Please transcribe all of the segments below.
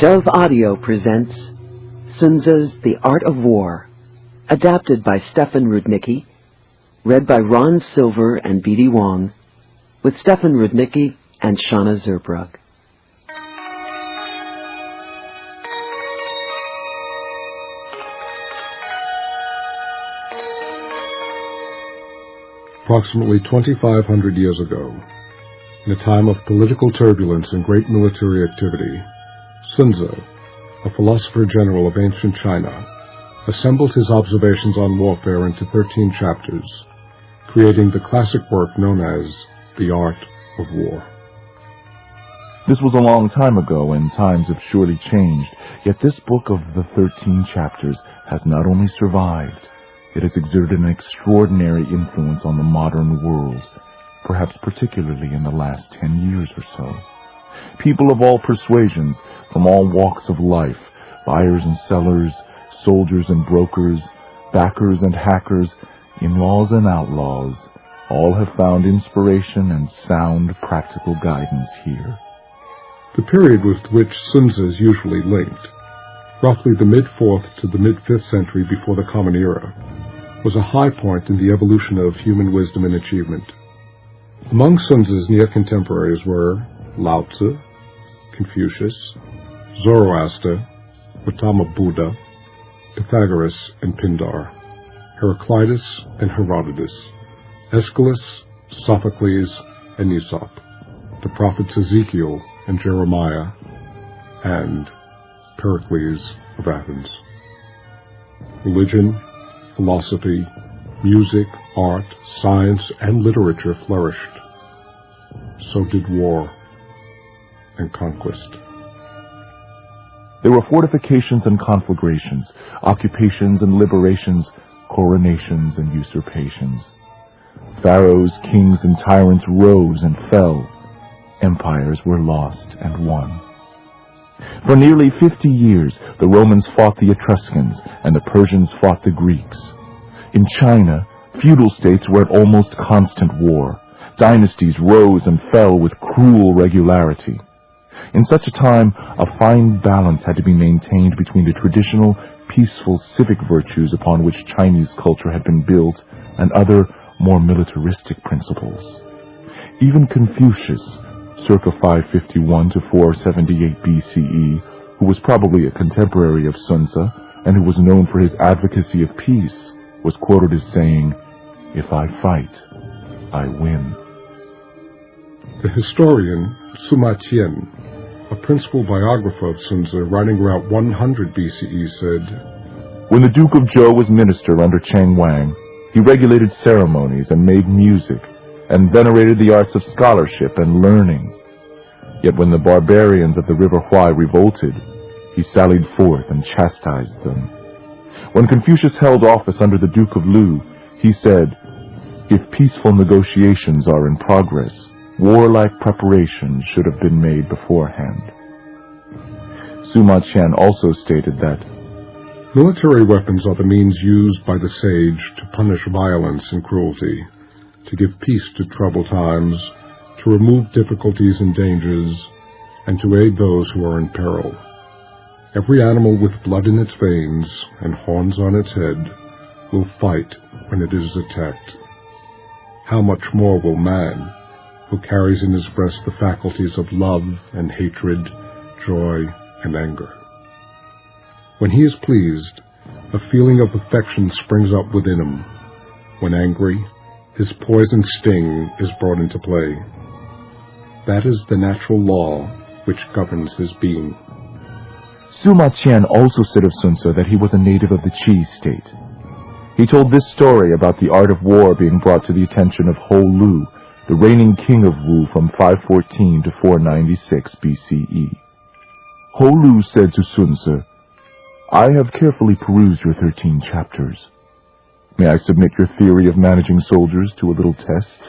Dove Audio presents Sun Tzu's The Art of War, adapted by Stefan Rudnicki, read by Ron Silver and B.D. Wong, with Stefan Rudnicki and Shauna Zerbrug. Approximately 2,500 years ago, in a time of political turbulence and great military activity, Sun Tzu, a philosopher general of ancient China, assembled his observations on warfare into 13 chapters, creating the classic work known as The Art of War. This was a long time ago, and times have surely changed, yet this book of the 13 chapters has not only survived, it has exerted an extraordinary influence on the modern world, perhaps particularly in the last 10 years or so. People of all persuasions, from all walks of life, buyers and sellers, soldiers and brokers, backers and hackers, in-laws and outlaws, all have found inspiration and sound practical guidance here. The period with which Sun Tzu is usually linked, roughly the mid-4th to the mid-5th century before the Common Era, was a high point in the evolution of human wisdom and achievement. Among Sun Tzu's near contemporaries were Lao Tzu, Confucius, Zoroaster, Gautama Buddha, Pythagoras and Pindar, Heraclitus and Herodotus, Aeschylus, Sophocles, and Aesop, the prophets Ezekiel and Jeremiah, and Pericles of Athens. Religion, philosophy, music, art, science, and literature flourished. So did war and conquest. There were fortifications and conflagrations, occupations and liberations, coronations and usurpations. Pharaohs, kings, and tyrants rose and fell. Empires were lost and won. For nearly 50 years, the Romans fought the Etruscans, and the Persians fought the Greeks. In China, feudal states were at almost constant war. Dynasties rose and fell with cruel regularity. In such a time, a fine balance had to be maintained between the traditional, peaceful civic virtues upon which Chinese culture had been built and other, more militaristic principles. Even Confucius, circa 551 to 478 BCE, who was probably a contemporary of Sun Tzu and who was known for his advocacy of peace, was quoted as saying, "If I fight, I win." The historian Sima Qian, a principal biographer of Sun Tzu writing around 100 BCE, said, "When the Duke of Zhou was minister under Cheng Wang, he regulated ceremonies and made music, and venerated the arts of scholarship and learning. Yet when the barbarians of the River Huai revolted, he sallied forth and chastised them. When Confucius held office under the Duke of Lu, he said, 'If peaceful negotiations are in progress, warlike preparations should have been made beforehand.'" Sima Qian also stated that, "Military weapons are the means used by the sage to punish violence and cruelty, to give peace to troubled times, to remove difficulties and dangers, and to aid those who are in peril. Every animal with blood in its veins and horns on its head will fight when it is attacked. How much more will man, who carries in his breast the faculties of love and hatred, joy and anger? When he is pleased, a feeling of affection springs up within him. When angry, his poison sting is brought into play. That is the natural law which governs his being." Sima Qian also said of Sun Tzu that he was a native of the Qi state. He told this story about the art of war being brought to the attention of Ho Lu, the reigning king of Wu from 514 to 496 BCE. Ho Lu said to Sun Tzu, "I have carefully perused your 13 chapters. May I submit your theory of managing soldiers to a little test?"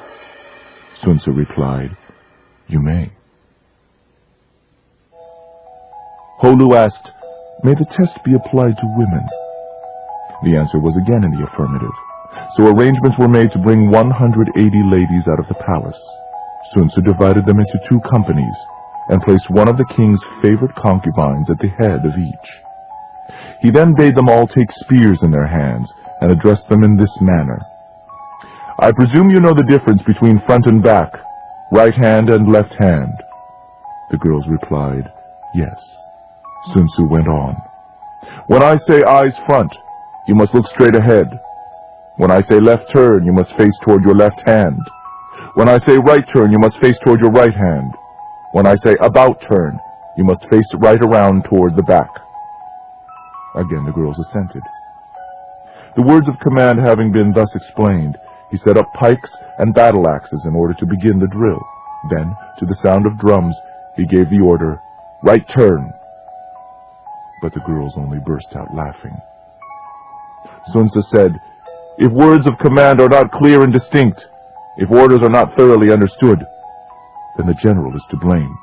Sun Tzu replied, "You may." Ho Lu asked, "May the test be applied to women?" The answer was again in the affirmative, so arrangements were made to bring 180 ladies out of the palace. Sun Tzu divided them into 2 companies, and placed one of the king's favorite concubines at the head of each. He then bade them all take spears in their hands and addressed them in this manner. "I presume you know the difference between front and back, right hand and left hand." The girls replied, "Yes." Sun Tzu went on. "When I say eyes front, you must look straight ahead. When I say left turn, you must face toward your left hand. When I say right turn, you must face toward your right hand. When I say about turn, you must face right around toward the back." Again the girls assented. The words of command having been thus explained, he set up pikes and battle axes in order to begin the drill. Then, to the sound of drums, he gave the order, "Right turn." But the girls only burst out laughing. Sun Tzu said, "If words of command are not clear and distinct, if orders are not thoroughly understood, then the general is to blame."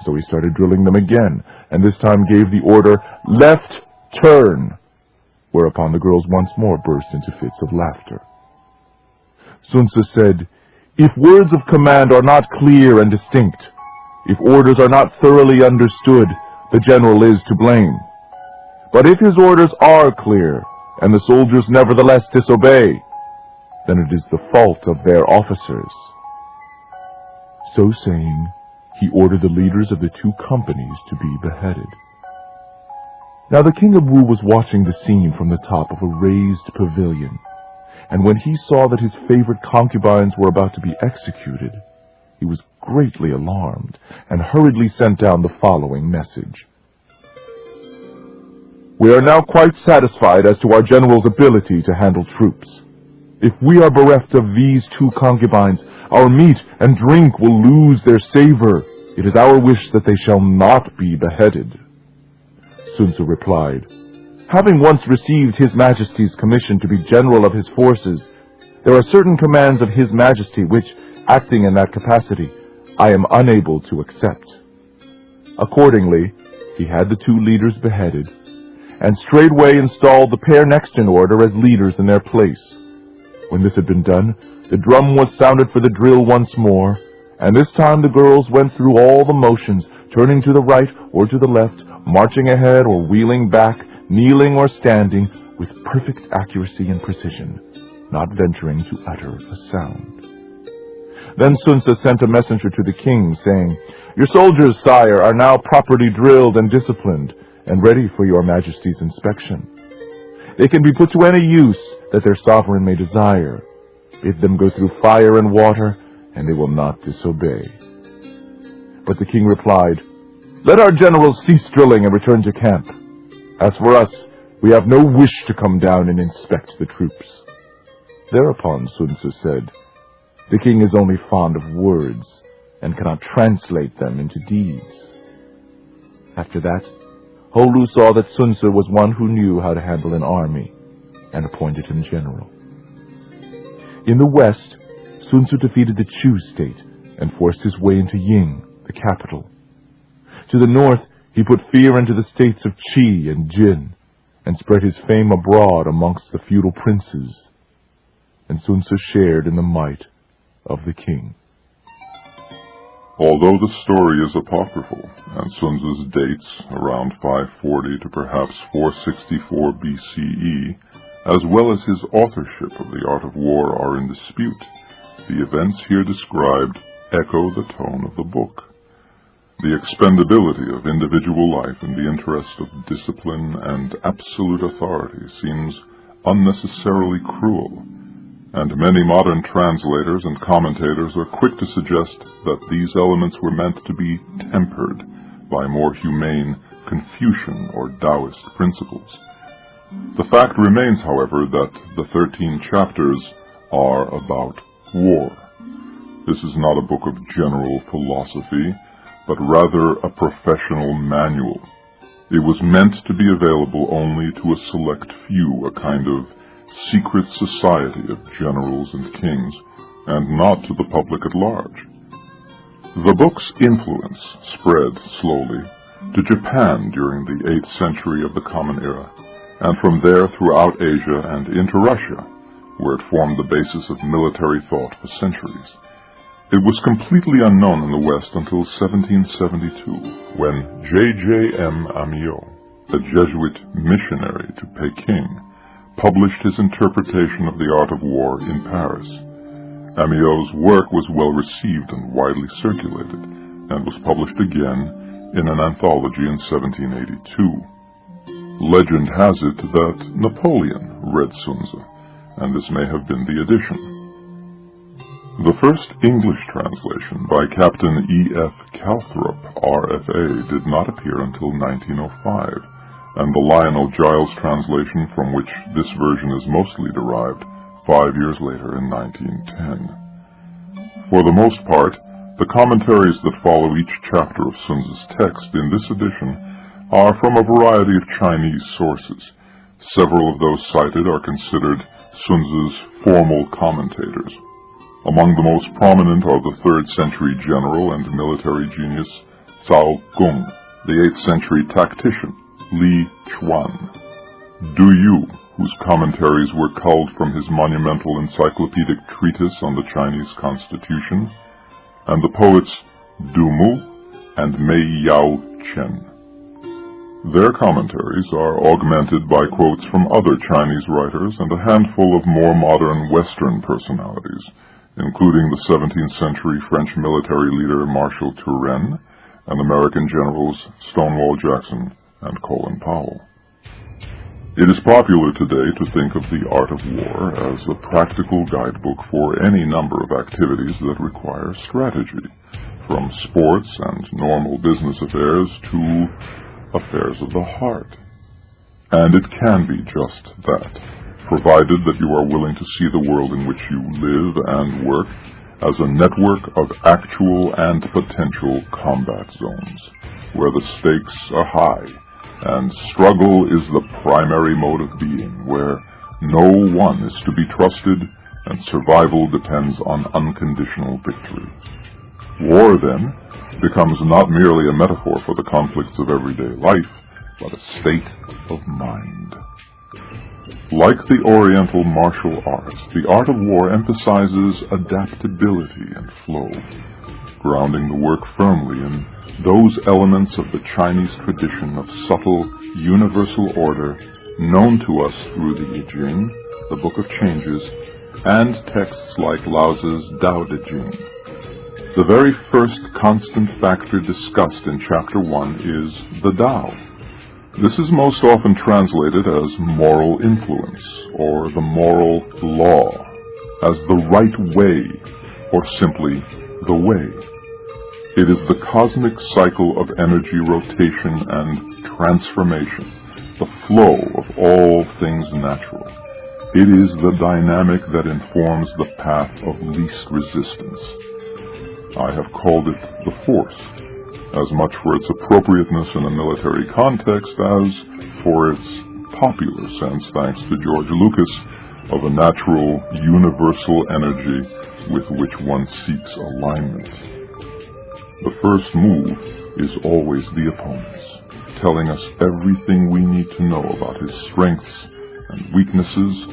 So he started drilling them again, and this time gave the order, "Left turn," whereupon the girls once more burst into fits of laughter. Sun Tzu said, "If words of command are not clear and distinct, if orders are not thoroughly understood, the general is to blame. But if his orders are clear, and the soldiers nevertheless disobey, then it is the fault of their officers." So saying, he ordered the leaders of the two companies to be beheaded. Now the king of Wu was watching the scene from the top of a raised pavilion, and when he saw that his favorite concubines were about to be executed, he was greatly alarmed, and hurriedly sent down the following message. "We are now quite satisfied as to our general's ability to handle troops. If we are bereft of these two concubines, our meat and drink will lose their savor. It is our wish that they shall not be beheaded." Sun Tzu replied, "Having once received His Majesty's commission to be general of his forces, there are certain commands of His Majesty which, acting in that capacity, I am unable to accept." Accordingly, he had the two leaders beheaded, and straightway installed the pair next in order as leaders in their place. When this had been done, the drum was sounded for the drill once more, and this time the girls went through all the motions, turning to the right or to the left, marching ahead or wheeling back, kneeling or standing, with perfect accuracy and precision, not venturing to utter a sound. Then Sun Tzu sent a messenger to the king, saying, "Your soldiers, sire, are now properly drilled and disciplined, and ready for your Majesty's inspection. They can be put to any use that their sovereign may desire. Bid them go through fire and water, and they will not disobey." But the king replied, "Let our generals cease drilling and return to camp. As for us, we have no wish to come down and inspect the troops." Thereupon Sun Tzu said, "The king is only fond of words, and cannot translate them into deeds." After that, Holu saw that Sun Tzu was one who knew how to handle an army, and appointed him general. In the west, Sun Tzu defeated the Chu state and forced his way into Ying, the capital. To the north, he put fear into the states of Qi and Jin, and spread his fame abroad amongst the feudal princes. And Sun Tzu shared in the might of the king. Although the story is apocryphal, and Sun Tzu's dates around 540 to perhaps 464 BCE, as well as his authorship of The Art of War are in dispute, the events here described echo the tone of the book. The expendability of individual life in the interest of discipline and absolute authority seems unnecessarily cruel, and many modern translators and commentators are quick to suggest that these elements were meant to be tempered by more humane Confucian or Taoist principles. The fact remains, however, that the 13 chapters are about war. This is not a book of general philosophy, but rather a professional manual. It was meant to be available only to a select few, a kind of secret society of generals and kings, and not to the public at large. The book's influence spread slowly to Japan during the 8th century of the Common Era, and from there throughout Asia and into Russia, where it formed the basis of military thought for centuries. It was completely unknown in the West until 1772, when J.J.M. Amiot, a Jesuit missionary to Peking, published his interpretation of the art of war in Paris. Amiot's work was well received and widely circulated, and was published again in an anthology in 1782. Legend has it that Napoleon read Sun Tzu, and this may have been the edition. The first English translation by Captain E.F. Calthrop, R.F.A., did not appear until 1905, and the Lionel Giles translation, from which this version is mostly derived, 5 years later in 1910. For the most part, the commentaries that follow each chapter of Sun Tzu's text in this edition are from a variety of Chinese sources. Several of those cited are considered Sun Tzu's formal commentators. Among the most prominent are the 3rd century general and military genius Cao Gong, the 8th century tactician Li Chuan, Du Yu, whose commentaries were culled from his monumental encyclopedic treatise on the Chinese Constitution, and the poets Du Mu and Mei Yao Chen. Their commentaries are augmented by quotes from other Chinese writers and a handful of more modern Western personalities, including the 17th century French military leader Marshal Turenne and American generals Stonewall Jackson and Colin Powell. It is popular today to think of the art of war as a practical guidebook for any number of activities that require strategy, from sports and normal business affairs to affairs of the heart. And it can be just that, provided that you are willing to see the world in which you live and work as a network of actual and potential combat zones, where the stakes are high, and struggle is the primary mode of being, where no one is to be trusted, and survival depends on unconditional victory. War, then, becomes not merely a metaphor for the conflicts of everyday life, but a state of mind. Like the Oriental martial arts, the art of war emphasizes adaptability and flow, grounding the work firmly in those elements of the Chinese tradition of subtle, universal order known to us through the I Ching, the Book of Changes, and texts like Laozi's Tao Te Ching. The very first constant factor discussed in Chapter 1 is the Tao. This is most often translated as moral influence, or the moral law, as the right way, or simply the way. It is the cosmic cycle of energy rotation and transformation, the flow of all things natural. It is the dynamic that informs the path of least resistance. I have called it the Force, as much for its appropriateness in a military context as for its popular sense, thanks to George Lucas, of a natural, universal energy with which one seeks alignment. The first move is always the opponent's, telling us everything we need to know about his strengths and weaknesses.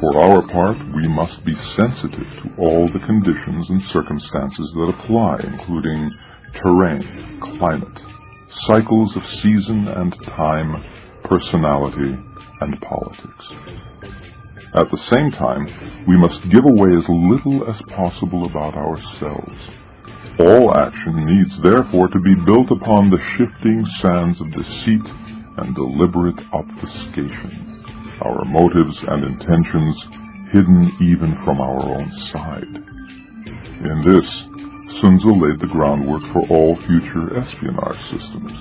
For our part, we must be sensitive to all the conditions and circumstances that apply, including terrain, climate, cycles of season and time, personality, and politics. At the same time, we must give away as little as possible about ourselves. All action needs therefore to be built upon the shifting sands of deceit and deliberate obfuscation, our motives and intentions hidden even from our own side. In this, Sun Tzu laid the groundwork for all future espionage systems.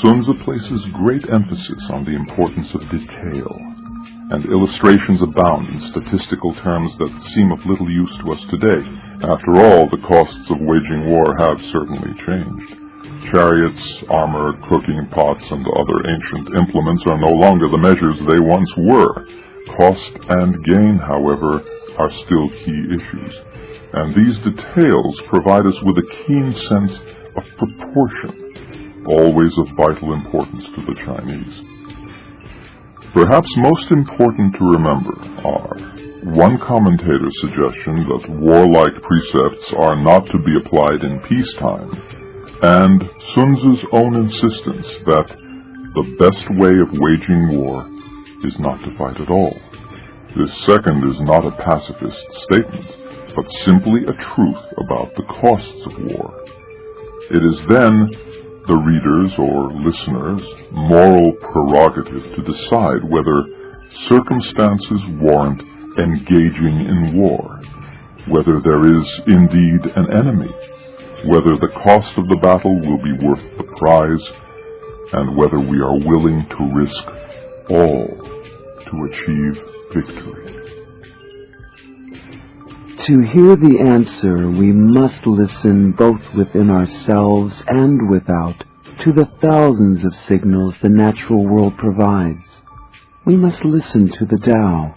Sun Tzu places great emphasis on the importance of detail, and illustrations abound in statistical terms that seem of little use to us today. After all, the costs of waging war have certainly changed. Chariots, armor, cooking pots, and other ancient implements are no longer the measures they once were. Cost and gain, however, are still key issues, and these details provide us with a keen sense of proportion, always of vital importance to the Chinese. Perhaps most important to remember are One commentator's suggestion that warlike precepts are not to be applied in peacetime, and Sun Tzu's own insistence that the best way of waging war is not to fight at all. This second is not a pacifist statement, but simply a truth about the costs of war. It is then the reader's or listener's moral prerogative to decide whether circumstances warrant engaging in war, whether there is indeed an enemy, whether the cost of the battle will be worth the prize, and whether we are willing to risk all to achieve victory. To hear the answer, we must listen both within ourselves and without to the thousands of signals the natural world provides. We must listen to the Tao.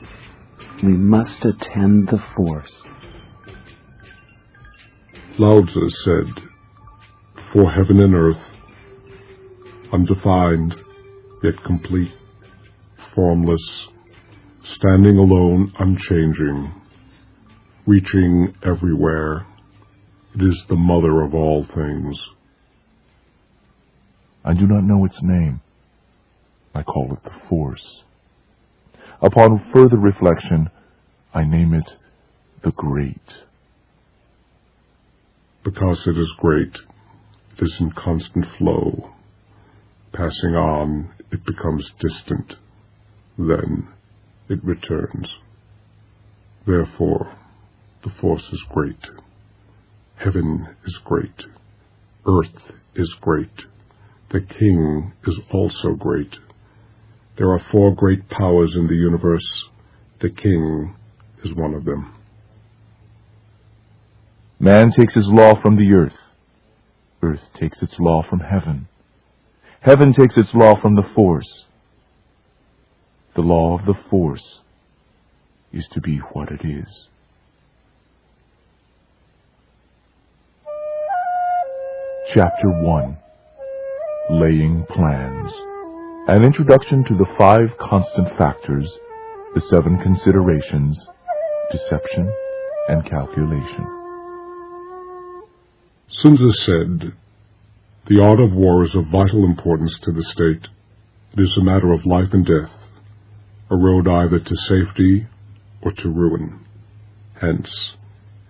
We must attend the force. Lao Tzu said, "For heaven and earth, undefined, yet complete, formless, standing alone, unchanging, reaching everywhere, it is the mother of all things." I do not know its name. I call it the Force. Upon further reflection, I name it the Great. Because it is great, it is in constant flow. Passing on, it becomes distant. Then it returns. Therefore, the force is great. Heaven is great. Earth is great. The king is also great. There are 4 great powers in the universe. The king is one of them. Man takes his law from the earth. Earth takes its law from heaven. Heaven takes its law from the force. The law of the force is to be what it is. Chapter 1. Laying Plans. An introduction to the 5 constant factors, the 7 considerations, deception and calculation. Sun Tzu said, "The art of war is of vital importance to the state. It is a matter of life and death, a road either to safety or to ruin. Hence,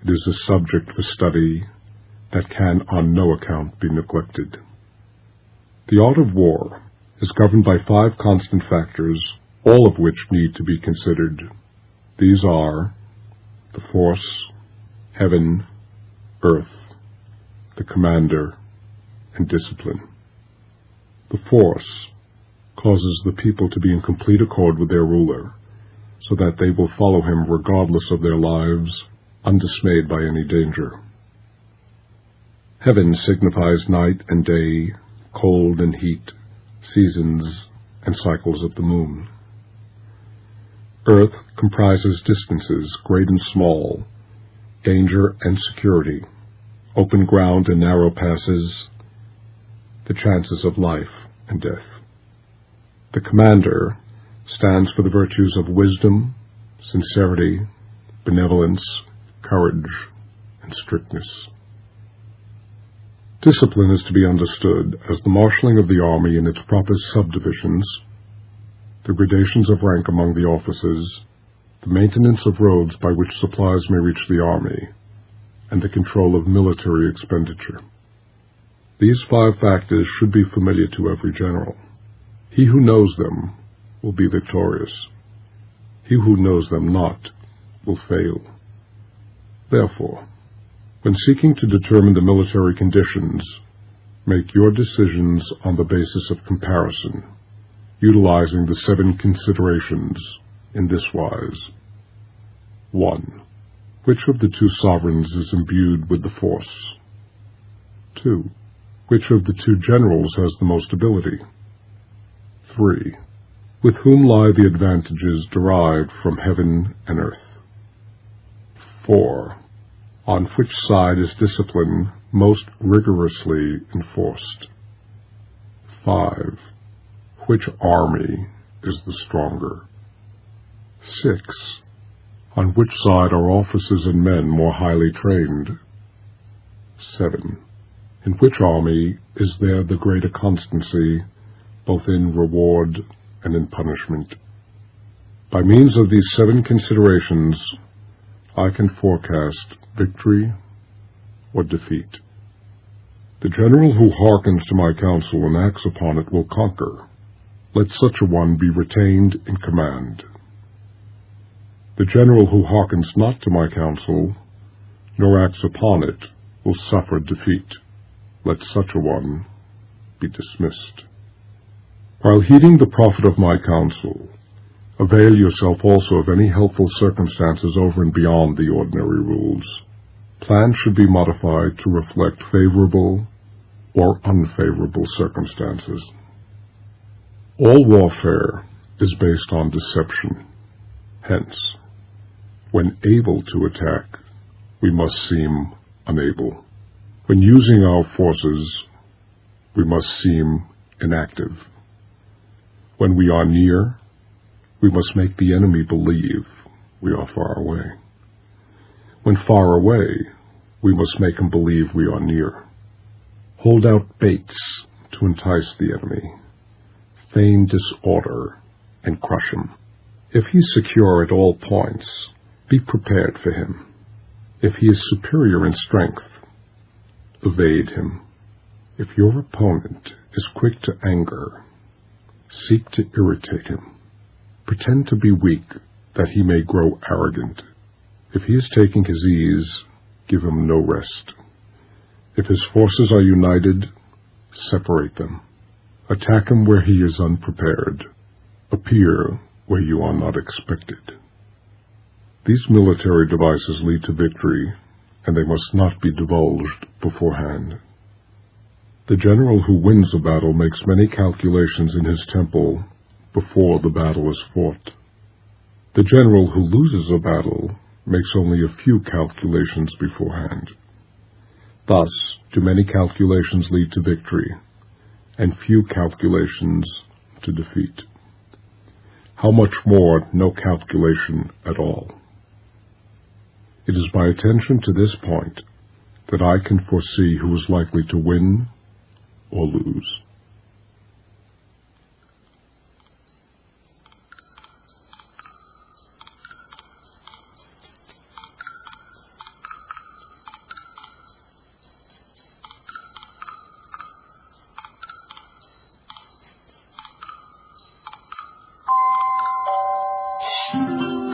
it is a subject for study that can on no account be neglected." The art of war is governed by 5 constant factors, all of which need to be considered. These are the force, heaven, earth, the commander, and discipline. The force causes the people to be in complete accord with their ruler, so that they will follow him regardless of their lives, undismayed by any danger. Heaven signifies night and day, cold and heat, seasons and cycles of the moon. Earth comprises distances, great and small, danger and security, open ground and narrow passes, the chances of life and death. The commander stands for the virtues of wisdom, sincerity, benevolence, courage, and strictness. Discipline is to be understood as the marshalling of the army in its proper subdivisions, the gradations of rank among the officers, the maintenance of roads by which supplies may reach the army, and the control of military expenditure. These 5 factors should be familiar to every general. He who knows them will be victorious. He who knows them not will fail. Therefore, when seeking to determine the military conditions, make your decisions on the basis of comparison, utilizing the 7 considerations in this wise. 1. Which of the 2 sovereigns is imbued with the force? 2. Which of the 2 generals has the most ability? 3. With whom lie the advantages derived from heaven and earth? 4. On which side is discipline most rigorously enforced? 5. Which army is the stronger? 6. On which side are officers and men more highly trained? 7. In which army is there the greater constancy, both in reward and in punishment? By means of these 7 considerations, I can forecast victory or defeat. The general who hearkens to my counsel and acts upon it will conquer. Let such a one be retained in command. The general who hearkens not to my counsel, nor acts upon it, will suffer defeat. Let such a one be dismissed. While heeding the profit of my counsel, avail yourself also of any helpful circumstances over and beyond the ordinary rules. Plans should be modified to reflect favorable or unfavorable circumstances. All warfare is based on deception. Hence, when able to attack, we must seem unable. When using our forces, we must seem inactive. When we are near, we must make the enemy believe we are far away. When far away, we must make him believe we are near. Hold out baits to entice the enemy. Feign disorder and crush him. If he is secure at all points, be prepared for him. If he is superior in strength, evade him. If your opponent is quick to anger, seek to irritate him. Pretend to be weak, that he may grow arrogant. If he is taking his ease, give him no rest. If his forces are united, separate them. Attack him where he is unprepared. Appear where you are not expected. These military devices lead to victory, and they must not be divulged beforehand. The general who wins a battle makes many calculations in his temple before the battle is fought. The general who loses a battle makes only a few calculations beforehand. Thus do many calculations lead to victory, and few calculations to defeat. How much more no calculation at all? It is by attention to this point that I can foresee who is likely to win or lose.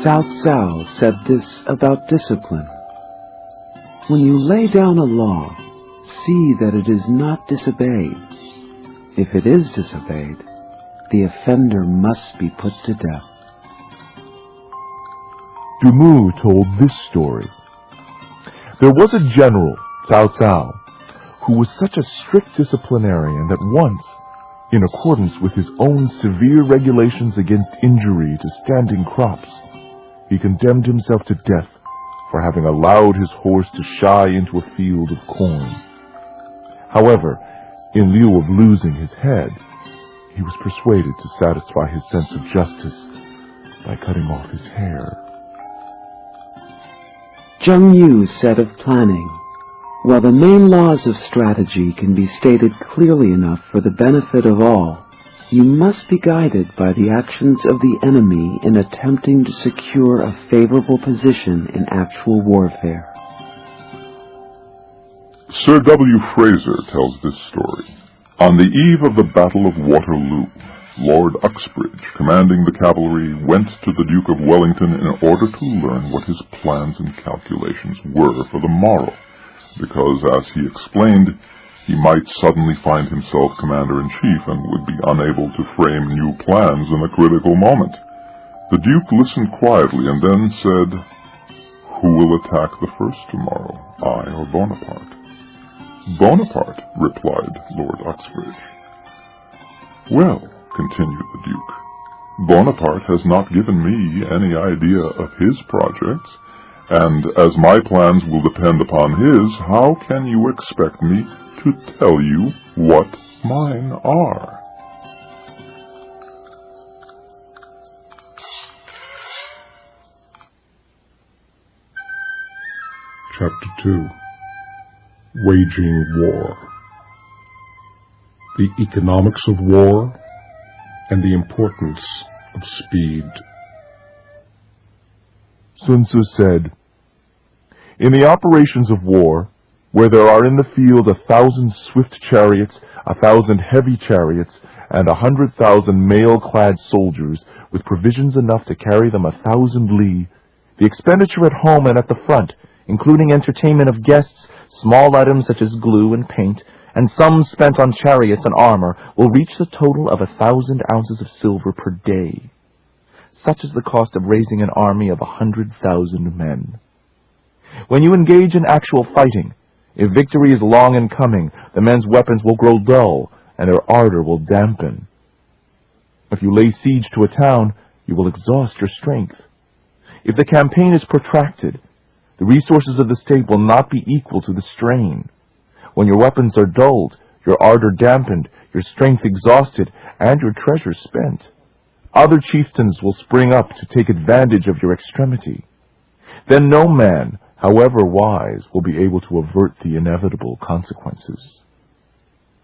Cao Cao said this about discipline. When you lay down a law, see that it is not disobeyed. If it is disobeyed, the offender must be put to death. Dumu told this story. There was a general, Cao Cao, who was such a strict disciplinarian that once, in accordance with his own severe regulations against injury to standing crops, he condemned himself to death for having allowed his horse to shy into a field of corn. However, in lieu of losing his head, he was persuaded to satisfy his sense of justice by cutting off his hair. Zheng Yu said of planning, while the main laws of strategy can be stated clearly enough for the benefit of all, you must be guided by the actions of the enemy in attempting to secure a favorable position in actual warfare. Sir W. Fraser tells this story. On the eve of the Battle of Waterloo, Lord Uxbridge, commanding the cavalry, went to the Duke of Wellington in order to learn what his plans and calculations were for the morrow, because, as he explained, he might suddenly find himself commander-in-chief and would be unable to frame new plans in a critical moment. The Duke listened quietly and then said, "Who will attack the first tomorrow, I or Bonaparte?" "Bonaparte," replied Lord Uxbridge. "Well," continued the Duke, "Bonaparte has not given me any idea of his projects, and as my plans will depend upon his, how can you expect me to tell you what mine are?" Chapter 2. Waging War. The Economics of War and the Importance of Speed. Sun Tzu said, "In the operations of war, where there are in the field 1,000 swift chariots, 1,000 heavy chariots, and 100,000 mail-clad soldiers, with provisions enough to carry them 1,000 li, the expenditure at home and at the front, including entertainment of guests, small items such as glue and paint, and sums spent on chariots and armor, will reach the total of 1,000 ounces of silver per day. Such is the cost of raising an army of 100,000 men. When you engage in actual fighting, if victory is long in coming, the men's weapons will grow dull, and their ardor will dampen. If you lay siege to a town, you will exhaust your strength. If the campaign is protracted, the resources of the state will not be equal to the strain. When your weapons are dulled, your ardor dampened, your strength exhausted, and your treasure spent, other chieftains will spring up to take advantage of your extremity. Then no man, however wise, will be able to avert the inevitable consequences."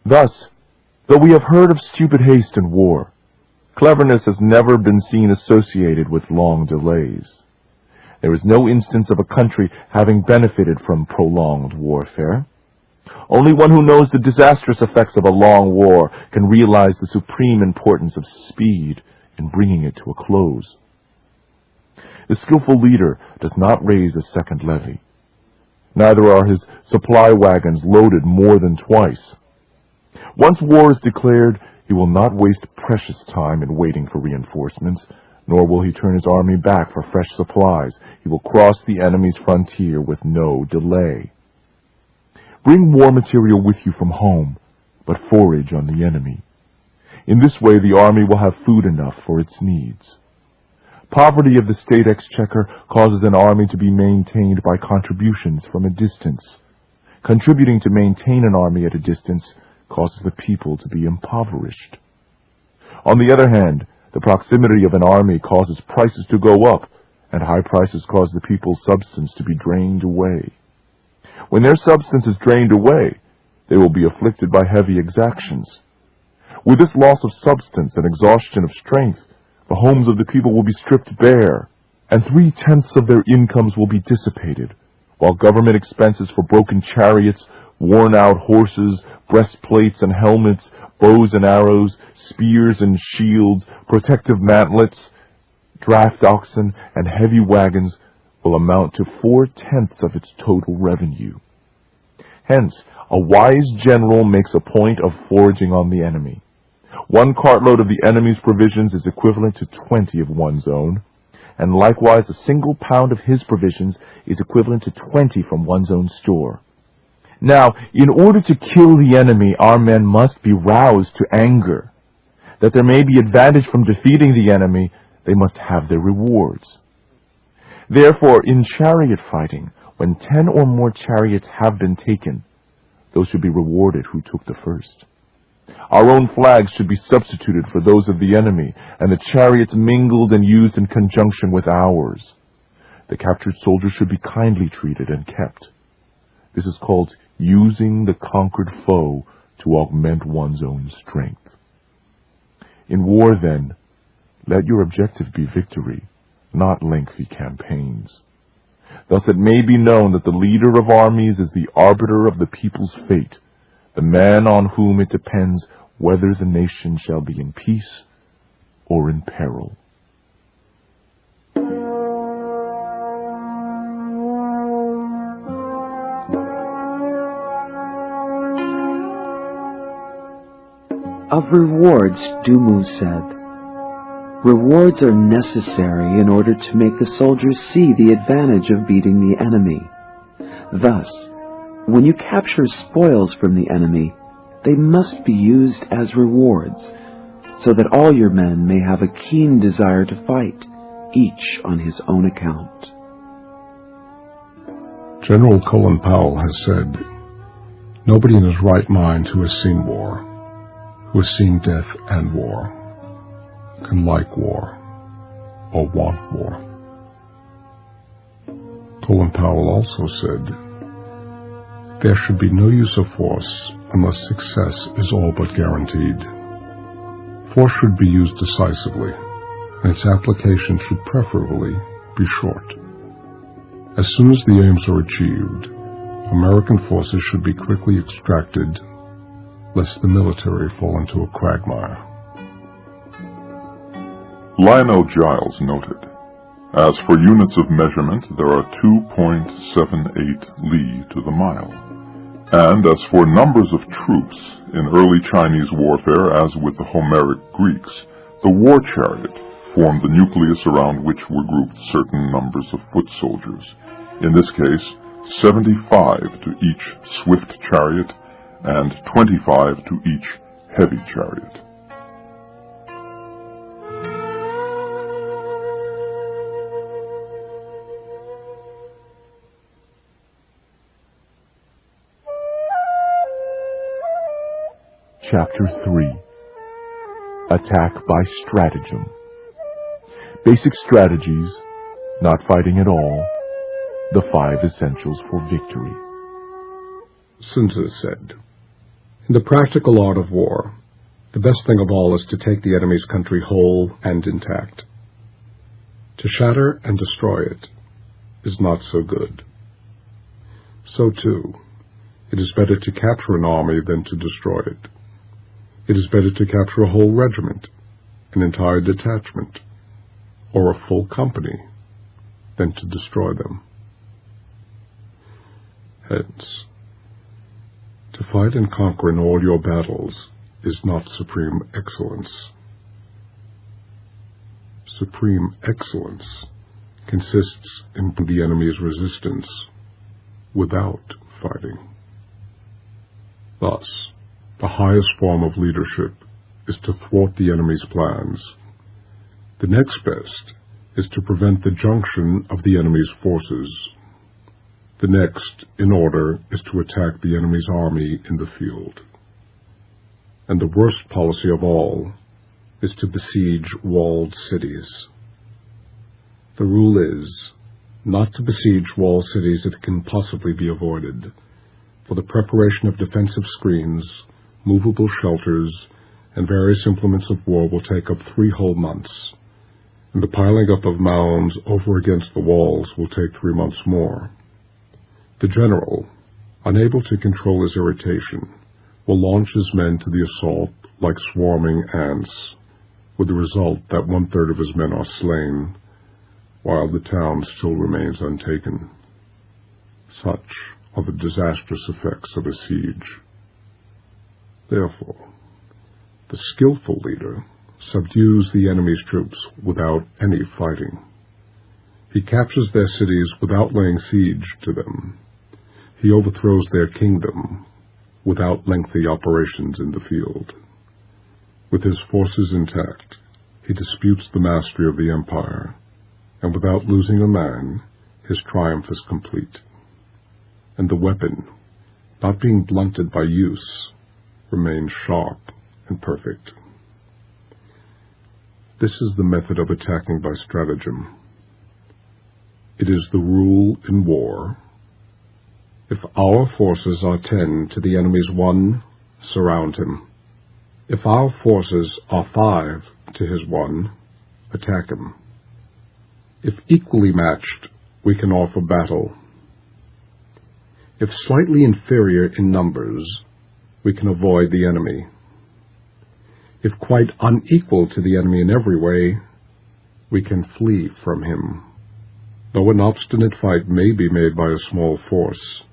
Thus, though we have heard of stupid haste in war, cleverness has never been seen associated with long delays. There is no instance of a country having benefited from prolonged warfare. Only one who knows the disastrous effects of a long war can realize the supreme importance of speed in bringing it to a close. The skillful leader does not raise a second levy. Neither are his supply wagons loaded more than twice. Once war is declared, he will not waste precious time in waiting for reinforcements, nor will he turn his army back for fresh supplies. He will cross the enemy's frontier with no delay. Bring war material with you from home, but forage on the enemy. In this way, the army will have food enough for its needs. Poverty of the state exchequer causes an army to be maintained by contributions from a distance. Contributing to maintain an army at a distance causes the people to be impoverished. On the other hand, the proximity of an army causes prices to go up, and high prices cause the people's substance to be drained away. When their substance is drained away, they will be afflicted by heavy exactions. With this loss of substance and exhaustion of strength, the homes of the people will be stripped bare, and 3/10 of their incomes will be dissipated, while government expenses for broken chariots, worn-out horses, breastplates and helmets, bows and arrows, spears and shields, protective mantlets, draft oxen, and heavy wagons will amount to 4/10 of its total revenue. Hence, a wise general makes a point of foraging on the enemy. 1 cartload of the enemy's provisions is equivalent to 20 of one's own, and likewise a single pound of his provisions is equivalent to 20 from one's own store. Now, in order to kill the enemy, our men must be roused to anger. That there may be advantage from defeating the enemy, they must have their rewards. Therefore, in chariot fighting, when 10 or more chariots have been taken, those should be rewarded who took the first. Our own flags should be substituted for those of the enemy, and the chariots mingled and used in conjunction with ours. The captured soldiers should be kindly treated and kept. This is called using the conquered foe to augment one's own strength. In war, then, let your objective be victory, not lengthy campaigns. Thus it may be known that the leader of armies is the arbiter of the people's fate, the man on whom it depends whether the nation shall be in peace or in peril. Of rewards, Dumu said, "Rewards are necessary in order to make the soldiers see the advantage of beating the enemy. Thus, when you capture spoils from the enemy, they must be used as rewards, so that all your men may have a keen desire to fight, each on his own account." General Colin Powell has said, "Nobody in his right mind who has seen war, who has seen death and war, can like war or want war." Colin Powell also said, "There should be no use of force unless success is all but guaranteed. Force should be used decisively, and its application should preferably be short. As soon as the aims are achieved, American forces should be quickly extracted, lest the military fall into a quagmire." Lionel Giles noted, "As for units of measurement, there are 2.78 li to the mile. And as for numbers of troops, in early Chinese warfare, as with the Homeric Greeks, the war chariot formed the nucleus around which were grouped certain numbers of foot soldiers, in this case 75 to each swift chariot and 25 to each heavy chariot." Chapter 3. Attack by Stratagem. Basic strategies, not fighting at all, the 5 essentials for victory. Sun Tzu said, "In the practical art of war, the best thing of all is to take the enemy's country whole and intact. To shatter and destroy it is not so good. So, too, it is better to capture an army than to destroy it. It is better to capture a whole regiment, an entire detachment, or a full company, than to destroy them." Hence, to fight and conquer in all your battles is not supreme excellence. Supreme excellence consists in the enemy's resistance without fighting. Thus, the highest form of leadership is to thwart the enemy's plans. The next best is to prevent the junction of the enemy's forces. The next in order is to attack the enemy's army in the field. And the worst policy of all is to besiege walled cities. The rule is not to besiege walled cities if it can possibly be avoided, for the preparation of defensive screens, movable shelters, and various implements of war will take up 3 whole months, and the piling up of mounds over against the walls will take 3 months more. The general, unable to control his irritation, will launch his men to the assault like swarming ants, with the result that 1/3 of his men are slain, while the town still remains untaken. Such are the disastrous effects of a siege. Therefore, the skillful leader subdues the enemy's troops without any fighting. He captures their cities without laying siege to them. He overthrows their kingdom without lengthy operations in the field. With his forces intact, he disputes the mastery of the empire, and without losing a man, his triumph is complete. And the weapon, not being blunted by use, remains sharp and perfect. This is the method of attacking by stratagem. It is the rule in war. If our forces are 10 to the enemy's 1, surround him. If our forces are 5 to his 1, attack him. If equally matched, we can offer battle. If slightly inferior in numbers, we can avoid the enemy. If quite unequal to the enemy in every way, we can flee from him. Though an obstinate fight may be made by a small force,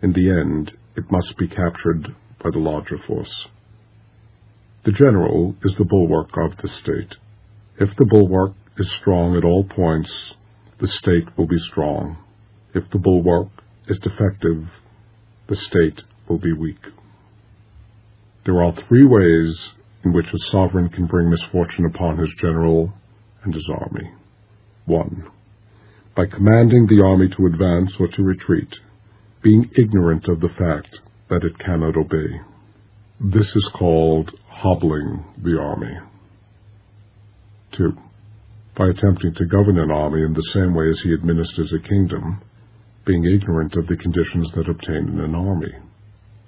in the end it must be captured by the larger force. The general is the bulwark of the state. If the bulwark is strong at all points, the state will be strong. If the bulwark is defective, the state will be weak. There are 3 ways in which a sovereign can bring misfortune upon his general and his army. 1. By commanding the army to advance or to retreat, being ignorant of the fact that it cannot obey. This is called hobbling the army. 2. By attempting to govern an army in the same way as he administers a kingdom, being ignorant of the conditions that obtain in an army.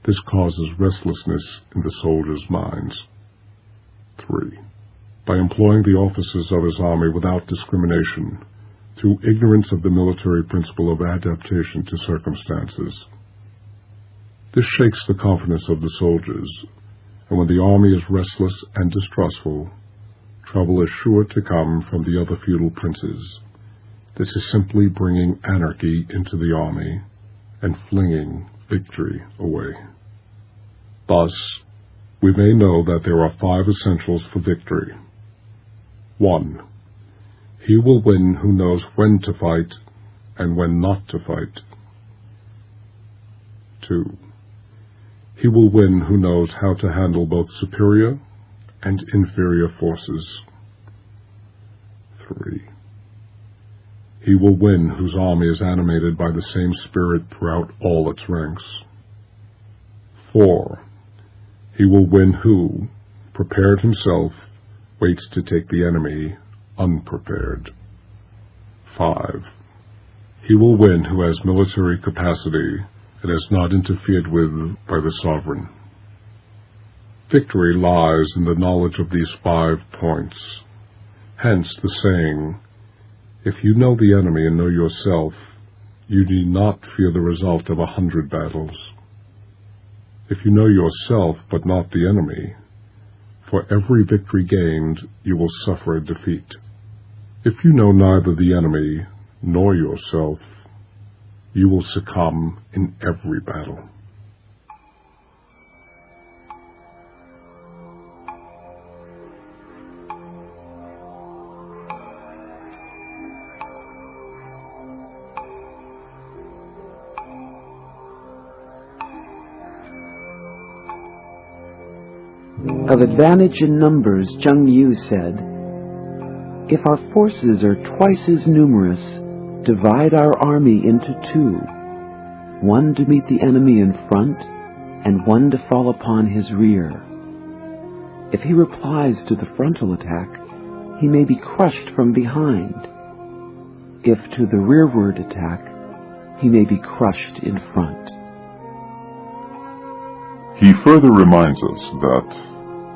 This causes restlessness in the soldiers' minds. 3. By employing the officers of his army without discrimination, through ignorance of the military principle of adaptation to circumstances. This shakes the confidence of the soldiers, and when the army is restless and distrustful, trouble is sure to come from the other feudal princes. This is simply bringing anarchy into the army and flinging victory away. Thus, we may know that there are 5 essentials for victory. 1. He will win who knows when to fight and when not to fight. 2. He will win who knows how to handle both superior and inferior forces. 3. He will win whose army is animated by the same spirit throughout all its ranks. 4. He will win who, prepared himself, waits to take the enemy unprepared. 5. He will win who has military capacity and is not interfered with by the sovereign. Victory lies in the knowledge of these 5 points. Hence the saying, if you know the enemy and know yourself, you need not fear the result of 100 battles. If you know yourself but not the enemy, for every victory gained you will suffer a defeat. If you know neither the enemy nor yourself, you will succumb in every battle. Of advantage in numbers, Zheng Yu said, if our forces are twice as numerous, divide our army into 2, one to meet the enemy in front, and one to fall upon his rear. If he replies to the frontal attack, he may be crushed from behind. If to the rearward attack, he may be crushed in front. He further reminds us that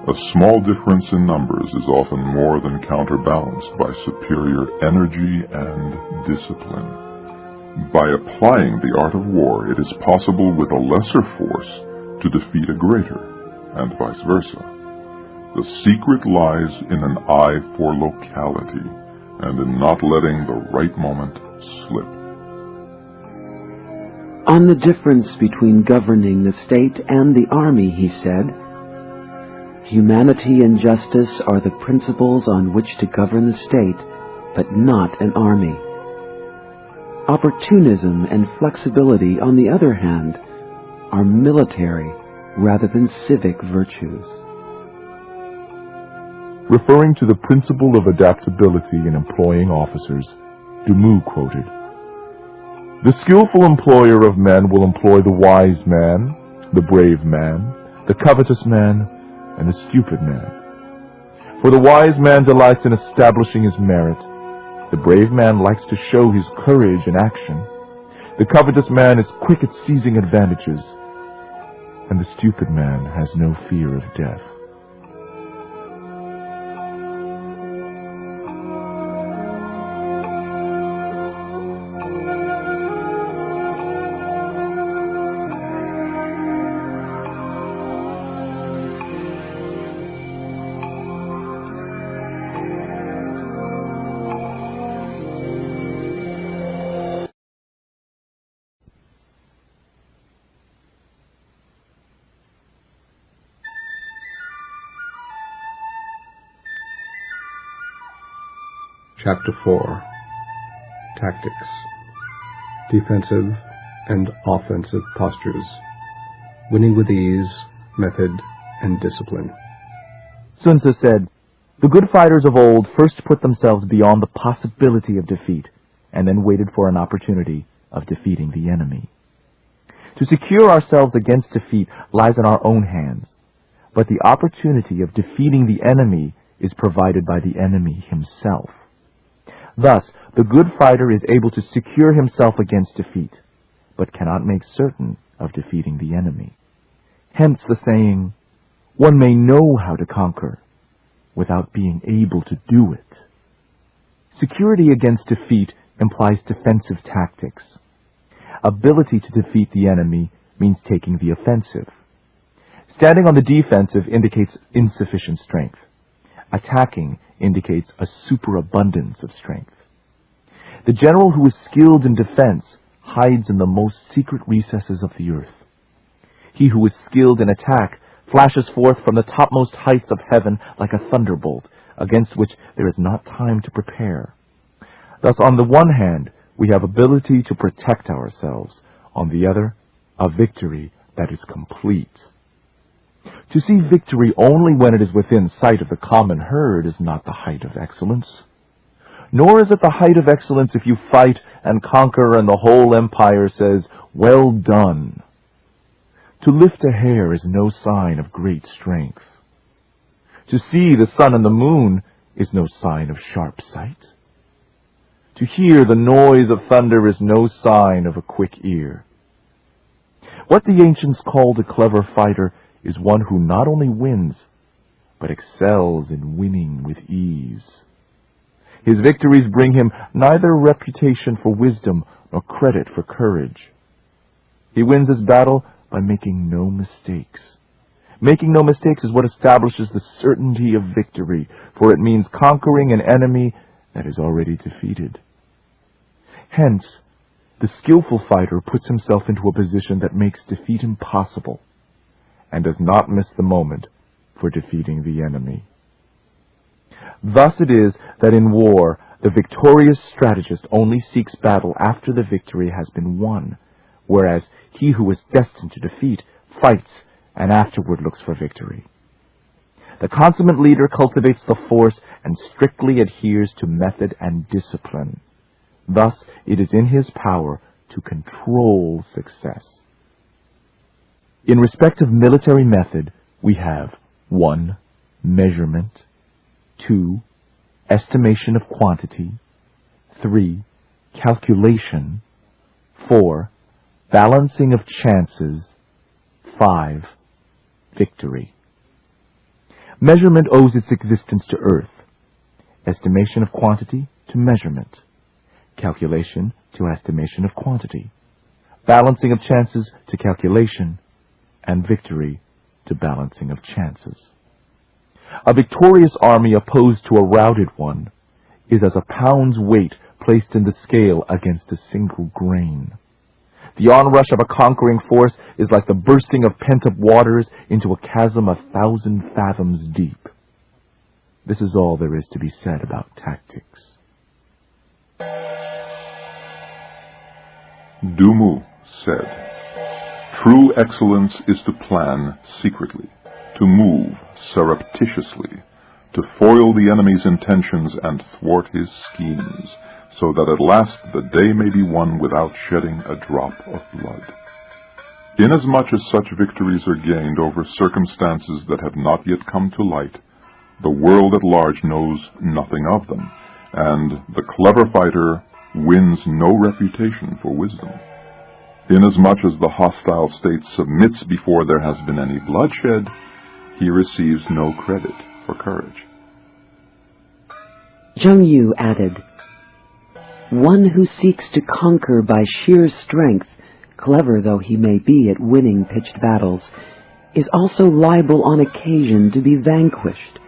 a small difference in numbers is often more than counterbalanced by superior energy and discipline. By applying the art of war, it is possible with a lesser force to defeat a greater, and vice versa. The secret lies in an eye for locality, and in not letting the right moment slip. On the difference between governing the state and the army, he said, humanity and justice are the principles on which to govern the state, but not an army. Opportunism and flexibility, on the other hand, are military rather than civic virtues. Referring to the principle of adaptability in employing officers, Dumu quoted, "The skillful employer of men will employ the wise man, the brave man, the covetous man, and the stupid man. For the wise man delights in establishing his merit, the brave man likes to show his courage in action, the covetous man is quick at seizing advantages, and the stupid man has no fear of death." Chapter 4. Tactics. Defensive and offensive postures. Winning with ease, method, and discipline. Sun Tzu said, "The good fighters of old first put themselves beyond the possibility of defeat, and then waited for an opportunity of defeating the enemy." To secure ourselves against defeat lies in our own hands, but the opportunity of defeating the enemy is provided by the enemy himself. Thus, the good fighter is able to secure himself against defeat. but cannot make certain of defeating the enemy. Hence the saying, one may know how to conquer without being able to do it. Security against defeat implies defensive tactics. Ability to defeat the enemy means taking the offensive. Standing on the defensive indicates insufficient strength. Attacking indicates a superabundance of strength. The general who is skilled in defense hides in the most secret recesses of the earth. He who is skilled in attack flashes forth from the topmost heights of heaven like a thunderbolt, against which there is not time to prepare. Thus, on the one hand, we have ability to protect ourselves. On the other, a victory that is complete. To see victory only when it is within sight of the common herd is not the height of excellence. Nor is it the height of excellence if you fight and conquer and the whole empire says, "Well done." To lift a hair is no sign of great strength. To see the sun and the moon is no sign of sharp sight. To hear the noise of thunder is no sign of a quick ear. What the ancients called a clever fighter is one who not only wins, but excels in winning with ease. His victories bring him neither reputation for wisdom nor credit for courage. He wins his battle by making no mistakes. Making no mistakes is what establishes the certainty of victory, for it means conquering an enemy that is already defeated. Hence, the skillful fighter puts himself into a position that makes defeat impossible, and does not miss the moment for defeating the enemy. Thus it is that in war, the victorious strategist only seeks battle after the victory has been won, whereas he who is destined to defeat fights and afterward looks for victory. The consummate leader cultivates the force and strictly adheres to method and discipline. Thus, it is in his power to control success. In respect of military method, we have 1. Measurement, 2. Estimation of quantity, 3. Calculation, 4. Balancing of chances, 5. Victory. Measurement owes its existence to earth, estimation of quantity to measurement, calculation to estimation of quantity, balancing of chances to calculation, and victory to balancing of chances. A victorious army opposed to a routed one is as a pound's weight placed in the scale against a single grain. The onrush of a conquering force is like the bursting of pent-up waters into a chasm 1,000 fathoms deep. This is all there is to be said about tactics. Dumu said, "True excellence is to plan secretly, to move surreptitiously, to foil the enemy's intentions and thwart his schemes, so that at last the day may be won without shedding a drop of blood. Inasmuch as such victories are gained over circumstances that have not yet come to light, the world at large knows nothing of them, and the clever fighter wins no reputation for wisdom. Inasmuch as the hostile state submits before there has been any bloodshed, he receives no credit for courage." Zheng Yu added, "One who seeks to conquer by sheer strength, clever though he may be at winning pitched battles, is also liable on occasion to be vanquished,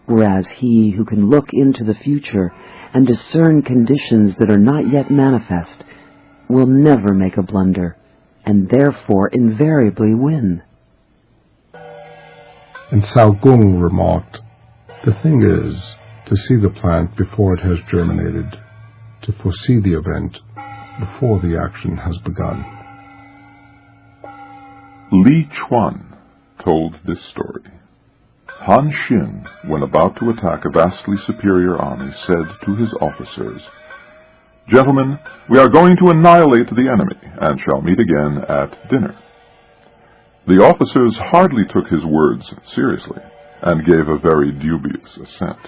whereas he who can look into the future and discern conditions that are not yet manifest will never make a blunder, and therefore invariably win." And Cao Gong remarked, "The thing is to see the plant before it has germinated, to foresee the event before the action has begun." Li Chuan told this story. Han Xin, when about to attack a vastly superior army, said to his officers, "Gentlemen, we are going to annihilate the enemy, and shall meet again at dinner." The officers hardly took his words seriously, and gave a very dubious assent.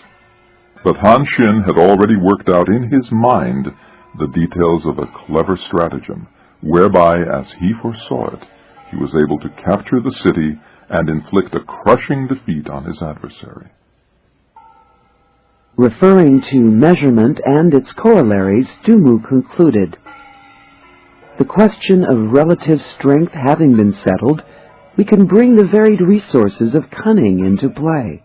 But Han Xin had already worked out in his mind the details of a clever stratagem, whereby, as he foresaw it, he was able to capture the city and inflict a crushing defeat on his adversary. Referring to measurement and its corollaries, Dumu concluded, "The question of relative strength having been settled, we can bring the varied resources of cunning into play."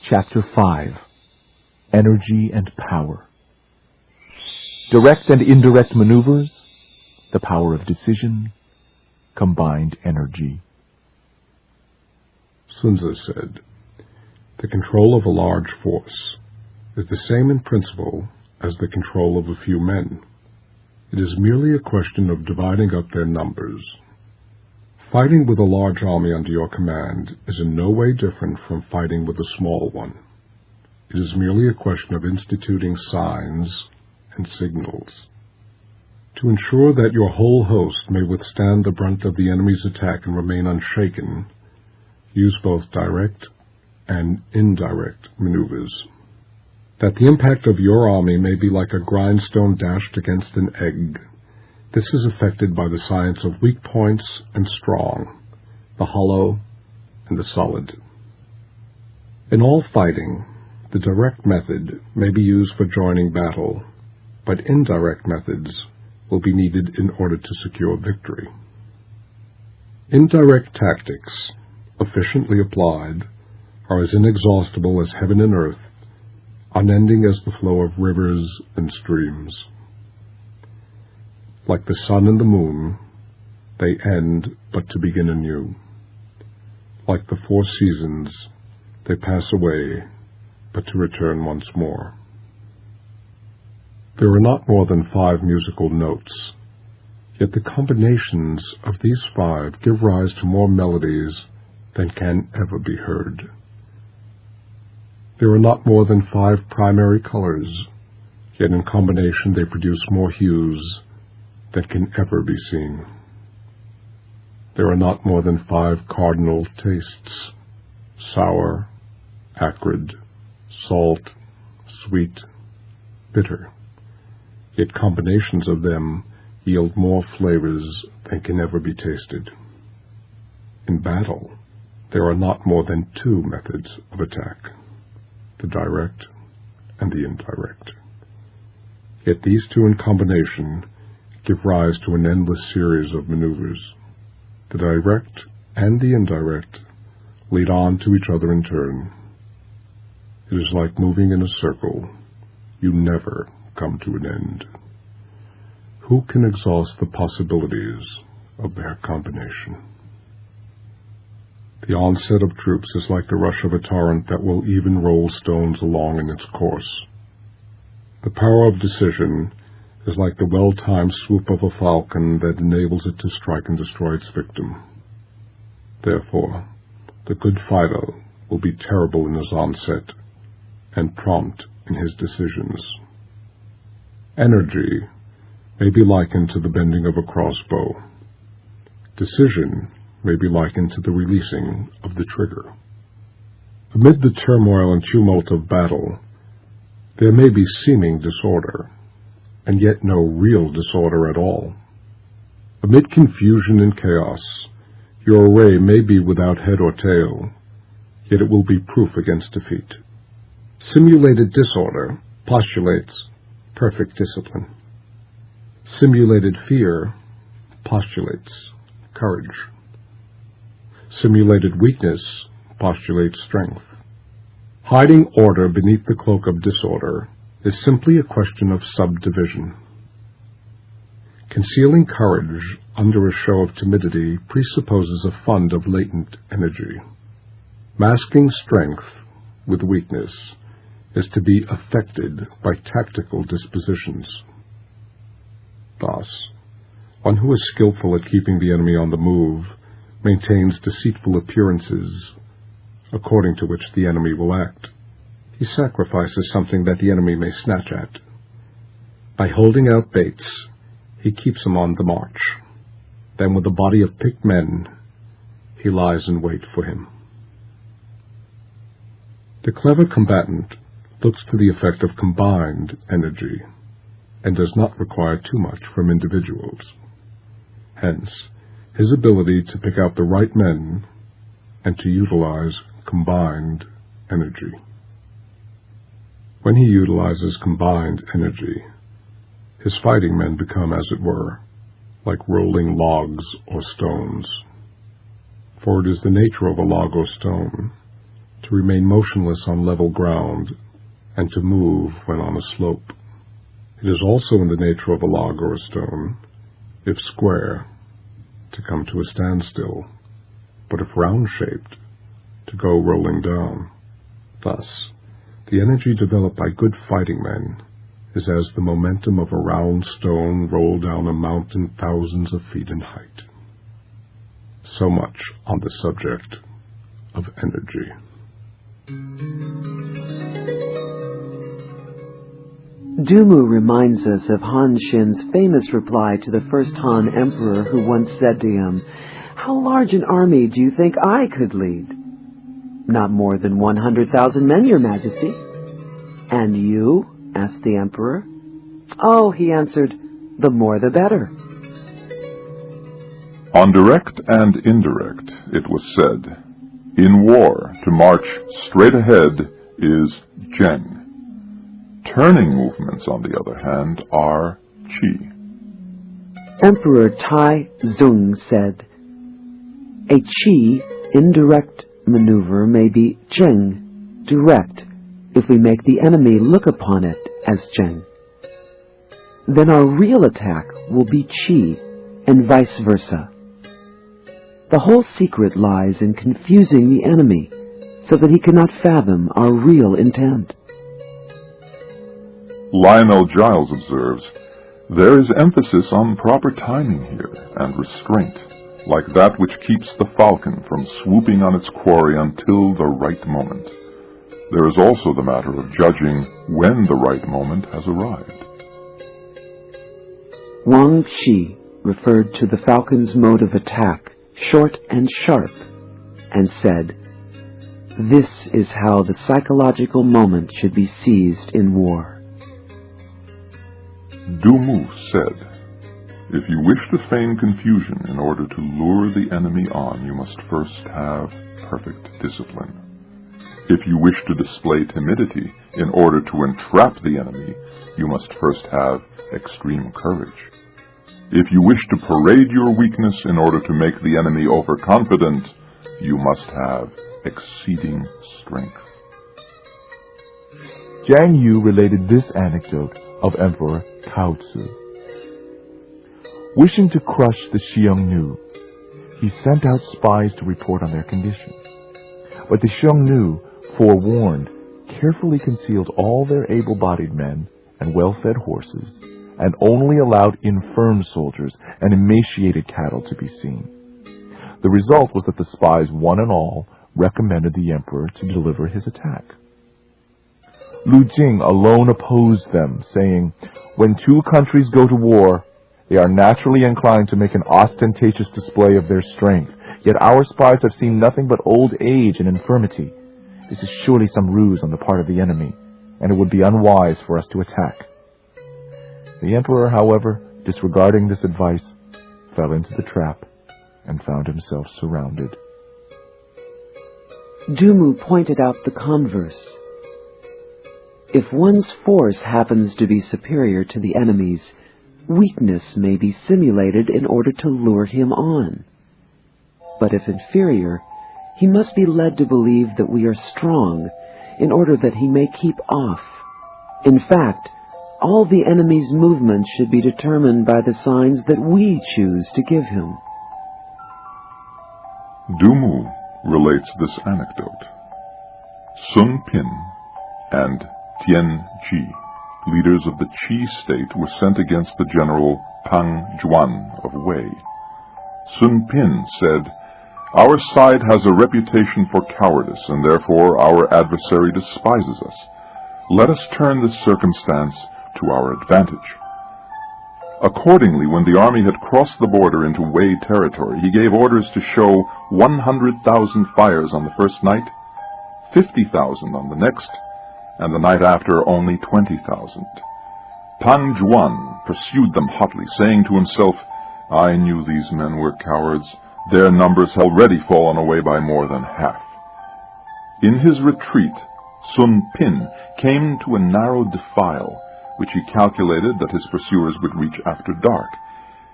Chapter 5. Energy and Power. Direct and indirect maneuvers, the power of decision, combined energy. Sun Tzu said, "The control of a large force is the same in principle as the control of a few men. It is merely a question of dividing up their numbers. Fighting with a large army under your command is in no way different from fighting with a small one. It is merely a question of instituting signs and signals. To ensure that your whole host may withstand the brunt of the enemy's attack and remain unshaken, use both direct and indirect maneuvers. That the impact of your army may be like a grindstone dashed against an egg, this is affected by the science of weak points and strong, the hollow and the solid. In all fighting, the direct method may be used for joining battle, but indirect methods will be needed in order to secure victory. Indirect tactics, efficiently applied, are as inexhaustible as heaven and earth, unending as the flow of rivers and streams. Like the sun and the moon, they end but to begin anew. Like the 4 seasons, they pass away but to return once more. There are not more than 5 musical notes, yet the combinations of these 5 give rise to more melodies than can ever be heard. There are not more than 5 primary colors, yet in combination they produce more hues than can ever be seen. There are not more than 5 cardinal tastes: sour, acrid, salt, sweet, bitter, yet combinations of them yield more flavors than can ever be tasted. In battle, there are not more than 2 methods of attack: the direct and the indirect. Yet these 2 in combination give rise to an endless series of maneuvers. The direct and the indirect lead on to each other in turn. It is like moving in a circle. You never come to an end. Who can exhaust the possibilities of their combination? The onset of troops is like the rush of a torrent that will even roll stones along in its course. The power of decision is like the well-timed swoop of a falcon that enables it to strike and destroy its victim. Therefore, the good fighter will be terrible in his onset and prompt in his decisions. Energy may be likened to the bending of a crossbow. Decision may be likened to the releasing of the trigger. Amid the turmoil and tumult of battle, there may be seeming disorder, and yet no real disorder at all. Amid confusion and chaos, your array may be without head or tail, yet it will be proof against defeat. Simulated disorder postulates perfect discipline. Simulated fear postulates courage. Simulated weakness postulates strength. Hiding order beneath the cloak of disorder is simply a question of subdivision. Concealing courage under a show of timidity presupposes a fund of latent energy. Masking strength with weakness is to be affected by tactical dispositions. Thus, one who is skillful at keeping the enemy on the move maintains deceitful appearances according to which the enemy will act. He sacrifices something that the enemy may snatch at. By holding out baits, he keeps him on the march. Then with a body of picked men, he lies in wait for him. The clever combatant looks to the effect of combined energy and does not require too much from individuals. Hence, his ability to pick out the right men and to utilize combined energy. When he utilizes combined energy, his fighting men become, as it were, like rolling logs or stones. For it is the nature of a log or stone to remain motionless on level ground and to move when on a slope. It is also in the nature of a log or a stone, if square, to come to a standstill, but if round-shaped, to go rolling down. Thus, the energy developed by good fighting men is as the momentum of a round stone rolled down a mountain thousands of feet in height. So much on the subject of energy. Dumu reminds us of Han Xin's famous reply to the first Han Emperor, who once said to him, "How large an army do you think I could lead?" "Not more than 100,000 men, Your Majesty." "And you?" asked the Emperor. "Oh," he answered, "the more the better." On direct and indirect, it was said, in war, to march straight ahead is Zheng. Turning movements, on the other hand, are Qi. Emperor Tai Zung said, "A Qi indirect maneuver may be Zheng direct if we make the enemy look upon it as Zheng. Then our real attack will be Qi and vice versa. The whole secret lies in confusing the enemy so that he cannot fathom our real intent." Lionel Giles observes, "There is emphasis on proper timing here, and restraint, like that which keeps the falcon from swooping on its quarry until the right moment. There is also the matter of judging when the right moment has arrived." Wang Xi referred to the falcon's mode of attack, short and sharp, and said, "This is how the psychological moment should be seized in war." Dumu said, "If you wish to feign confusion in order to lure the enemy on, you must first have perfect discipline. If you wish to display timidity in order to entrap the enemy, you must first have extreme courage. If you wish to parade your weakness in order to make the enemy overconfident, you must have exceeding strength." Jiang Yu related this anecdote of Emperor Cao Tzu. Wishing to crush the Xiongnu, he sent out spies to report on their condition. But the Xiongnu, forewarned, carefully concealed all their able-bodied men and well-fed horses, and only allowed infirm soldiers and emaciated cattle to be seen. The result was that the spies, one and all, recommended the emperor to deliver his attack. Lu Jing alone opposed them, saying, "When two countries go to war, they are naturally inclined to make an ostentatious display of their strength. Yet our spies have seen nothing but old age and infirmity. This is surely some ruse on the part of the enemy, and it would be unwise for us to attack." The emperor, however, disregarding this advice, fell into the trap and found himself surrounded. Dumu pointed out the converse. If one's force happens to be superior to the enemy's, weakness may be simulated in order to lure him on. But if inferior, he must be led to believe that we are strong in order that he may keep off. In fact, all the enemy's movements should be determined by the signs that we choose to give him. Dumu relates this anecdote. Sun Pin and Tian Ji, leaders of the Qi state, were sent against the general Pang Juan of Wei. Sun Pin said, "Our side has a reputation for cowardice, and therefore our adversary despises us. Let us turn this circumstance to our advantage." Accordingly, when the army had crossed the border into Wei territory, he gave orders to show 100,000 fires on the first night, 50,000 on the next, and the night after only 20,000. Pang Juan pursued them hotly, saying to himself, "I knew these men were cowards. Their numbers had already fallen away by more than half." In his retreat, Sun Pin came to a narrow defile, which he calculated that his pursuers would reach after dark.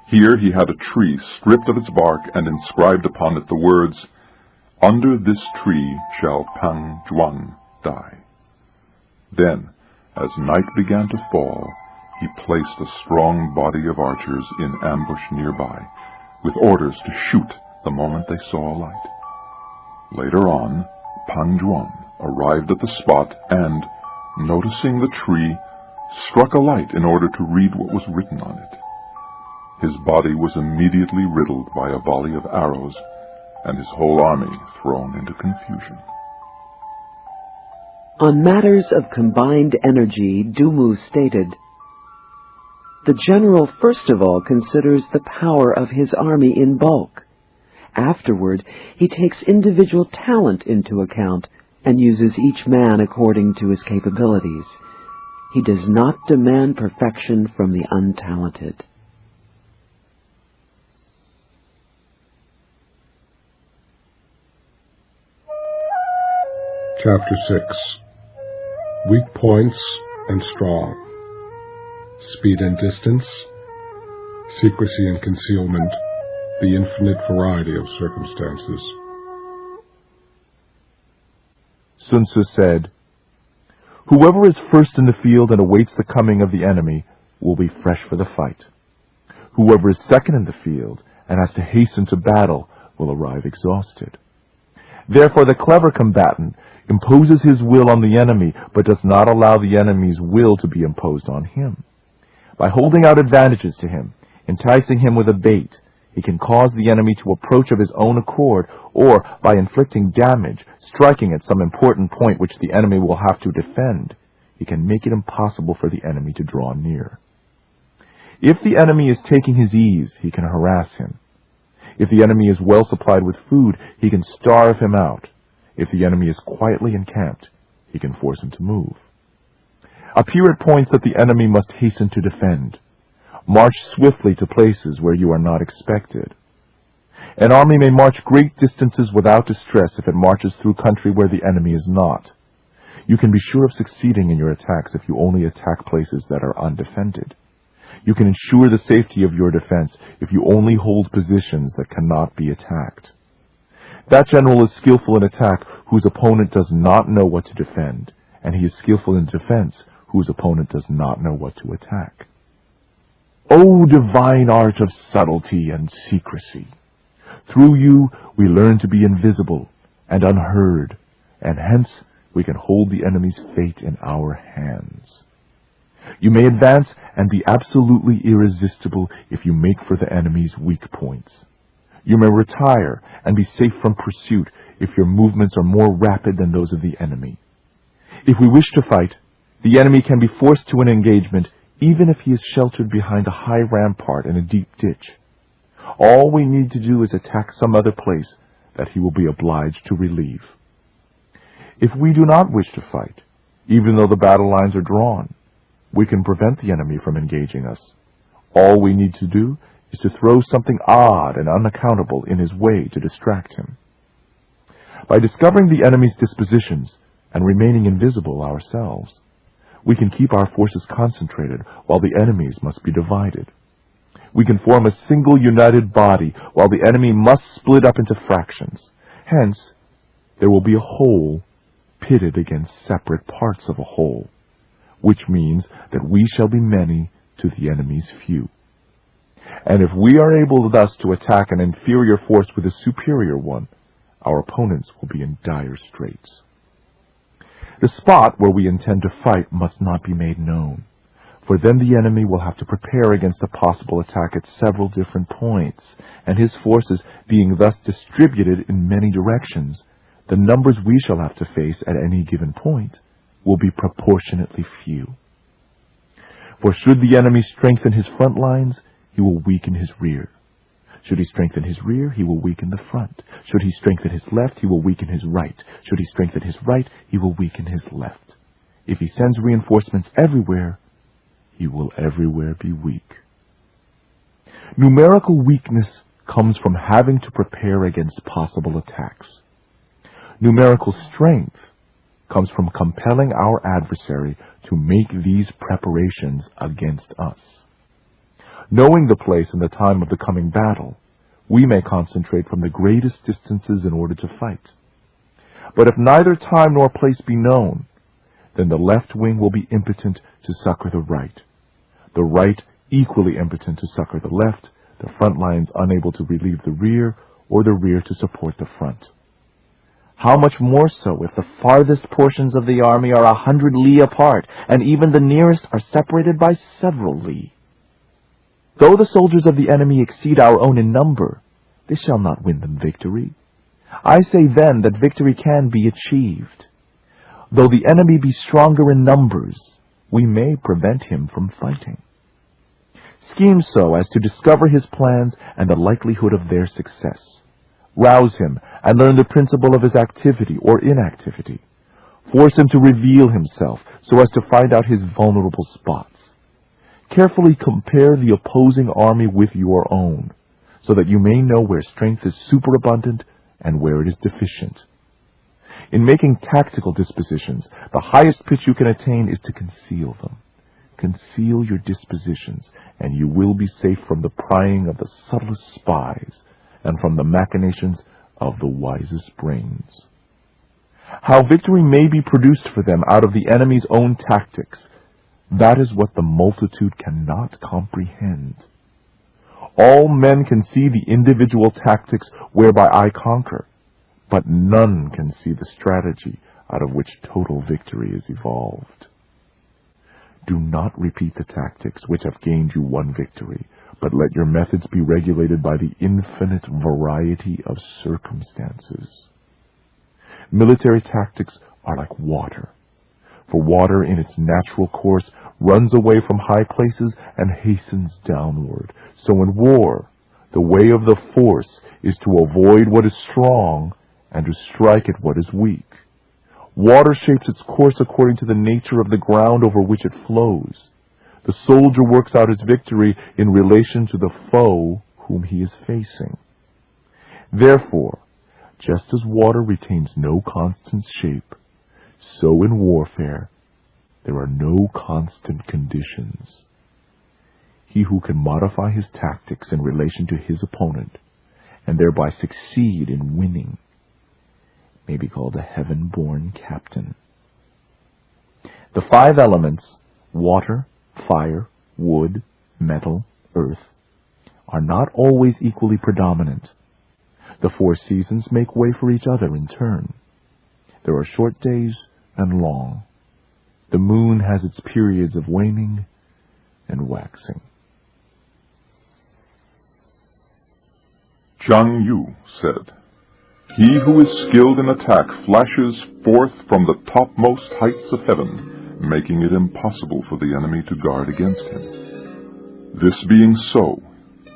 Here he had a tree stripped of its bark and inscribed upon it the words, "Under this tree shall Pang Juan die." Then, as night began to fall, he placed a strong body of archers in ambush nearby, with orders to shoot the moment they saw a light. Later on, Pang Juan arrived at the spot and, noticing the tree, struck a light in order to read what was written on it. His body was immediately riddled by a volley of arrows, and his whole army thrown into confusion. On matters of combined energy, Dumu stated, "The general first of all considers the power of his army in bulk. Afterward, he takes individual talent into account and uses each man according to his capabilities. He does not demand perfection from the untalented." Chapter 6. Weak Points and Strong. Speed and Distance. Secrecy and Concealment. The infinite variety of circumstances. Sun Tzu said, "Whoever is first in the field and awaits the coming of the enemy will be fresh for the fight. Whoever is second in the field and has to hasten to battle will arrive exhausted. Therefore the clever combatant imposes his will on the enemy, but does not allow the enemy's will to be imposed on him. By holding out advantages to him, enticing him with a bait, he can cause the enemy to approach of his own accord, or by inflicting damage, striking at some important point which the enemy will have to defend, he can make it impossible for the enemy to draw near. If the enemy is taking his ease, he can harass him. If the enemy is well supplied with food, he can starve him out. If the enemy is quietly encamped, he can force him to move. Appear at points that the enemy must hasten to defend. March swiftly to places where you are not expected. An army may march great distances without distress if it marches through country where the enemy is not. You can be sure of succeeding in your attacks if you only attack places that are undefended. You can ensure the safety of your defense if you only hold positions that cannot be attacked. That general is skillful in attack whose opponent does not know what to defend, and he is skillful in defense whose opponent does not know what to attack. O divine art of subtlety and secrecy! Through you we learn to be invisible and unheard, and hence we can hold the enemy's fate in our hands. You may advance and be absolutely irresistible if you make for the enemy's weak points. You may retire and be safe from pursuit if your movements are more rapid than those of the enemy. If we wish to fight, the enemy can be forced to an engagement even if he is sheltered behind a high rampart in a deep ditch. All we need to do is attack some other place that he will be obliged to relieve. If we do not wish to fight, even though the battle lines are drawn, we can prevent the enemy from engaging us. All we need to do is to throw something odd and unaccountable in his way to distract him. By discovering the enemy's dispositions and remaining invisible ourselves, we can keep our forces concentrated while the enemy's must be divided. We can form a single united body while the enemy must split up into fractions. Hence, there will be a whole pitted against separate parts of a whole, which means that we shall be many to the enemy's few. And if we are able thus to attack an inferior force with a superior one, our opponents will be in dire straits. The spot where we intend to fight must not be made known, for then the enemy will have to prepare against a possible attack at several different points, and his forces being thus distributed in many directions, the numbers we shall have to face at any given point will be proportionately few. For should the enemy strengthen his front lines, he will weaken his rear. Should he strengthen his rear, he will weaken the front. Should he strengthen his left, he will weaken his right. Should he strengthen his right, he will weaken his left. If he sends reinforcements everywhere, he will everywhere be weak. Numerical weakness comes from having to prepare against possible attacks. Numerical strength comes from compelling our adversary to make these preparations against us. Knowing the place and the time of the coming battle, we may concentrate from the greatest distances in order to fight. But if neither time nor place be known, then the left wing will be impotent to succor the right, the right equally impotent to succor the left, the front lines unable to relieve the rear, or the rear to support the front. How much more so if the farthest portions of the army are 100 li apart, and even the nearest are separated by several li? Though the soldiers of the enemy exceed our own in number, this shall not win them victory. I say then that victory can be achieved. Though the enemy be stronger in numbers, we may prevent him from fighting. Scheme so as to discover his plans and the likelihood of their success. Rouse him and learn the principle of his activity or inactivity. Force him to reveal himself so as to find out his vulnerable spots. Carefully compare the opposing army with your own, so that you may know where strength is superabundant and where it is deficient. In making tactical dispositions, the highest pitch you can attain is to conceal them. Conceal your dispositions, and you will be safe from the prying of the subtlest spies and from the machinations of the wisest brains. How victory may be produced for them out of the enemy's own tactics, that is what the multitude cannot comprehend. All men can see the individual tactics whereby I conquer, but none can see the strategy out of which total victory is evolved. Do not repeat the tactics which have gained you one victory, but let your methods be regulated by the infinite variety of circumstances. Military tactics are like water, for water in its natural course runs away from high places and hastens downward. So in war, the way of the force is to avoid what is strong and to strike at what is weak. Water shapes its course according to the nature of the ground over which it flows. The soldier works out his victory in relation to the foe whom he is facing. Therefore, just as water retains no constant shape, so in warfare there are no constant conditions. He who can modify his tactics in relation to his opponent, and thereby succeed in winning, may be called a heaven-born captain. The 5 elements, water, fire, wood, metal, earth, are not always equally predominant. The 4 seasons make way for each other in turn. There are short days and long. The moon has its periods of waning and waxing. Zhang Yu said, "He who is skilled in attack flashes forth from the topmost heights of heaven, making it impossible for the enemy to guard against him. This being so,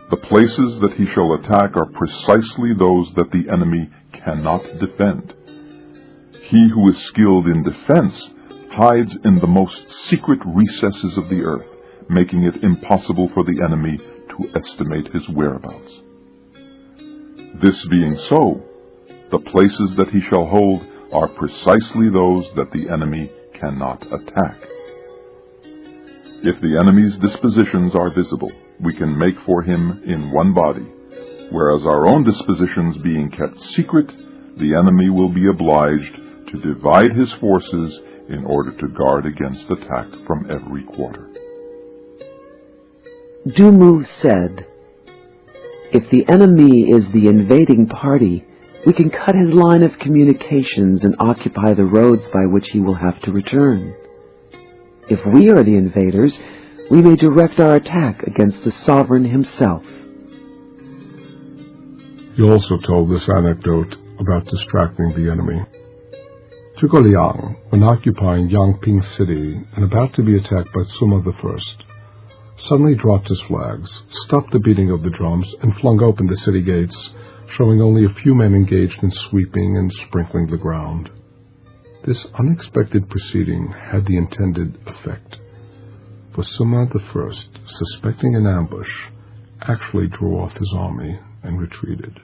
the places that he shall attack are precisely those that the enemy cannot defend. He who is skilled in defense hides in the most secret recesses of the earth, making it impossible for the enemy to estimate his whereabouts. This being so, the places that he shall hold are precisely those that the enemy cannot attack. If the enemy's dispositions are visible, we can make for him in one body, whereas our own dispositions being kept secret, the enemy will be obliged to divide his forces in order to guard against attack from every quarter." Dumu said, "If the enemy is the invading party, we can cut his line of communications and occupy the roads by which he will have to return. If we are the invaders, we may direct our attack against the sovereign himself." He also told this anecdote about distracting the enemy. Zhuge Liang, when occupying Yangping City and about to be attacked by Sima I, suddenly dropped his flags, stopped the beating of the drums, and flung open the city gates, showing only a few men engaged in sweeping and sprinkling the ground. This unexpected proceeding had the intended effect, for Suma I, suspecting an ambush, actually drew off his army and retreated.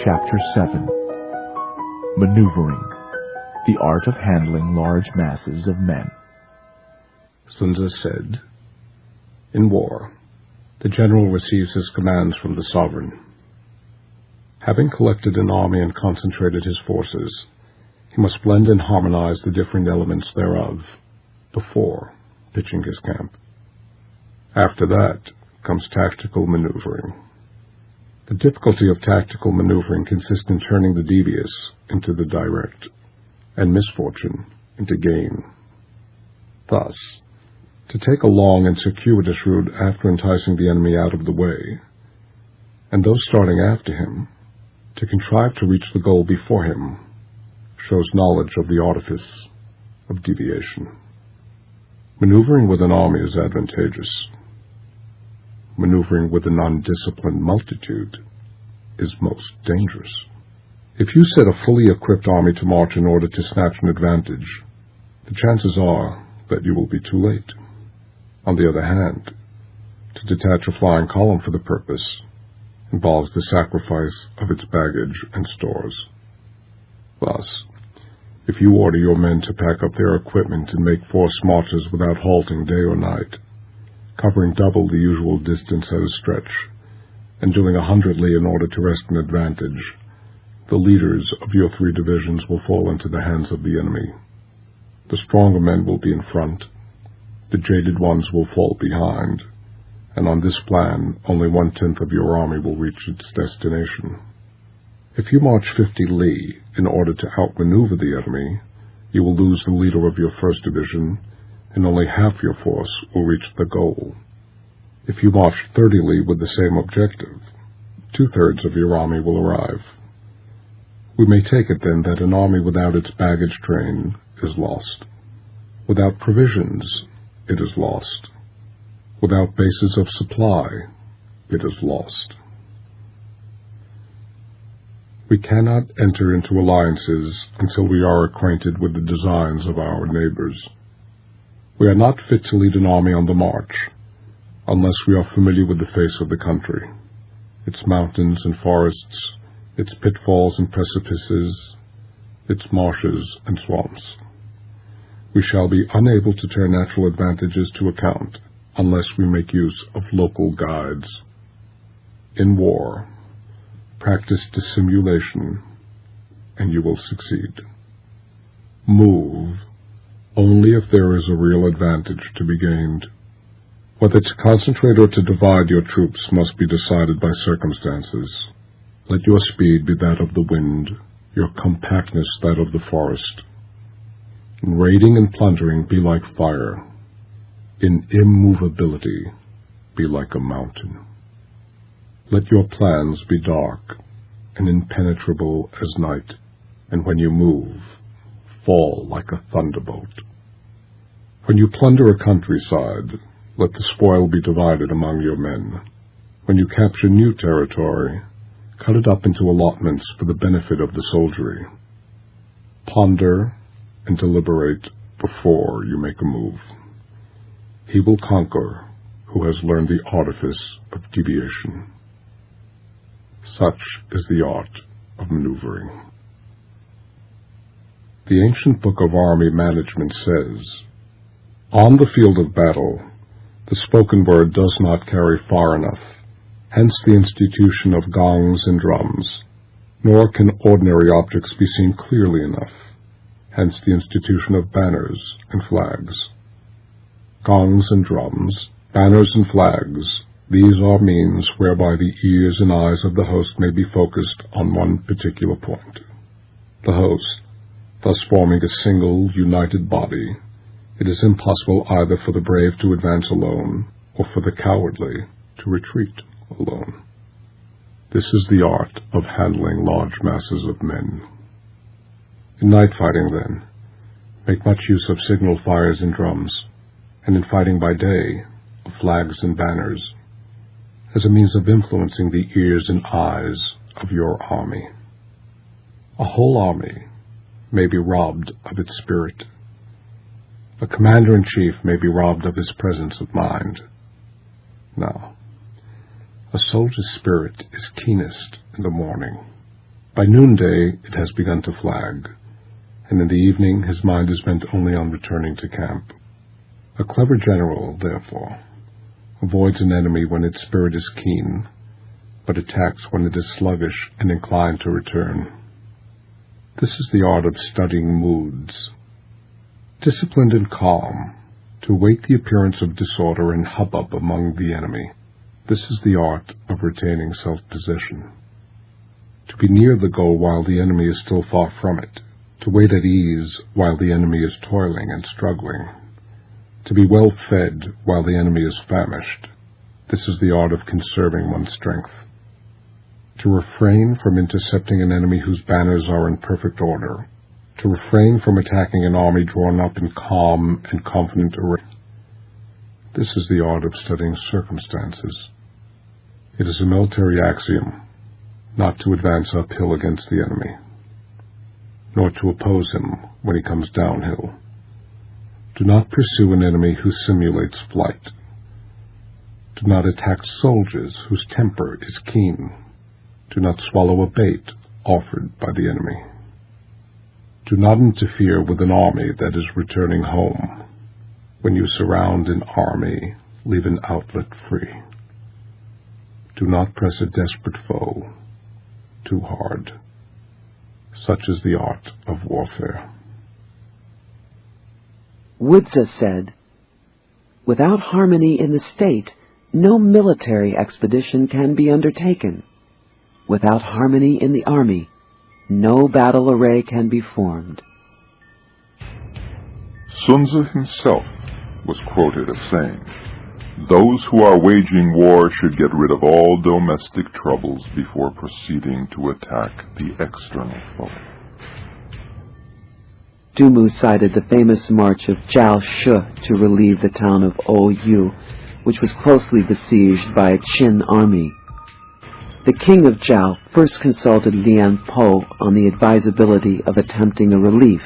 Chapter 7. Maneuvering, the art of handling large masses of men. Sun Tzu said, "In war, the general receives his commands from the sovereign. Having collected an army and concentrated his forces, he must blend and harmonize the different elements thereof before pitching his camp. After that comes tactical maneuvering. The difficulty of tactical maneuvering consists in turning the devious into the direct, and misfortune into gain. Thus, to take a long and circuitous route after enticing the enemy out of the way, and those starting after him, to contrive to reach the goal before him, shows knowledge of the artifice of deviation. Maneuvering with an army is advantageous. Maneuvering with an undisciplined multitude is most dangerous. If you set a fully equipped army to march in order to snatch an advantage, the chances are that you will be too late. On the other hand, to detach a flying column for the purpose involves the sacrifice of its baggage and stores. Thus, if you order your men to pack up their equipment and make forced marches without halting day or night, covering double the usual distance at a stretch, and doing 100 li in order to wrest an advantage, the leaders of your 3 divisions will fall into the hands of the enemy. The stronger men will be in front, the jaded ones will fall behind, and on this plan only 1/10 of your army will reach its destination. If you march 50 li in order to outmaneuver the enemy, you will lose the leader of your 1st division, and only half your force will reach the goal. If you march 30 li with the same objective, 2/3 of your army will arrive. We may take it then that an army without its baggage train is lost. Without provisions, it is lost. Without bases of supply, it is lost. We cannot enter into alliances until we are acquainted with the designs of our neighbors. We are not fit to lead an army on the march unless we are familiar with the face of the country, its mountains and forests, its pitfalls and precipices, its marshes and swamps. We shall be unable to turn natural advantages to account unless we make use of local guides. In war, practice dissimulation, and you will succeed. Move only if there is a real advantage to be gained. Whether to concentrate or to divide your troops must be decided by circumstances. Let your speed be that of the wind, your compactness that of the forest. In raiding and plundering, be like fire. In immovability, be like a mountain. Let your plans be dark and impenetrable as night, and when you move, fall like a thunderbolt. When you plunder a countryside, let the spoil be divided among your men. When you capture new territory, cut it up into allotments for the benefit of the soldiery. Ponder and deliberate before you make a move. He will conquer who has learned the artifice of deviation. Such is the art of maneuvering. The ancient book of army management says, "On the field of battle, the spoken word does not carry far enough, hence the institution of gongs and drums, nor can ordinary objects be seen clearly enough, hence the institution of banners and flags." Gongs and drums, banners and flags, these are means whereby the ears and eyes of the host may be focused on one particular point. The host, thus forming a single, united body, it is impossible either for the brave to advance alone, or for the cowardly to retreat alone. This is the art of handling large masses of men. In night fighting, then, make much use of signal fires and drums, and in fighting by day, of flags and banners, as a means of influencing the ears and eyes of your army. A whole army may be robbed of its spirit. A commander-in-chief may be robbed of his presence of mind. Now, a soldier's spirit is keenest in the morning. By noonday it has begun to flag, and in the evening his mind is bent only on returning to camp. A clever general, therefore, avoids an enemy when its spirit is keen, but attacks when it is sluggish and inclined to return. This is the art of studying moods. Disciplined and calm, to await the appearance of disorder and hubbub among the enemy. This is the art of retaining self-possession. To be near the goal while the enemy is still far from it. To wait at ease while the enemy is toiling and struggling. To be well fed while the enemy is famished. This is the art of conserving one's strength. To refrain from intercepting an enemy whose banners are in perfect order. To refrain from attacking an army drawn up in calm and confident array. This is the art of studying circumstances. It is a military axiom not to advance uphill against the enemy, nor to oppose him when he comes downhill. Do not pursue an enemy who simulates flight. Do not attack soldiers whose temper is keen. Do not swallow a bait offered by the enemy. Do not interfere with an army that is returning home. When you surround an army, leave an outlet free. Do not press a desperate foe too hard. Such is the art of warfare. Woodsah said, "Without harmony in the state, no military expedition can be undertaken. Without harmony in the army, no battle array can be formed." Sun Tzu himself was quoted as saying, "Those who are waging war should get rid of all domestic troubles before proceeding to attack the external foe." Dumu cited the famous march of Zhao Shi to relieve the town of Oyu, which was closely besieged by a Qin army. The king of Zhao first consulted Lian Po on the advisability of attempting a relief,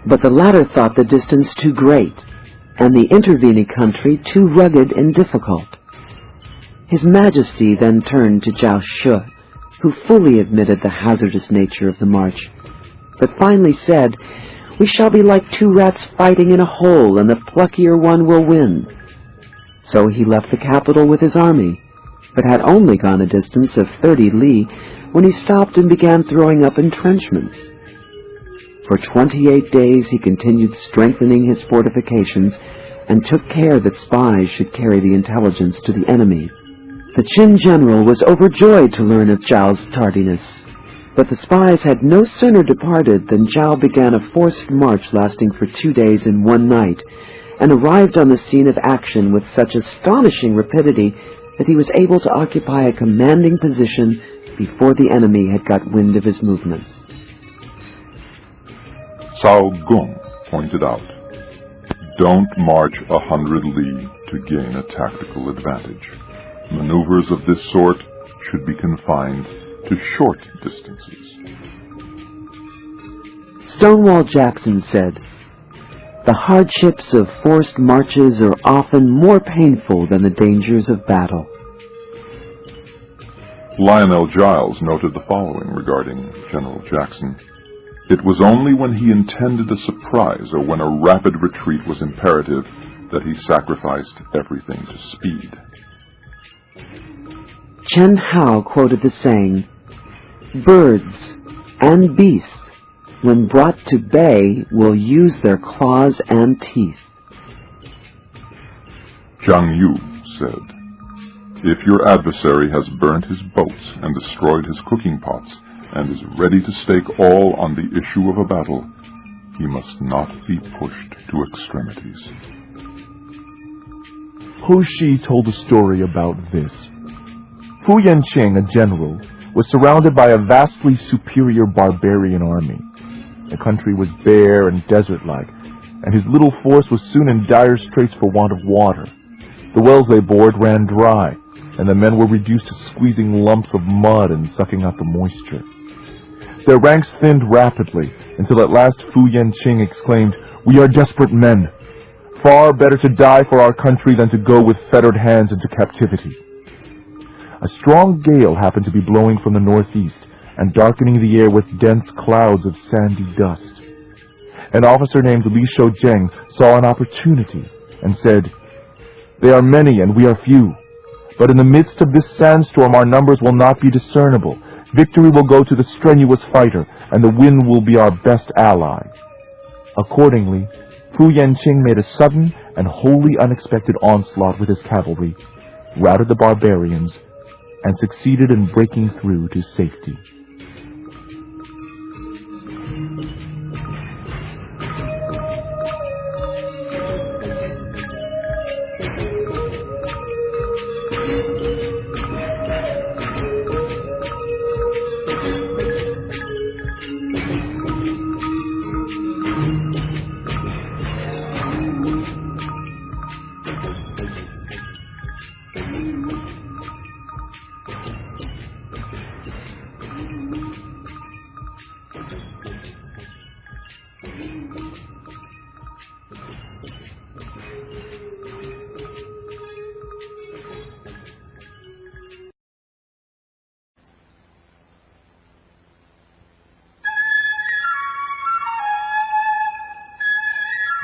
but the latter thought the distance too great and the intervening country too rugged and difficult. His Majesty then turned to Zhao Shi, who fully admitted the hazardous nature of the march, but finally said, "We shall be like two rats fighting in a hole, and the pluckier one will win." So he left the capital with his army, but had only gone a distance of 30 li when he stopped and began throwing up entrenchments. For 28 days he continued strengthening his fortifications and took care that spies should carry the intelligence to the enemy. The Qin general was overjoyed to learn of Zhao's tardiness, but the spies had no sooner departed than Zhao began a forced march lasting for 2 days and 1 night, and arrived on the scene of action with such astonishing rapidity that he was able to occupy a commanding position before the enemy had got wind of his movements. Cao Gung pointed out, "Don't march 100 li to gain a tactical advantage. Maneuvers of this sort should be confined to short distances." Stonewall Jackson said, "The hardships of forced marches are often more painful than the dangers of battle." Lionel Giles noted the following regarding General Jackson: "It was only when he intended a surprise or when a rapid retreat was imperative that he sacrificed everything to speed." Chen Hao quoted the saying, "Birds and beasts, when brought to bay, will use their claws and teeth." Zhang Yu said, "If your adversary has burnt his boats and destroyed his cooking pots, and is ready to stake all on the issue of a battle, he must not be pushed to extremities." Hu Shi told a story about this. Fu Yanqing, a general, was surrounded by a vastly superior barbarian army. The country was bare and desert-like, and his little force was soon in dire straits for want of water. The wells they bored ran dry, and the men were reduced to squeezing lumps of mud and sucking out the moisture. Their ranks thinned rapidly, until at last Fu Yanqing exclaimed, "We are desperate men. Far better to die for our country than to go with fettered hands into captivity." A strong gale happened to be blowing from the northeast, and darkening the air with dense clouds of sandy dust. An officer named Li Shouzheng saw an opportunity, and said, "They are many and we are few. But in the midst of this sandstorm our numbers will not be discernible. Victory will go to the strenuous fighter, and the wind will be our best ally." Accordingly, Fu Yanqing made a sudden and wholly unexpected onslaught with his cavalry, routed the barbarians, and succeeded in breaking through to safety.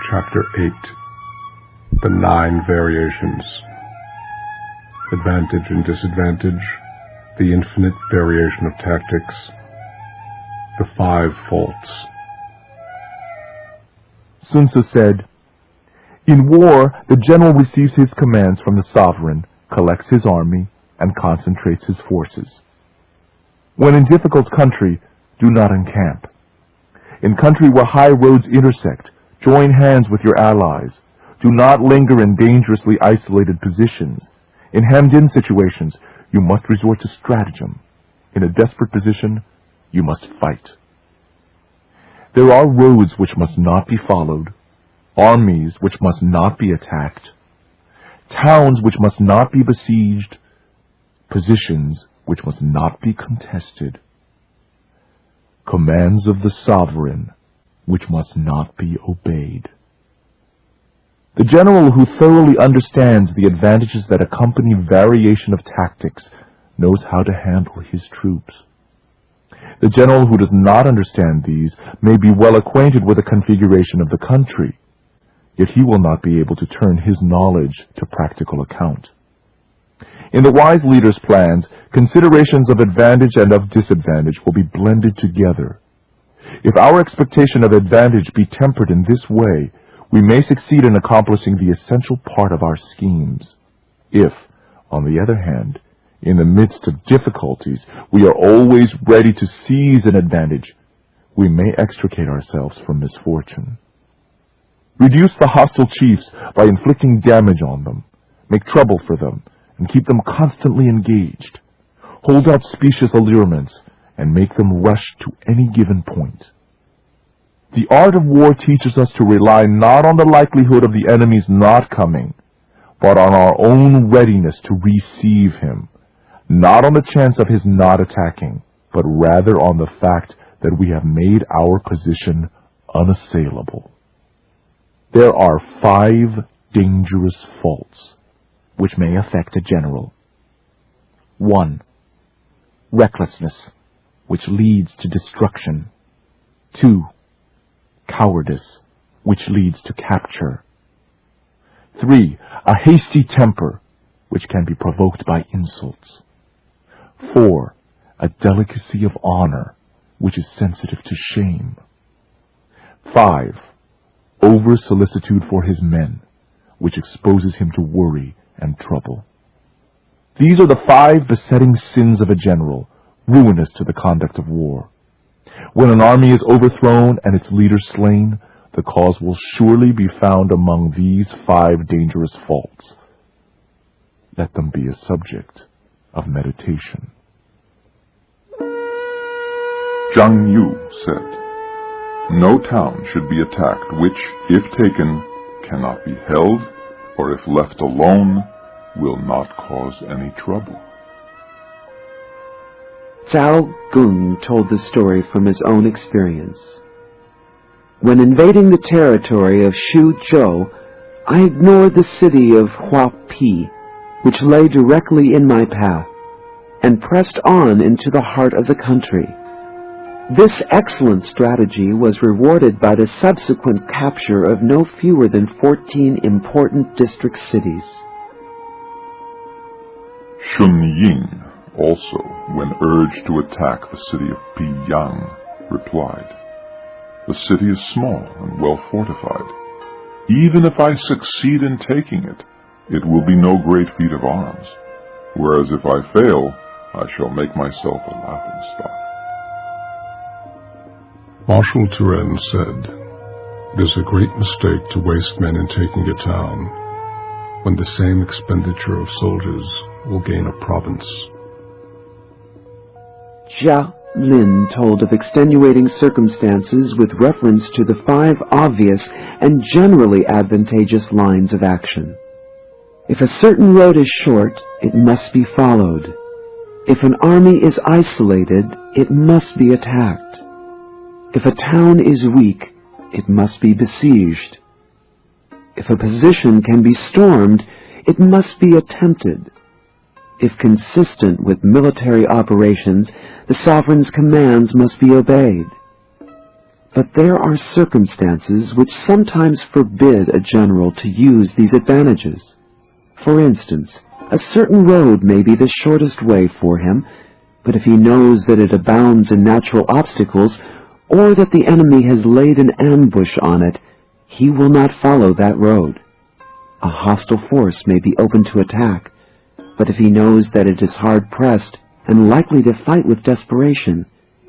Chapter 8. The 9 Variations. Advantage and Disadvantage, the Infinite Variation of Tactics, the 5 Faults. Sun Tzu said, "In war, the general receives his commands from the sovereign, collects his army, and concentrates his forces. When in difficult country, do not encamp. In country where high roads intersect, join hands with your allies. Do not linger in dangerously isolated positions. In hemmed-in situations, you must resort to stratagem. In a desperate position, you must fight. There are roads which must not be followed, armies which must not be attacked, towns which must not be besieged, positions which must not be contested, commands of the sovereign which must not be obeyed." The general who thoroughly understands the advantages that accompany variation of tactics knows how to handle his troops. The general who does not understand these may be well acquainted with the configuration of the country, yet he will not be able to turn his knowledge to practical account. In the wise leader's plans, considerations of advantage and of disadvantage will be blended together. If our expectation of advantage be tempered in this way, we may succeed in accomplishing the essential part of our schemes. If, on the other hand, in the midst of difficulties, we are always ready to seize an advantage, we may extricate ourselves from misfortune. Reduce the hostile chiefs by inflicting damage on them, make trouble for them, and keep them constantly engaged. Hold out specious allurements, and make them rush to any given point. The art of war teaches us to rely not on the likelihood of the enemy's not coming, but on our own readiness to receive him, not on the chance of his not attacking, but rather on the fact that we have made our position unassailable. There are 5 dangerous faults which may affect a general. 1. Recklessness, which leads to destruction. 2. Cowardice, which leads to capture. 3. A hasty temper, which can be provoked by insults. 4. A delicacy of honor, which is sensitive to shame. 5. Over-solicitude for his men, which exposes him to worry and trouble. These are the 5 besetting sins of a general, ruinous to the conduct of war. When an army is overthrown and its leader slain, the cause will surely be found among these 5 dangerous faults. Let them be a subject of meditation. Zhang Yu said, No town should be attacked which, if taken, cannot be held, or if left alone, will not cause any trouble. Cao Gung told the story from his own experience. When invading the territory of Xuzhou, I ignored the city of Huapi, which lay directly in my path, and pressed on into the heart of the country. This excellent strategy was rewarded by the subsequent capture of no fewer than 14 important district cities. Shun Ying also, when urged to attack the city of Piyang, replied, "The city is small and well fortified. Even if I succeed in taking it, it will be no great feat of arms, whereas if I fail, I shall make myself a laughingstock." Marshal Turenne said, "It is a great mistake to waste men in taking a town, when the same expenditure of soldiers will gain a province." Jia Lin told of extenuating circumstances with reference to the 5 obvious and generally advantageous lines of action. If a certain road is short, it must be followed. If an army is isolated, it must be attacked. If a town is weak, it must be besieged. If a position can be stormed, it must be attempted. If consistent with military operations, the sovereign's commands must be obeyed. But there are circumstances which sometimes forbid a general to use these advantages. For instance, a certain road may be the shortest way for him, but if he knows that it abounds in natural obstacles, or that the enemy has laid an ambush on it, he will not follow that road. A hostile force may be open to attack, but if he knows that it is hard-pressed and likely to fight with desperation,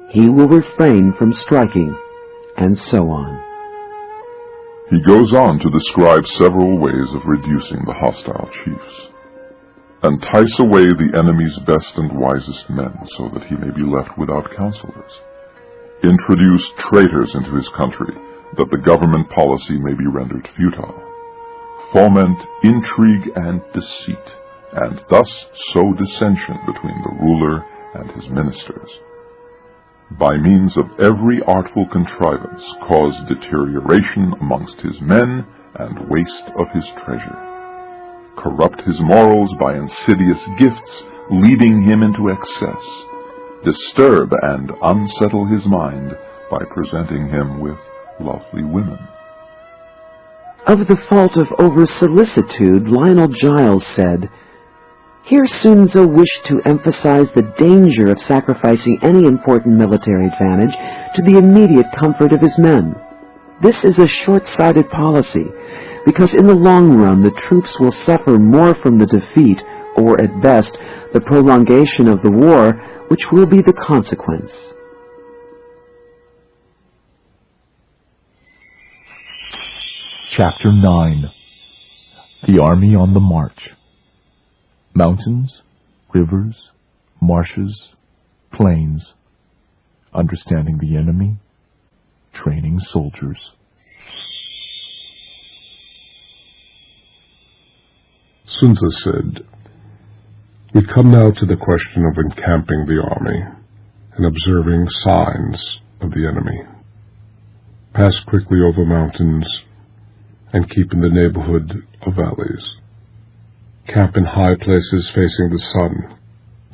he will refrain from striking, and so on. He goes on to describe several ways of reducing the hostile chiefs. Entice away the enemy's best and wisest men, so that he may be left without counselors. Introduce traitors into his country, that the government policy may be rendered futile. Foment intrigue and deceit, and thus sow dissension between the ruler and his ministers. By means of every artful contrivance, cause deterioration amongst his men and waste of his treasure. Corrupt his morals by insidious gifts, leading him into excess. Disturb and unsettle his mind by presenting him with lovely women. Of the fault of over-solicitude, Lionel Giles said, "Here Sun Tzu wished to emphasize the danger of sacrificing any important military advantage to the immediate comfort of his men. This is a short-sighted policy, because in the long run the troops will suffer more from the defeat, or at best, the prolongation of the war, which will be the consequence." Chapter 9. The Army on the March. Mountains, rivers, marshes, plains. Understanding the enemy. Training soldiers. Sun Tzu said, "We come now to the question of encamping the army and observing signs of the enemy. Pass quickly over mountains and keep in the neighborhood of valleys. Camp in high places facing the sun,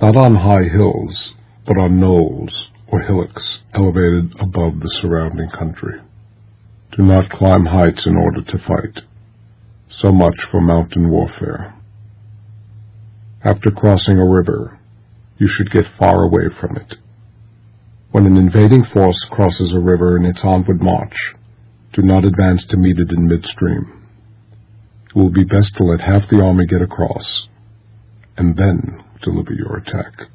not on high hills, but on knolls or hillocks elevated above the surrounding country. Do not climb heights in order to fight. So much for mountain warfare. After crossing a river, you should get far away from it. When an invading force crosses a river in its onward march, do not advance to meet it in midstream. It will be best to let half the army get across, and then deliver your attack.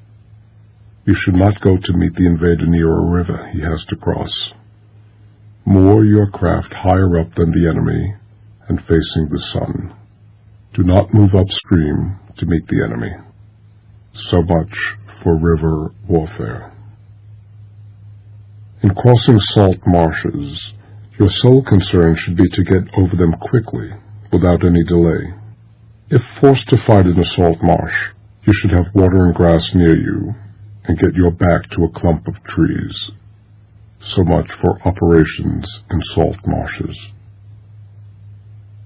You should not go to meet the invader near a river he has to cross. Moor your craft higher up than the enemy and facing the sun. Do not move upstream to meet the enemy. So much for river warfare." In crossing salt marshes, your sole concern should be to get over them quickly, without any delay. If forced to fight in a salt marsh, you should have water and grass near you, and get your back to a clump of trees. So much for operations in salt marshes.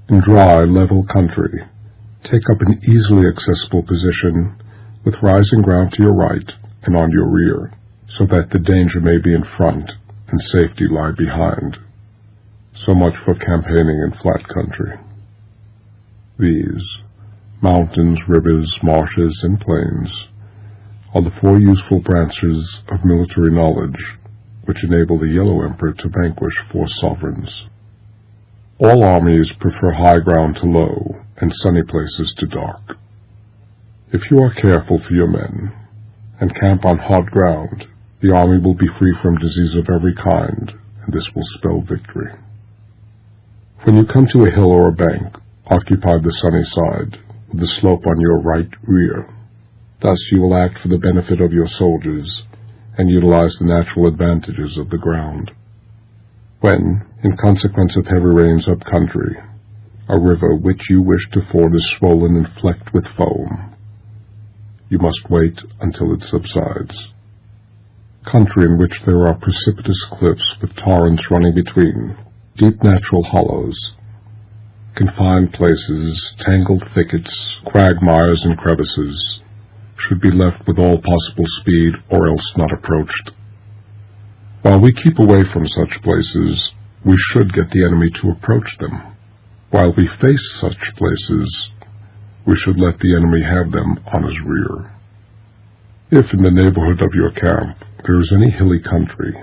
In dry, level country, take up an easily accessible position with rising ground to your right and on your rear, so that the danger may be in front and safety lie behind. So much for campaigning in flat country. These, mountains, rivers, marshes, and plains, are the 4 useful branches of military knowledge which enable the Yellow Emperor to vanquish 4 sovereigns. All armies prefer high ground to low, and sunny places to dark. If you are careful for your men, and camp on hot ground, the army will be free from disease of every kind, and this will spell victory. When you come to a hill or a bank, occupy the sunny side, with the slope on your right rear. Thus you will act for the benefit of your soldiers, and utilize the natural advantages of the ground. When, in consequence of heavy rains up country, a river which you wish to ford is swollen and flecked with foam, you must wait until it subsides. Country in which there are precipitous cliffs with torrents running between, deep natural hollows, confined places, tangled thickets, quagmires, and crevices, should be left with all possible speed or else not approached. While we keep away from such places, we should get the enemy to approach them. While we face such places, we should let the enemy have them on his rear. If in the neighborhood of your camp there is any hilly country,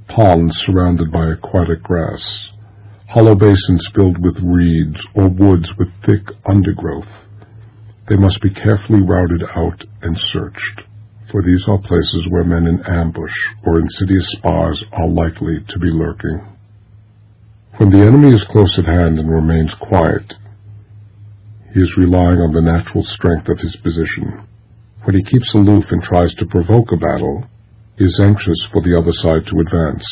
ponds surrounded by aquatic grass, hollow basins filled with reeds, or woods with thick undergrowth, they must be carefully routed out and searched, for these are places where men in ambush or insidious spies are likely to be lurking. When the enemy is close at hand and remains quiet, he is relying on the natural strength of his position. When he keeps aloof and tries to provoke a battle, he is anxious for the other side to advance.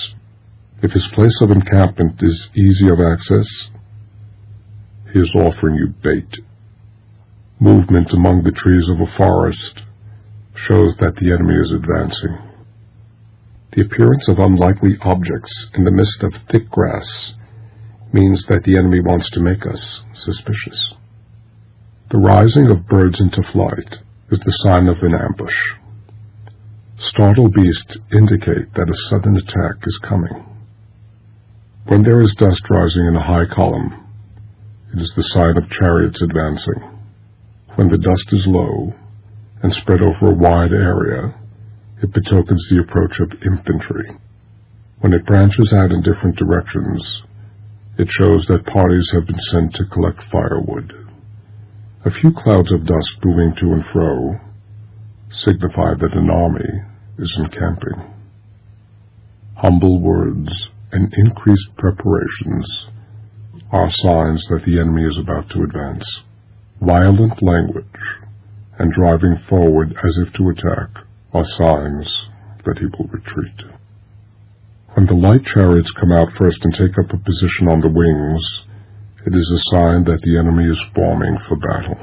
If his place of encampment is easy of access, he is offering you bait. Movement among the trees of a forest shows that the enemy is advancing. The appearance of unlikely objects in the midst of thick grass means that the enemy wants to make us suspicious. The rising of birds into flight is the sign of an ambush. Startled beasts indicate that a sudden attack is coming. When there is dust rising in a high column, it is the sign of chariots advancing. When the dust is low and spread over a wide area, it betokens the approach of infantry. When it branches out in different directions, it shows that parties have been sent to collect firewood. A few clouds of dust moving to and fro signify that an army is encamping. Humble words and increased preparations are signs that the enemy is about to advance. Violent language and driving forward as if to attack are signs that he will retreat. When the light chariots come out first and take up a position on the wings, it is a sign that the enemy is forming for battle.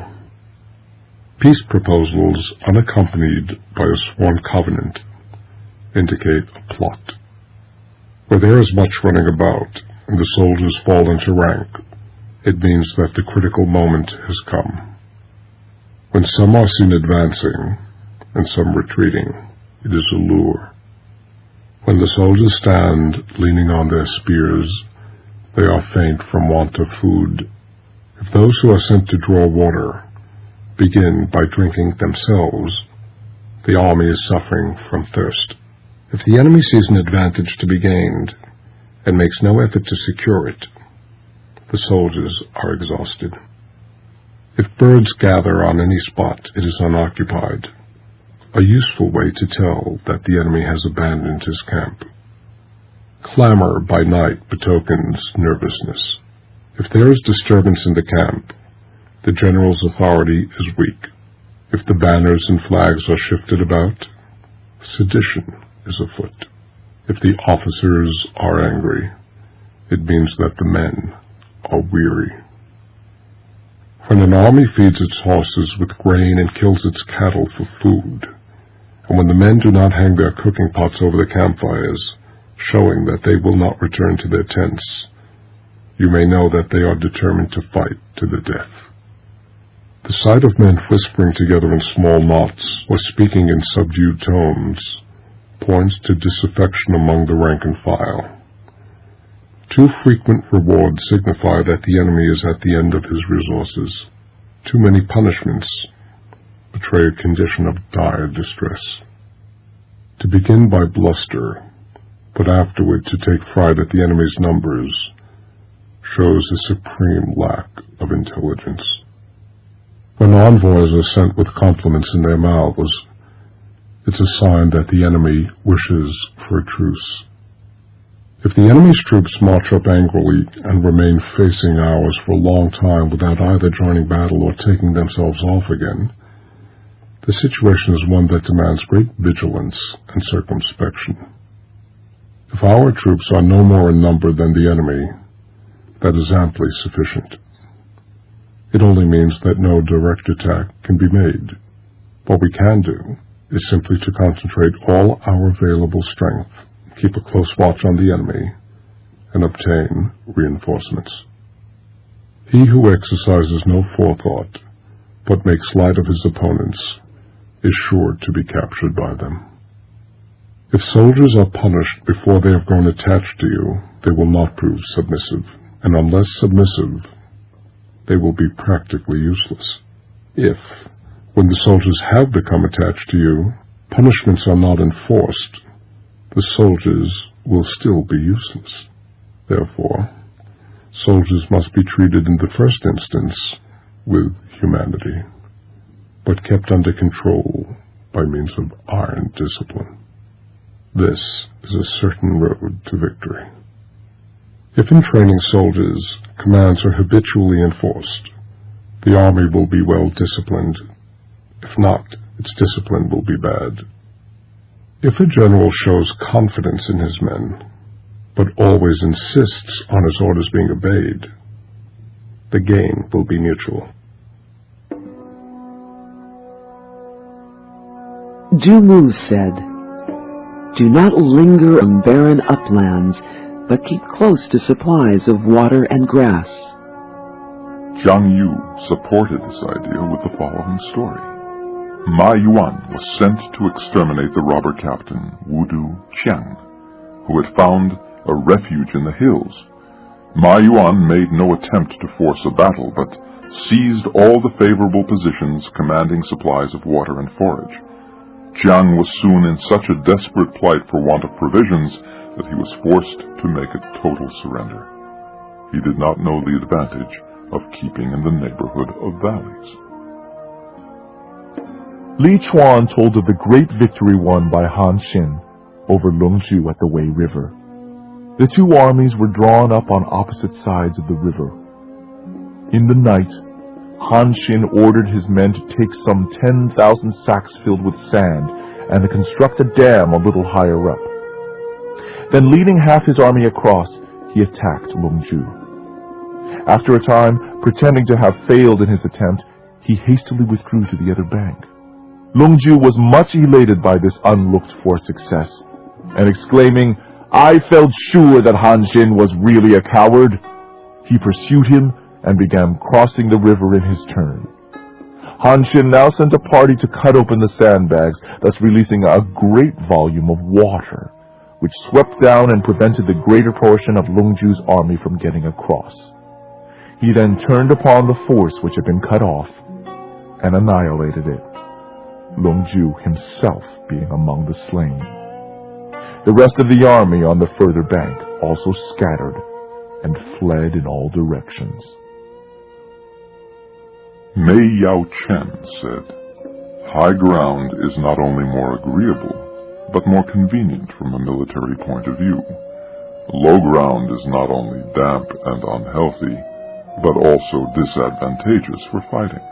Peace proposals unaccompanied by a sworn covenant indicate a plot. Where there is much running about and the soldiers fall into rank, it means that the critical moment has come. When some are seen advancing and some retreating, it is a lure. When the soldiers stand leaning on their spears, they are faint from want of food. If those who are sent to draw water begin by drinking themselves, the army is suffering from thirst. If the enemy sees an advantage to be gained and makes no effort to secure it, the soldiers are exhausted. If birds gather on any spot it is unoccupied, a useful way to tell that the enemy has abandoned his camp. Clamor by night betokens nervousness. If there is disturbance in the camp, the general's authority is weak. If the banners and flags are shifted about, sedition is afoot. If the officers are angry, it means that the men are weary. When an army feeds its horses with grain and kills its cattle for food, and when the men do not hang their cooking pots over the campfires, showing that they will not return to their tents, you may know that they are determined to fight to the death. The sight of men whispering together in small knots or speaking in subdued tones points to disaffection among the rank and file. Too frequent rewards signify that the enemy is at the end of his resources. Too many punishments betray a condition of dire distress. To begin by bluster, but afterward to take fright at the enemy's numbers, shows a supreme lack of intelligence. When envoys are sent with compliments in their mouths, it's a sign that the enemy wishes for a truce. If the enemy's troops march up angrily and remain facing ours for a long time without either joining battle or taking themselves off again, the situation is one that demands great vigilance and circumspection. If our troops are no more in number than the enemy, that is amply sufficient. It only means that no direct attack can be made. What we can do is simply to concentrate all our available strength, keep a close watch on the enemy, and obtain reinforcements. He who exercises no forethought, but makes light of his opponents, is sure to be captured by them. If soldiers are punished before they have grown attached to you, they will not prove submissive, and unless submissive, they will be practically useless. If, when the soldiers have become attached to you, punishments are not enforced, the soldiers will still be useless. Therefore, soldiers must be treated in the first instance with humanity, but kept under control by means of iron discipline. This is a certain road to victory. If in training soldiers, commands are habitually enforced, the army will be well disciplined. If not, its discipline will be bad. If a general shows confidence in his men, but always insists on his orders being obeyed, the gain will be mutual. Jumu said, "Do not linger on barren uplands, but keep close to supplies of water and grass." Jiang Yu supported this idea with the following story. Ma Yuan was sent to exterminate the robber captain Wudu Qiang, who had found a refuge in the hills. Ma Yuan made no attempt to force a battle, but seized all the favorable positions commanding supplies of water and forage. Jiang was soon in such a desperate plight for want of provisions that he was forced to make a total surrender. He did not know the advantage of keeping in the neighborhood of valleys. Li Chuan told of the great victory won by Han Xin over Longju at the Wei River. The two armies were drawn up on opposite sides of the river. In the night, Han Xin ordered his men to take some 10,000 sacks filled with sand and to construct a dam a little higher up. Then, leading half his army across, he attacked Longju. After a time, pretending to have failed in his attempt, he hastily withdrew to the other bank. Longju was much elated by this unlooked-for success, and exclaiming, "I felt sure that Han Xin was really a coward," he pursued him and began crossing the river in his turn. Han Xin now sent a party to cut open the sandbags, thus releasing a great volume of water, which swept down and prevented the greater portion of Longju's army from getting across. He then turned upon the force which had been cut off and annihilated it, Longju himself being among the slain. The rest of the army on the further bank also scattered and fled in all directions. Mei Yao Chen said, "High ground is not only more agreeable, but more convenient from a military point of view. Low ground is not only damp and unhealthy, but also disadvantageous for fighting."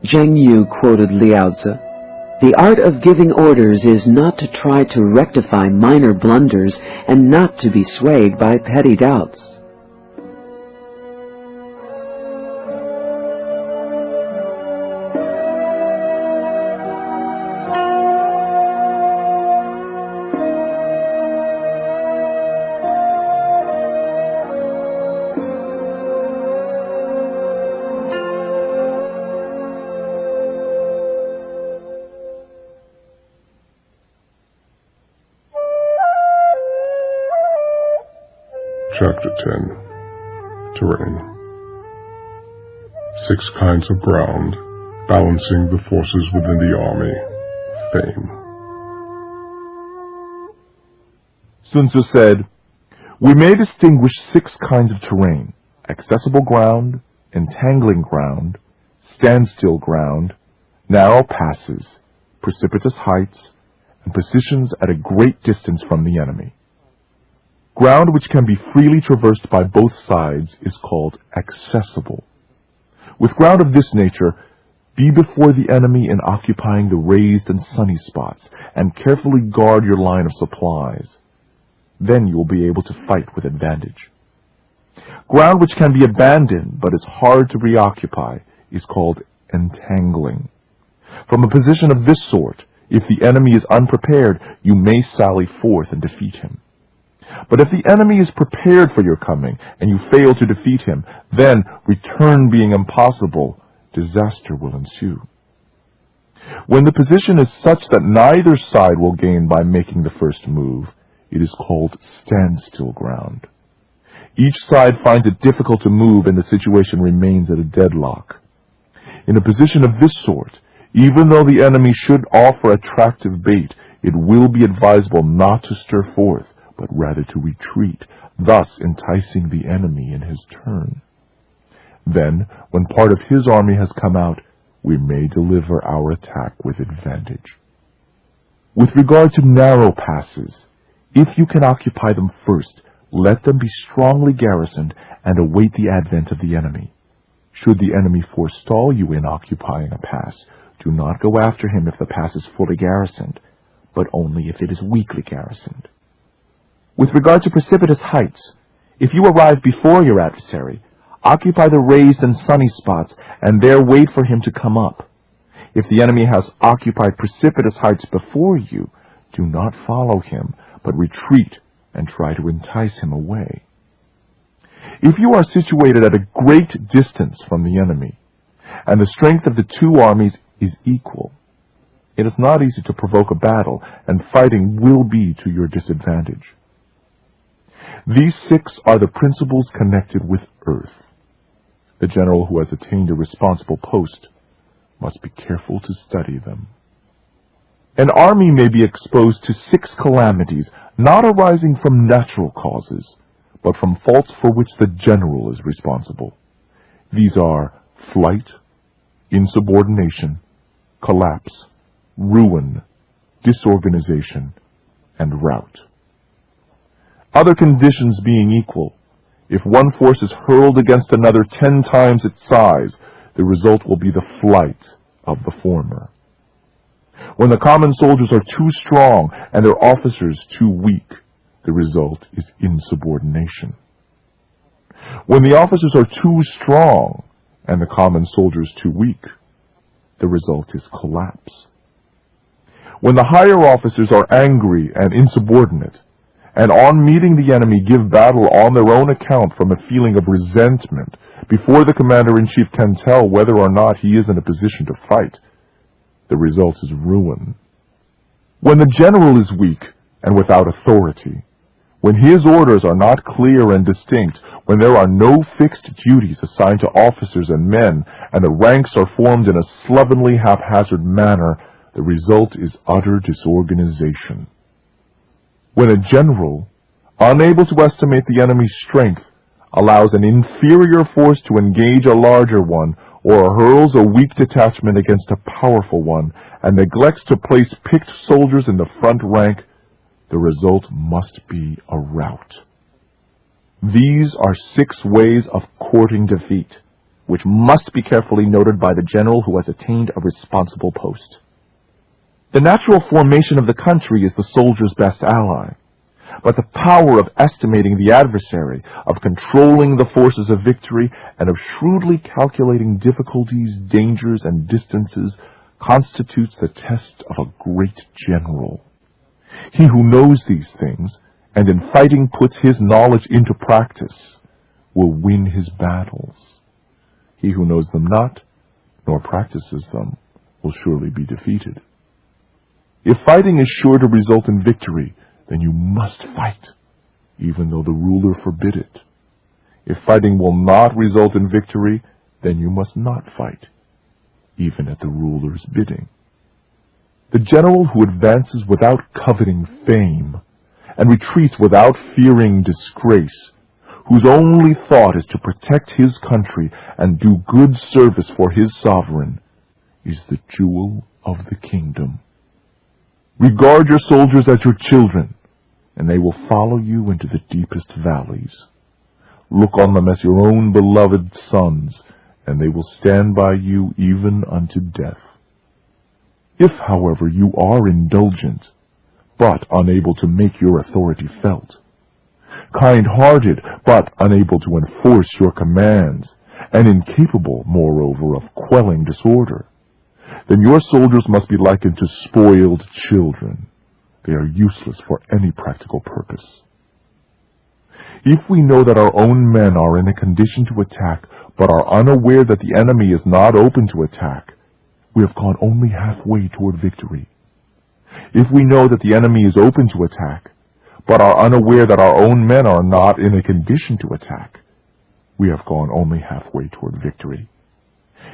Zheng Yu quoted Liao Tzu, The art of giving orders is not to try to rectify minor blunders and not to be swayed by petty doubts. Chapter 10. Terrain. 6 kinds of ground, balancing the forces within the army. Fame. Sun Tzu said, "We may distinguish 6 kinds of terrain: accessible ground, entangling ground, standstill ground, narrow passes, precipitous heights, and positions at a great distance from the enemy. Ground which can be freely traversed by both sides is called accessible. With ground of this nature, be before the enemy in occupying the raised and sunny spots, and carefully guard your line of supplies. Then you will be able to fight with advantage. Ground which can be abandoned but is hard to reoccupy is called entangling. From a position of this sort, if the enemy is unprepared, you may sally forth and defeat him. But if the enemy is prepared for your coming, and you fail to defeat him, then, return being impossible, disaster will ensue. When the position is such that neither side will gain by making the first move, it is called standstill ground. Each side finds it difficult to move, and the situation remains at a deadlock. In a position of this sort, even though the enemy should offer attractive bait, it will be advisable not to stir forth, but rather to retreat, thus enticing the enemy in his turn. Then, when part of his army has come out, we may deliver our attack with advantage. With regard to narrow passes, if you can occupy them first, let them be strongly garrisoned and await the advent of the enemy. Should the enemy forestall you in occupying a pass, do not go after him if the pass is fully garrisoned, but only if it is weakly garrisoned. With regard to precipitous heights, if you arrive before your adversary, occupy the raised and sunny spots, and there wait for him to come up. If the enemy has occupied precipitous heights before you, do not follow him, but retreat and try to entice him away. If you are situated at a great distance from the enemy, and the strength of the 2 armies is equal, it is not easy to provoke a battle, and fighting will be to your disadvantage. These 6 are the principles connected with earth. The general who has attained a responsible post must be careful to study them. An army may be exposed to 6 calamities, not arising from natural causes, but from faults for which the general is responsible. These are flight, insubordination, collapse, ruin, disorganization, and rout. Other conditions being equal, if one force is hurled against another 10 times its size, the result will be the flight of the former. When the common soldiers are too strong and their officers too weak, the result is insubordination. When the officers are too strong and the common soldiers too weak, the result is collapse. When the higher officers are angry and insubordinate, and on meeting the enemy give battle on their own account from a feeling of resentment, before the commander-in-chief can tell whether or not he is in a position to fight, the result is ruin. When the general is weak and without authority, when his orders are not clear and distinct, when there are no fixed duties assigned to officers and men, and the ranks are formed in a slovenly, haphazard manner, the result is utter disorganization. When a general, unable to estimate the enemy's strength, allows an inferior force to engage a larger one, or hurls a weak detachment against a powerful one, and neglects to place picked soldiers in the front rank, the result must be a rout. These are 6 ways of courting defeat, which must be carefully noted by the general who has attained a responsible post. The natural formation of the country is the soldier's best ally. But the power of estimating the adversary, of controlling the forces of victory, and of shrewdly calculating difficulties, dangers, and distances constitutes the test of a great general. He who knows these things, and in fighting puts his knowledge into practice, will win his battles. He who knows them not, nor practices them, will surely be defeated. If fighting is sure to result in victory, then you must fight, even though the ruler forbid it. If fighting will not result in victory, then you must not fight, even at the ruler's bidding. The general who advances without coveting fame, and retreats without fearing disgrace, whose only thought is to protect his country and do good service for his sovereign, is the jewel of the kingdom. Regard your soldiers as your children, and they will follow you into the deepest valleys. Look on them as your own beloved sons, and they will stand by you even unto death. If, however, you are indulgent, but unable to make your authority felt, kind-hearted, but unable to enforce your commands, and incapable, moreover, of quelling disorder, then your soldiers must be likened to spoiled children. They are useless for any practical purpose. If we know that our own men are in a condition to attack, but are unaware that the enemy is not open to attack, we have gone only halfway toward victory. If we know that the enemy is open to attack, but are unaware that our own men are not in a condition to attack, we have gone only halfway toward victory.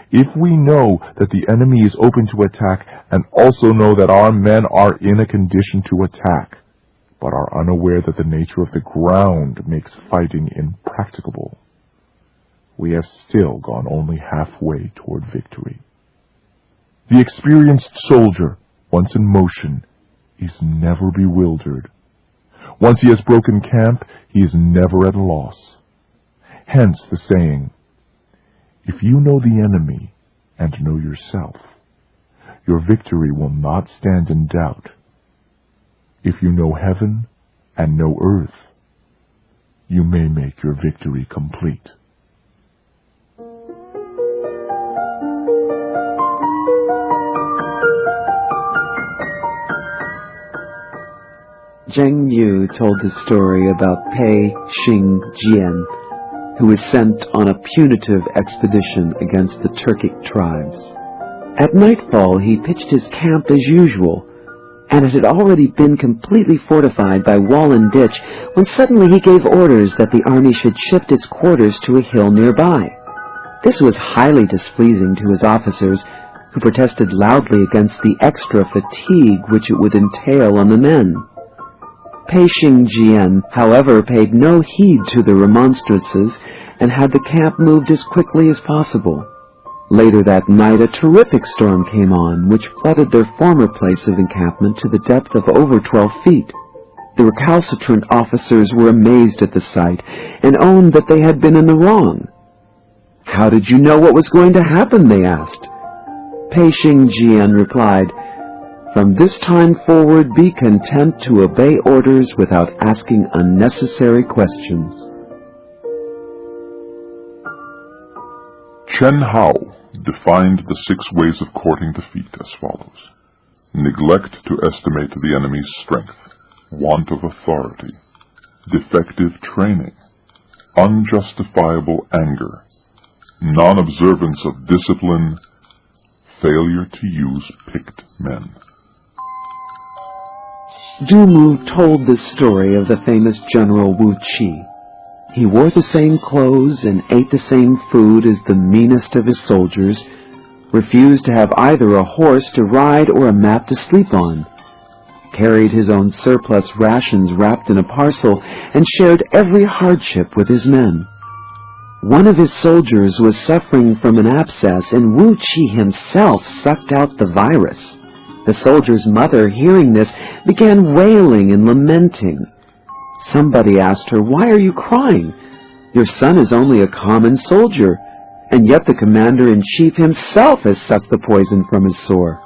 If we know that the enemy is open to attack, and also know that our men are in a condition to attack, but are unaware that the nature of the ground makes fighting impracticable, we have still gone only halfway toward victory. The experienced soldier, once in motion, is never bewildered. Once he has broken camp, he is never at a loss. Hence the saying, if you know the enemy and know yourself, your victory will not stand in doubt. If you know heaven and know earth, you may make your victory complete. Zheng Yu told the story about Pei Xing Jian, who was sent on a punitive expedition against the Turkic tribes. At nightfall he pitched his camp as usual, and it had already been completely fortified by wall and ditch when suddenly he gave orders that the army should shift its quarters to a hill nearby. This was highly displeasing to his officers, who protested loudly against the extra fatigue which it would entail on the men. Pei Xing Jian, however, paid no heed to the remonstrances and had the camp moved as quickly as possible. Later that night a terrific storm came on, which flooded their former place of encampment to the depth of over 12 feet. The recalcitrant officers were amazed at the sight, and owned that they had been in the wrong. "How did you know what was going to happen?" they asked. Pei Xing Jian replied, "From this time forward be content to obey orders without asking unnecessary questions." Chen Hao defined the 6 ways of courting defeat as follows: neglect to estimate the enemy's strength, want of authority, defective training, unjustifiable anger, non-observance of discipline, failure to use picked men. Du Mu told this story of the famous General Wu Qi. He wore the same clothes and ate the same food as the meanest of his soldiers, refused to have either a horse to ride or a mat to sleep on, carried his own surplus rations wrapped in a parcel, and shared every hardship with his men. One of his soldiers was suffering from an abscess, and Wu Qi himself sucked out the virus. The soldier's mother, hearing this, began wailing and lamenting. Somebody asked her, "Why are you crying? Your son is only a common soldier, and yet the commander-in-chief himself has sucked the poison from his sore."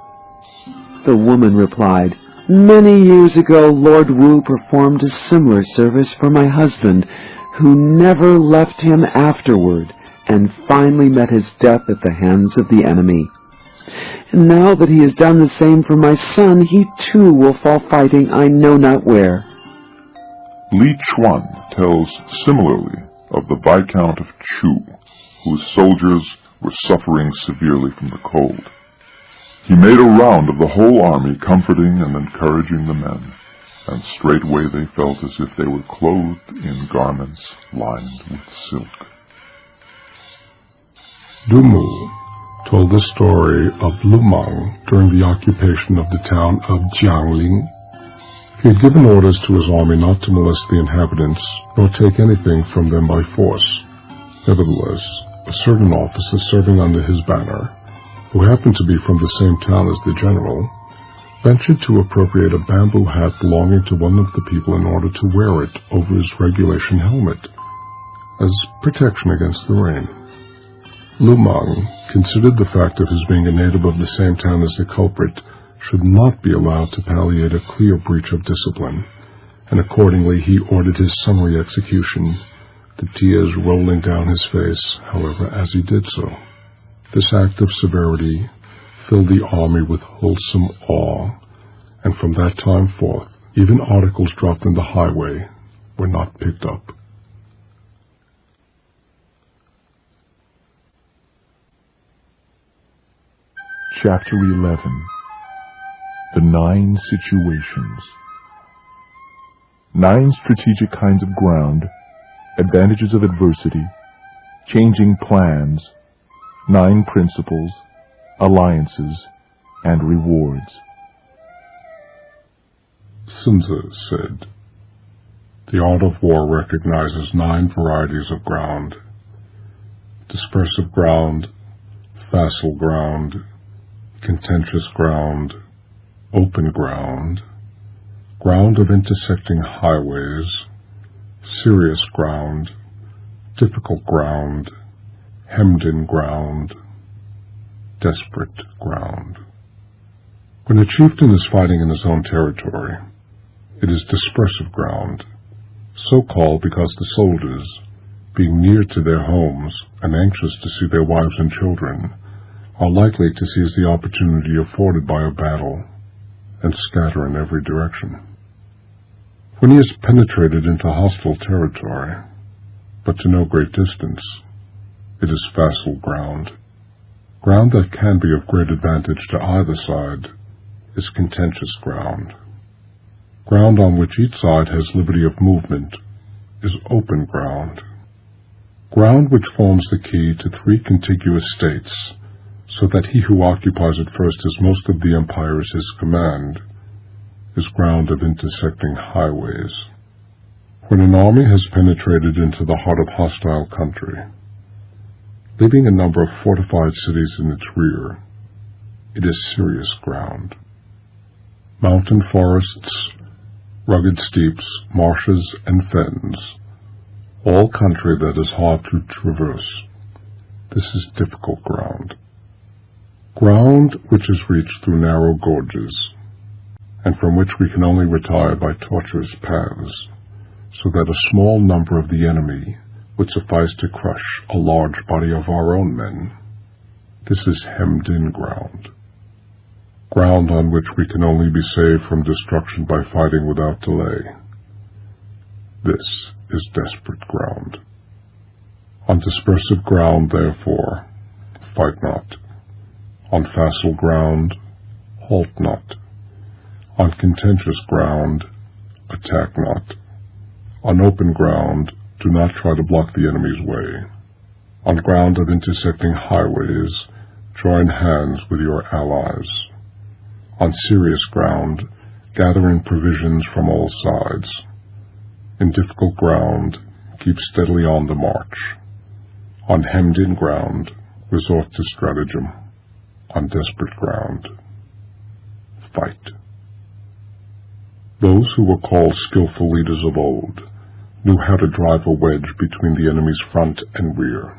The woman replied, "Many years ago, Lord Wu performed a similar service for my husband, who never left him afterward, and finally met his death at the hands of the enemy. And now that he has done the same for my son, he too will fall fighting I know not where." Li Chuan tells similarly of the Viscount of Chu, whose soldiers were suffering severely from the cold. He made a round of the whole army, comforting and encouraging the men, and straightway they felt as if they were clothed in garments lined with silk. Du Mu told the story of Lu Meng during the occupation of the town of Jiangling. He had given orders to his army not to molest the inhabitants, nor take anything from them by force. Nevertheless, a certain officer serving under his banner, who happened to be from the same town as the general, ventured to appropriate a bamboo hat belonging to one of the people in order to wear it over his regulation helmet, as protection against the rain. Lu Meng considered the fact of his being a native of the same town as the culprit should not be allowed to palliate a clear breach of discipline, and accordingly he ordered his summary execution, the tears rolling down his face, however, as he did so. This act of severity filled the army with wholesome awe, and from that time forth, even articles dropped in the highway were not picked up. Chapter 11. The 9 Situations. 9 strategic kinds of ground, advantages of adversity, changing plans, 9 principles, alliances, and rewards. Sun Tzu said, "The art of war recognizes 9 varieties of ground: dispersive ground, facile ground, contentious ground, open ground, ground of intersecting highways, serious ground, difficult ground, hemmed-in ground, desperate ground." When a chieftain is fighting in his own territory, it is dispersive ground, so called because the soldiers, being near to their homes and anxious to see their wives and children, are likely to seize the opportunity afforded by a battle and scatter in every direction. When he has penetrated into hostile territory, but to no great distance, it is facile ground. Ground that can be of great advantage to either side is contentious ground. Ground on which each side has liberty of movement is open ground. Ground which forms the key to 3 contiguous states, so that he who occupies it first has most of the empire at his command, is ground of intersecting highways. When an army has penetrated into the heart of hostile country, leaving a number of fortified cities in its rear, it is serious ground. Mountain forests, rugged steeps, marshes, and fens, all country that is hard to traverse, this is difficult ground. Ground which is reached through narrow gorges, and from which we can only retire by tortuous paths, so that a small number of the enemy would suffice to crush a large body of our own men. This is hemmed-in ground. Ground on which we can only be saved from destruction by fighting without delay. This is desperate ground. On dispersive ground, therefore, fight not. On facile ground, halt not. On contentious ground, attack not. On open ground, do not try to block the enemy's way. On ground of intersecting highways, join hands with your allies. On serious ground, gather in provisions from all sides. In difficult ground, keep steadily on the march. On hemmed-in ground, resort to stratagem. On desperate ground, fight. Those who were called skillful leaders of old knew how to drive a wedge between the enemy's front and rear,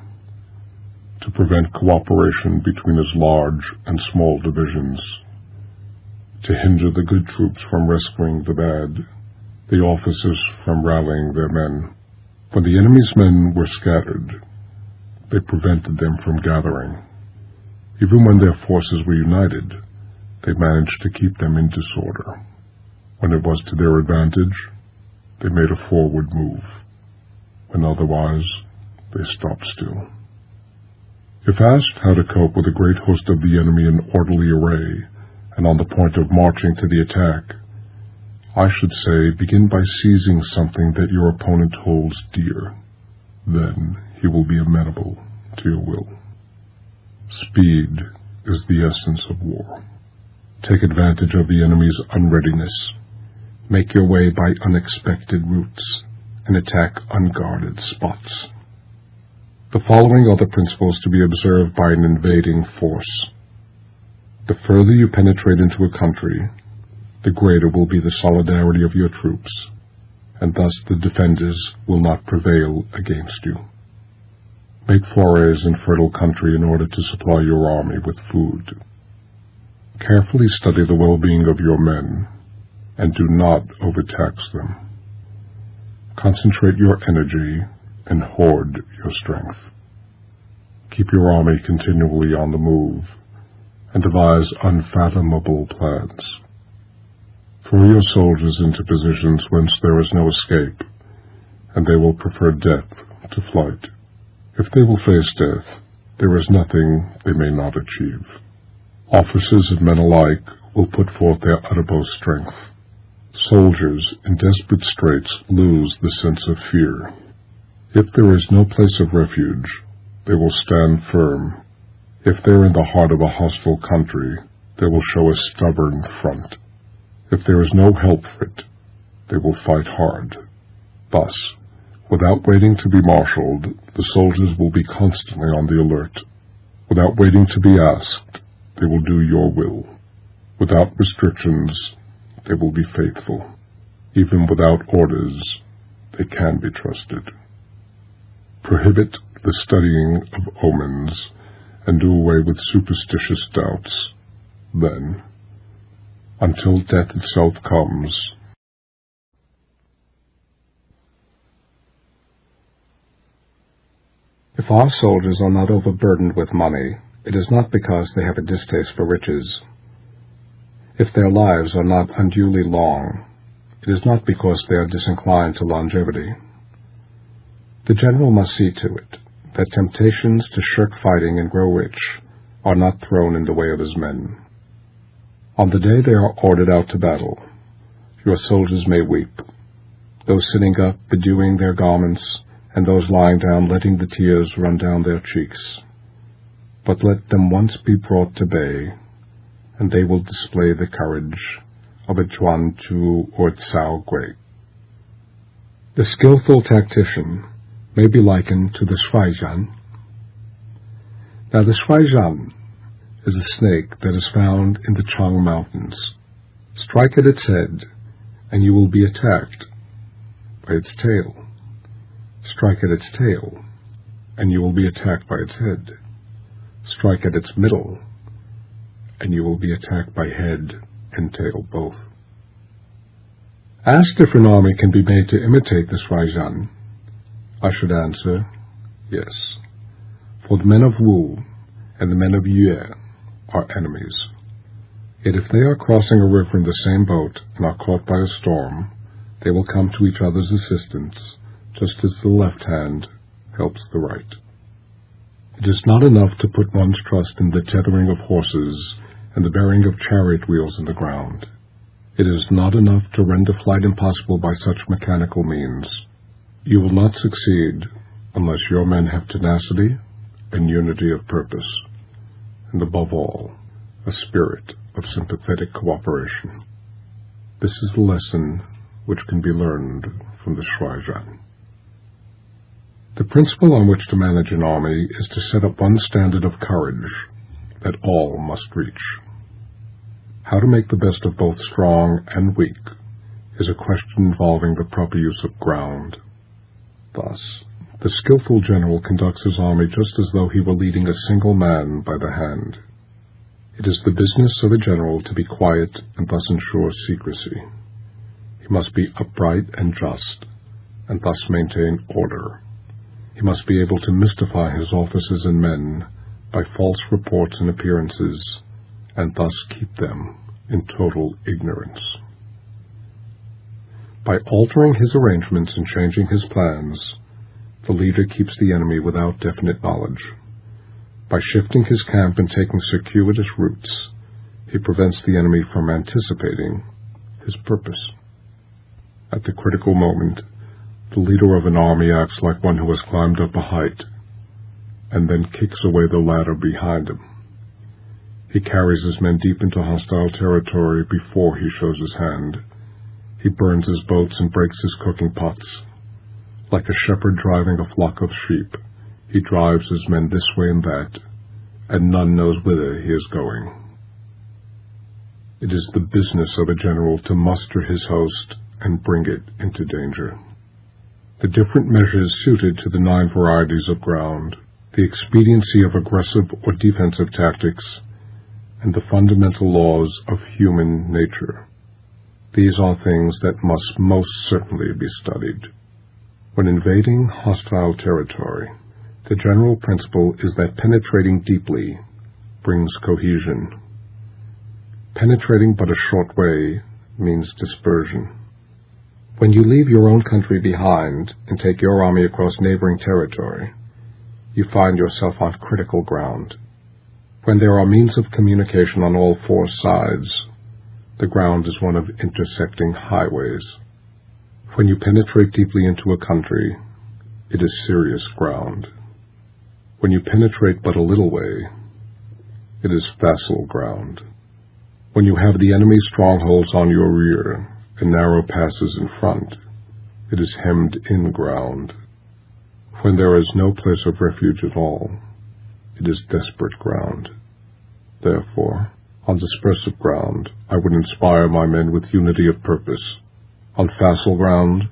to prevent cooperation between his large and small divisions, to hinder the good troops from rescuing the bad, the officers from rallying their men. When the enemy's men were scattered, they prevented them from gathering. Even when their forces were united, they managed to keep them in disorder. When it was to their advantage, they made a forward move. When otherwise, they stopped still. If asked how to cope with a great host of the enemy in orderly array and on the point of marching to the attack, I should say begin by seizing something that your opponent holds dear. Then he will be amenable to your will. Speed is the essence of war. Take advantage of the enemy's unreadiness. Make your way by unexpected routes and attack unguarded spots. The following are the principles to be observed by an invading force. The further you penetrate into a country, the greater will be the solidarity of your troops, and thus the defenders will not prevail against you. Make forays in fertile country in order to supply your army with food. Carefully study the well-being of your men, and do not overtax them. Concentrate your energy and hoard your strength. Keep your army continually on the move, and devise unfathomable plans. Throw your soldiers into positions whence there is no escape, and they will prefer death to flight. If they will face death, there is nothing they may not achieve. Officers and men alike will put forth their uttermost strength. Soldiers in desperate straits lose the sense of fear. If there is no place of refuge, they will stand firm. If they are in the heart of a hostile country, they will show a stubborn front. If there is no help for it, they will fight hard. Thus, without waiting to be marshaled, the soldiers will be constantly on the alert. Without waiting to be asked, they will do your will. Without restrictions, they will be faithful. Even without orders, they can be trusted. Prohibit the studying of omens, and do away with superstitious doubts. Then, until death itself comes, if our soldiers are not overburdened with money, it is not because they have a distaste for riches. If their lives are not unduly long, it is not because they are disinclined to longevity. The general must see to it that temptations to shirk fighting and grow rich are not thrown in the way of his men. On the day they are ordered out to battle, your soldiers may weep, those sitting up bedewing their garments, and those lying down letting the tears run down their cheeks. But let them once be brought to bay, and they will display the courage of a Chuan Chu or Tsao Gui. The skillful tactician may be likened to the Shuaizhan. Now the Shuaizhan is a snake that is found in the Chang Mountains. Strike at its head, and you will be attacked by its tail. Strike at its tail, and you will be attacked by its head. Strike at its middle, and you will be attacked by head and tail both. Asked if an army can be made to imitate the Shuaizhan, I should answer, yes. For the men of Wu and the men of Yue are enemies. Yet if they are crossing a river in the same boat and are caught by a storm, they will come to each other's assistance, just as the left hand helps the right. It is not enough to put one's trust in the tethering of horses and the bearing of chariot wheels in the ground. It is not enough to render flight impossible by such mechanical means. You will not succeed unless your men have tenacity and unity of purpose, and above all, a spirit of sympathetic cooperation. This is the lesson which can be learned from the Shuaizhan. The principle on which to manage an army is to set up one standard of courage that all must reach. How to make the best of both strong and weak is a question involving the proper use of ground. Thus, the skillful general conducts his army just as though he were leading a single man by the hand. It is the business of a general to be quiet and thus ensure secrecy. He must be upright and just, and thus maintain order. He must be able to mystify his officers and men by false reports and appearances, and thus keep them in total ignorance. By altering his arrangements and changing his plans, the leader keeps the enemy without definite knowledge. By shifting his camp and taking circuitous routes, he prevents the enemy from anticipating his purpose. At the critical moment, the leader of an army acts like one who has climbed up a height, and then kicks away the ladder behind him. He carries his men deep into hostile territory before he shows his hand. He burns his boats and breaks his cooking pots. Like a shepherd driving a flock of sheep, he drives his men this way and that, and none knows whither he is going. It is the business of a general to muster his host and bring it into danger. The different measures suited to the 9 varieties of ground, the expediency of aggressive or defensive tactics, and the fundamental laws of human nature. These are things that must most certainly be studied. When invading hostile territory, the general principle is that penetrating deeply brings cohesion. Penetrating but a short way means dispersion. When you leave your own country behind and take your army across neighboring territory, you find yourself on critical ground. When there are means of communication on all 4 sides, the ground is one of intersecting highways. When you penetrate deeply into a country, it is serious ground. When you penetrate but a little way, it is facile ground. When you have the enemy's strongholds on your rear and narrow passes in front, it is hemmed-in ground. When there is no place of refuge at all, it is desperate ground. Therefore, on dispersive ground, I would inspire my men with unity of purpose. On facile ground,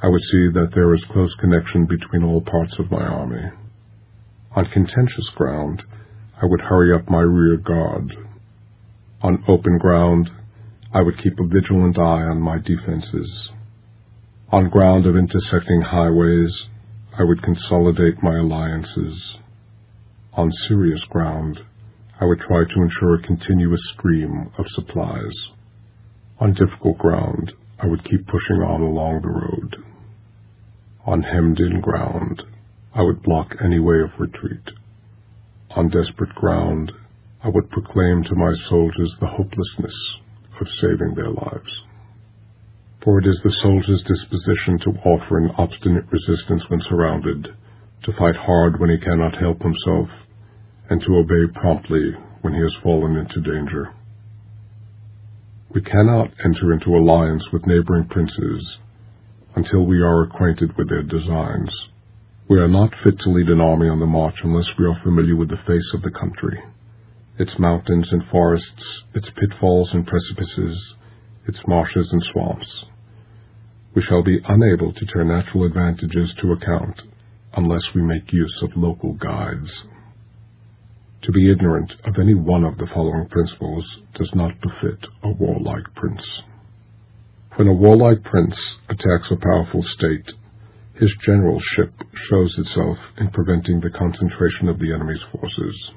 I would see that there is close connection between all parts of my army. On contentious ground, I would hurry up my rear guard. On open ground, I would keep a vigilant eye on my defenses. On ground of intersecting highways, I would consolidate my alliances. On serious ground, I would try to ensure a continuous stream of supplies. On difficult ground, I would keep pushing on along the road. On hemmed-in ground, I would block any way of retreat. On desperate ground, I would proclaim to my soldiers the hopelessness of saving their lives. For it is the soldier's disposition to offer an obstinate resistance when surrounded, to fight hard when he cannot help himself, and to obey promptly when he has fallen into danger. We cannot enter into alliance with neighboring princes until we are acquainted with their designs. We are not fit to lead an army on the march unless we are familiar with the face of the country, its mountains and forests, its pitfalls and precipices, its marshes and swamps. We shall be unable to turn natural advantages to account unless we make use of local guides. To be ignorant of any one of the following principles does not befit a warlike prince. When a warlike prince attacks a powerful state, his generalship shows itself in preventing the concentration of the enemy's forces.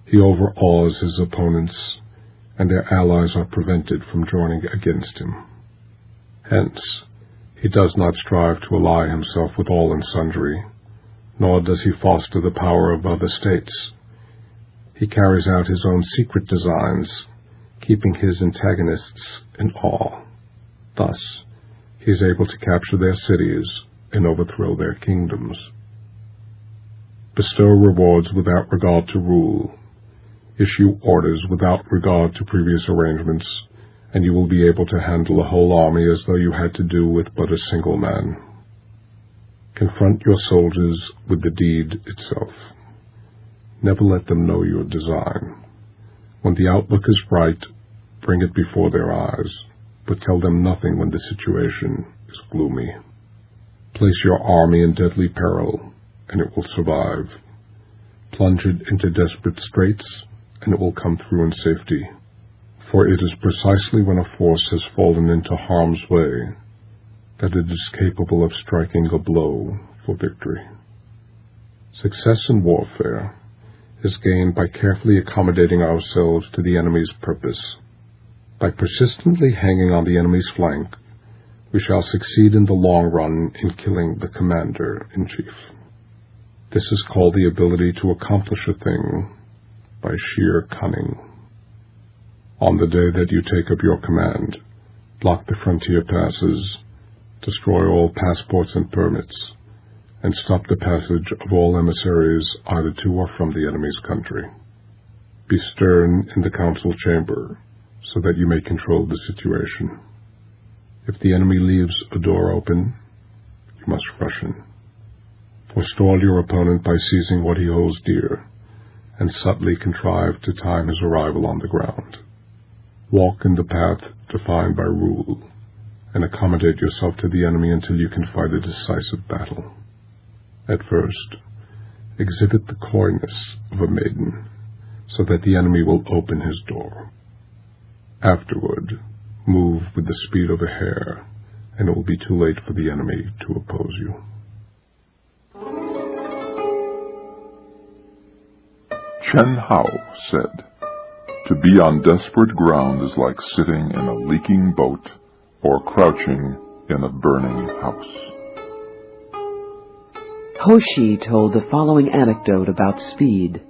He overawes his opponents, and their allies are prevented from joining against him. Hence, he does not strive to ally himself with all and sundry, nor does he foster the power of other states. He carries out his own secret designs, keeping his antagonists in awe. Thus, he is able to capture their cities and overthrow their kingdoms. Bestow rewards without regard to rule. Issue orders without regard to previous arrangements, and you will be able to handle a whole army as though you had to do with but a single man. Confront your soldiers with the deed itself. Never let them know your design. When the outlook is bright, bring it before their eyes, but tell them nothing when the situation is gloomy. Place your army in deadly peril, and it will survive. Plunge it into desperate straits, and it will come through in safety. For it is precisely when a force has fallen into harm's way that it is capable of striking a blow for victory. Success in warfare is gained by carefully accommodating ourselves to the enemy's purpose. By persistently hanging on the enemy's flank, we shall succeed in the long run in killing the commander-in-chief. This is called the ability to accomplish a thing by sheer cunning. On the day that you take up your command, block the frontier passes, destroy all passports and permits, and stop the passage of all emissaries either to or from the enemy's country. Be stern in the council chamber, so that you may control the situation. If the enemy leaves a door open, you must rush in. Forestall your opponent by seizing what he holds dear, and subtly contrive to time his arrival on the ground. Walk in the path defined by rule, and accommodate yourself to the enemy until you can fight a decisive battle. At first, exhibit the coyness of a maiden, so that the enemy will open his door. Afterward, move with the speed of a hare, and it will be too late for the enemy to oppose you. Chen Hao said, "To be on desperate ground is like sitting in a leaking boat or crouching in a burning house." Hoshi told the following anecdote about speed.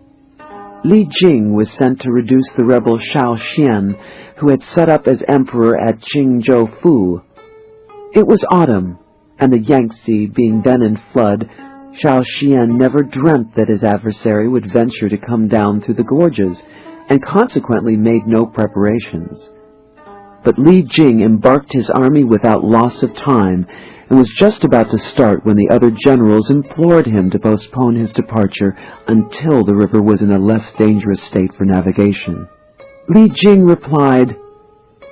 Li Jing was sent to reduce the rebel Shao Xian, who had set up as emperor at Qingzhou Fu. It was autumn, and the Yangtze being then in flood, Shao Xian never dreamt that his adversary would venture to come down through the gorges, and consequently made no preparations. But Li Jing embarked his army without loss of time, and was just about to start when the other generals implored him to postpone his departure until the river was in a less dangerous state for navigation. Li Jing replied,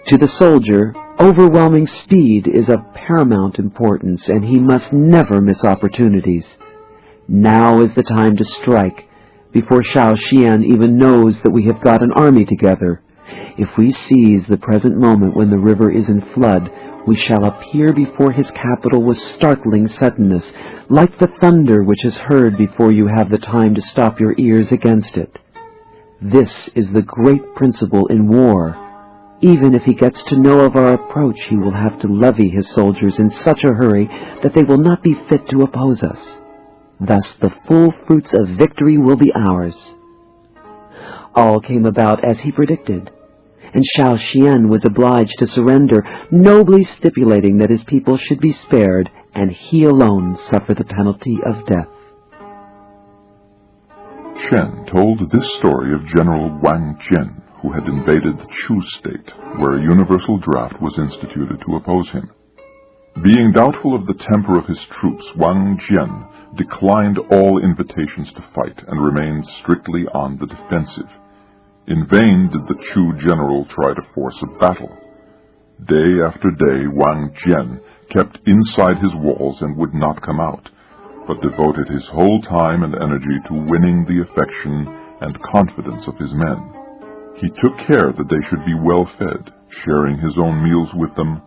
"To the soldier, overwhelming speed is of paramount importance, and he must never miss opportunities. Now is the time to strike, before Shao Xian even knows that we have got an army together. If we seize the present moment when the river is in flood, we shall appear before his capital with startling suddenness, like the thunder which is heard before you have the time to stop your ears against it. This is the great principle in war. Even if he gets to know of our approach, he will have to levy his soldiers in such a hurry that they will not be fit to oppose us. Thus the full fruits of victory will be ours." All came about as he predicted, and Shao Xian was obliged to surrender, nobly stipulating that his people should be spared, and he alone suffer the penalty of death. Shen told this story of General Wang Jian, who had invaded the Chu state, where a universal draft was instituted to oppose him. Being doubtful of the temper of his troops, Wang Jian declined all invitations to fight and remained strictly on the defensive. In vain did the Chu general try to force a battle. Day after day, Wang Jian kept inside his walls and would not come out, but devoted his whole time and energy to winning the affection and confidence of his men. He took care that they should be well fed, sharing his own meals with them,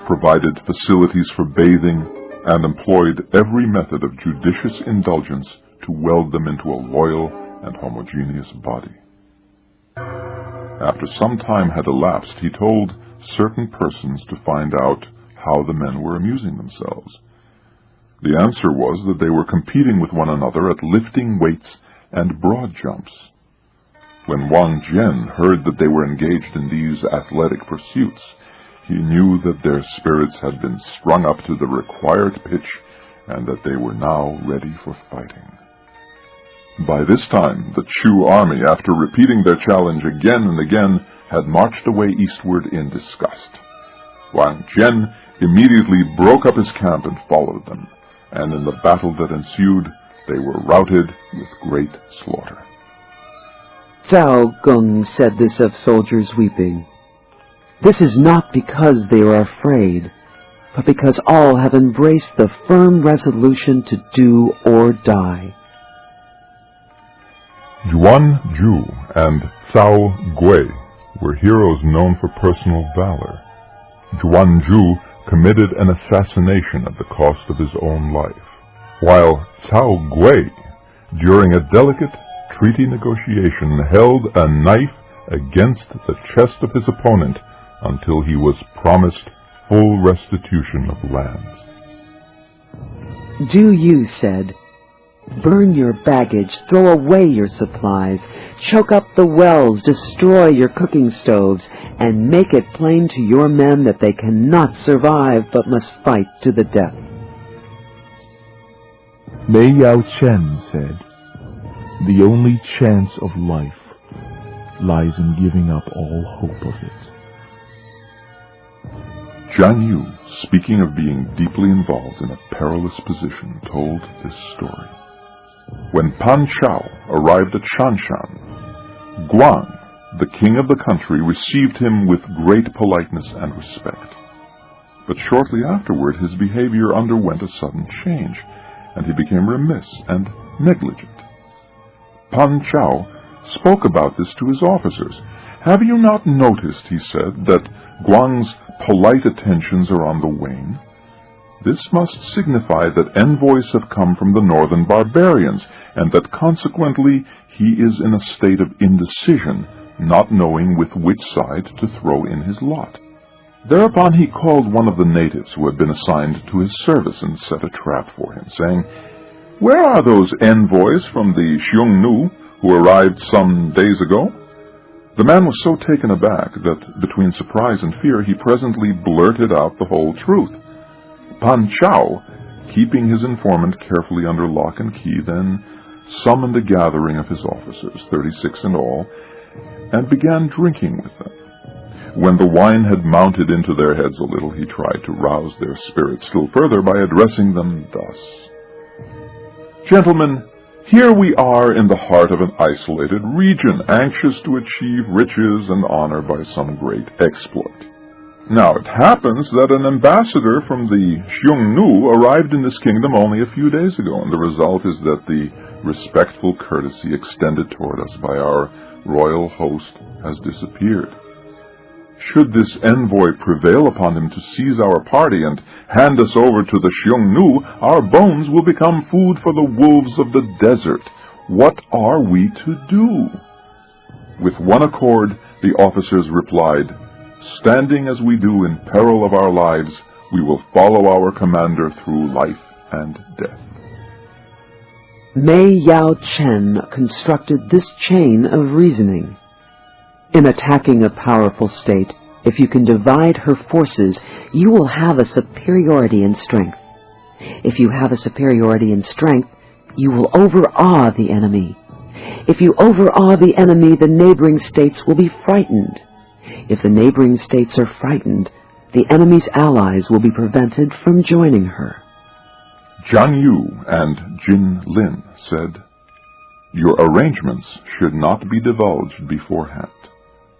provided facilities for bathing, and employed every method of judicious indulgence to weld them into a loyal and homogeneous body. After some time had elapsed, he told certain persons to find out how the men were amusing themselves. The answer was that they were competing with one another at lifting weights and broad jumps. When Wang Jian heard that they were engaged in these athletic pursuits, he knew that their spirits had been strung up to the required pitch and that they were now ready for fighting. By this time, the Chu army, after repeating their challenge again and again, had marched away eastward in disgust. Wang Jian immediately broke up his camp and followed them, and in the battle that ensued, they were routed with great slaughter. Zhao Geng said this of soldiers weeping. "This is not because they are afraid, but because all have embraced the firm resolution to do or die." Yuan Zhu and Cao Gui were heroes known for personal valor. Zhuanzhu committed an assassination at the cost of his own life, while Cao Gui, during a delicate treaty negotiation, held a knife against the chest of his opponent until he was promised full restitution of lands. Du Yu said, "Burn your baggage, throw away your supplies, choke up the wells, destroy your cooking stoves, and make it plain to your men that they cannot survive but must fight to the death." Mei Yao Chen said, "The only chance of life lies in giving up all hope of it." Jian Yu, speaking of being deeply involved in a perilous position, told this story. When Pan Chao arrived at Shanshan, Guang, the king of the country, received him with great politeness and respect. But shortly afterward his behavior underwent a sudden change, and he became remiss and negligent. Pan Chao spoke about this to his officers. "Have you not noticed," he said, "that Guang's polite attentions are on the wane? This must signify that envoys have come from the northern barbarians, and that consequently he is in a state of indecision, not knowing with which side to throw in his lot." Thereupon he called one of the natives who had been assigned to his service and set a trap for him, saying, "Where are those envoys from the Xiongnu who arrived some days ago?" The man was so taken aback that, between surprise and fear, he presently blurted out the whole truth. Pan Chao, keeping his informant carefully under lock and key, then summoned a gathering of his officers, 36 in all, and began drinking with them. When the wine had mounted into their heads a little, he tried to rouse their spirits still further by addressing them thus: "Gentlemen, here we are in the heart of an isolated region, anxious to achieve riches and honor by some great exploit. Now it happens that an ambassador from the Xiongnu arrived in this kingdom only a few days ago, and the result is that the respectful courtesy extended toward us by our royal host has disappeared. Should this envoy prevail upon him to seize our party and hand us over to the Xiongnu, our bones will become food for the wolves of the desert. What are we to do?" With one accord, the officers replied, "Standing as we do in peril of our lives, we will follow our commander through life and death." Mei Yao Chen constructed this chain of reasoning. In attacking a powerful state, if you can divide her forces, you will have a superiority in strength. If you have a superiority in strength, you will overawe the enemy. If you overawe the enemy, the neighboring states will be frightened. If the neighboring states are frightened, the enemy's allies will be prevented from joining her. Jian Yu and Jin Lin said, "Your arrangements should not be divulged beforehand.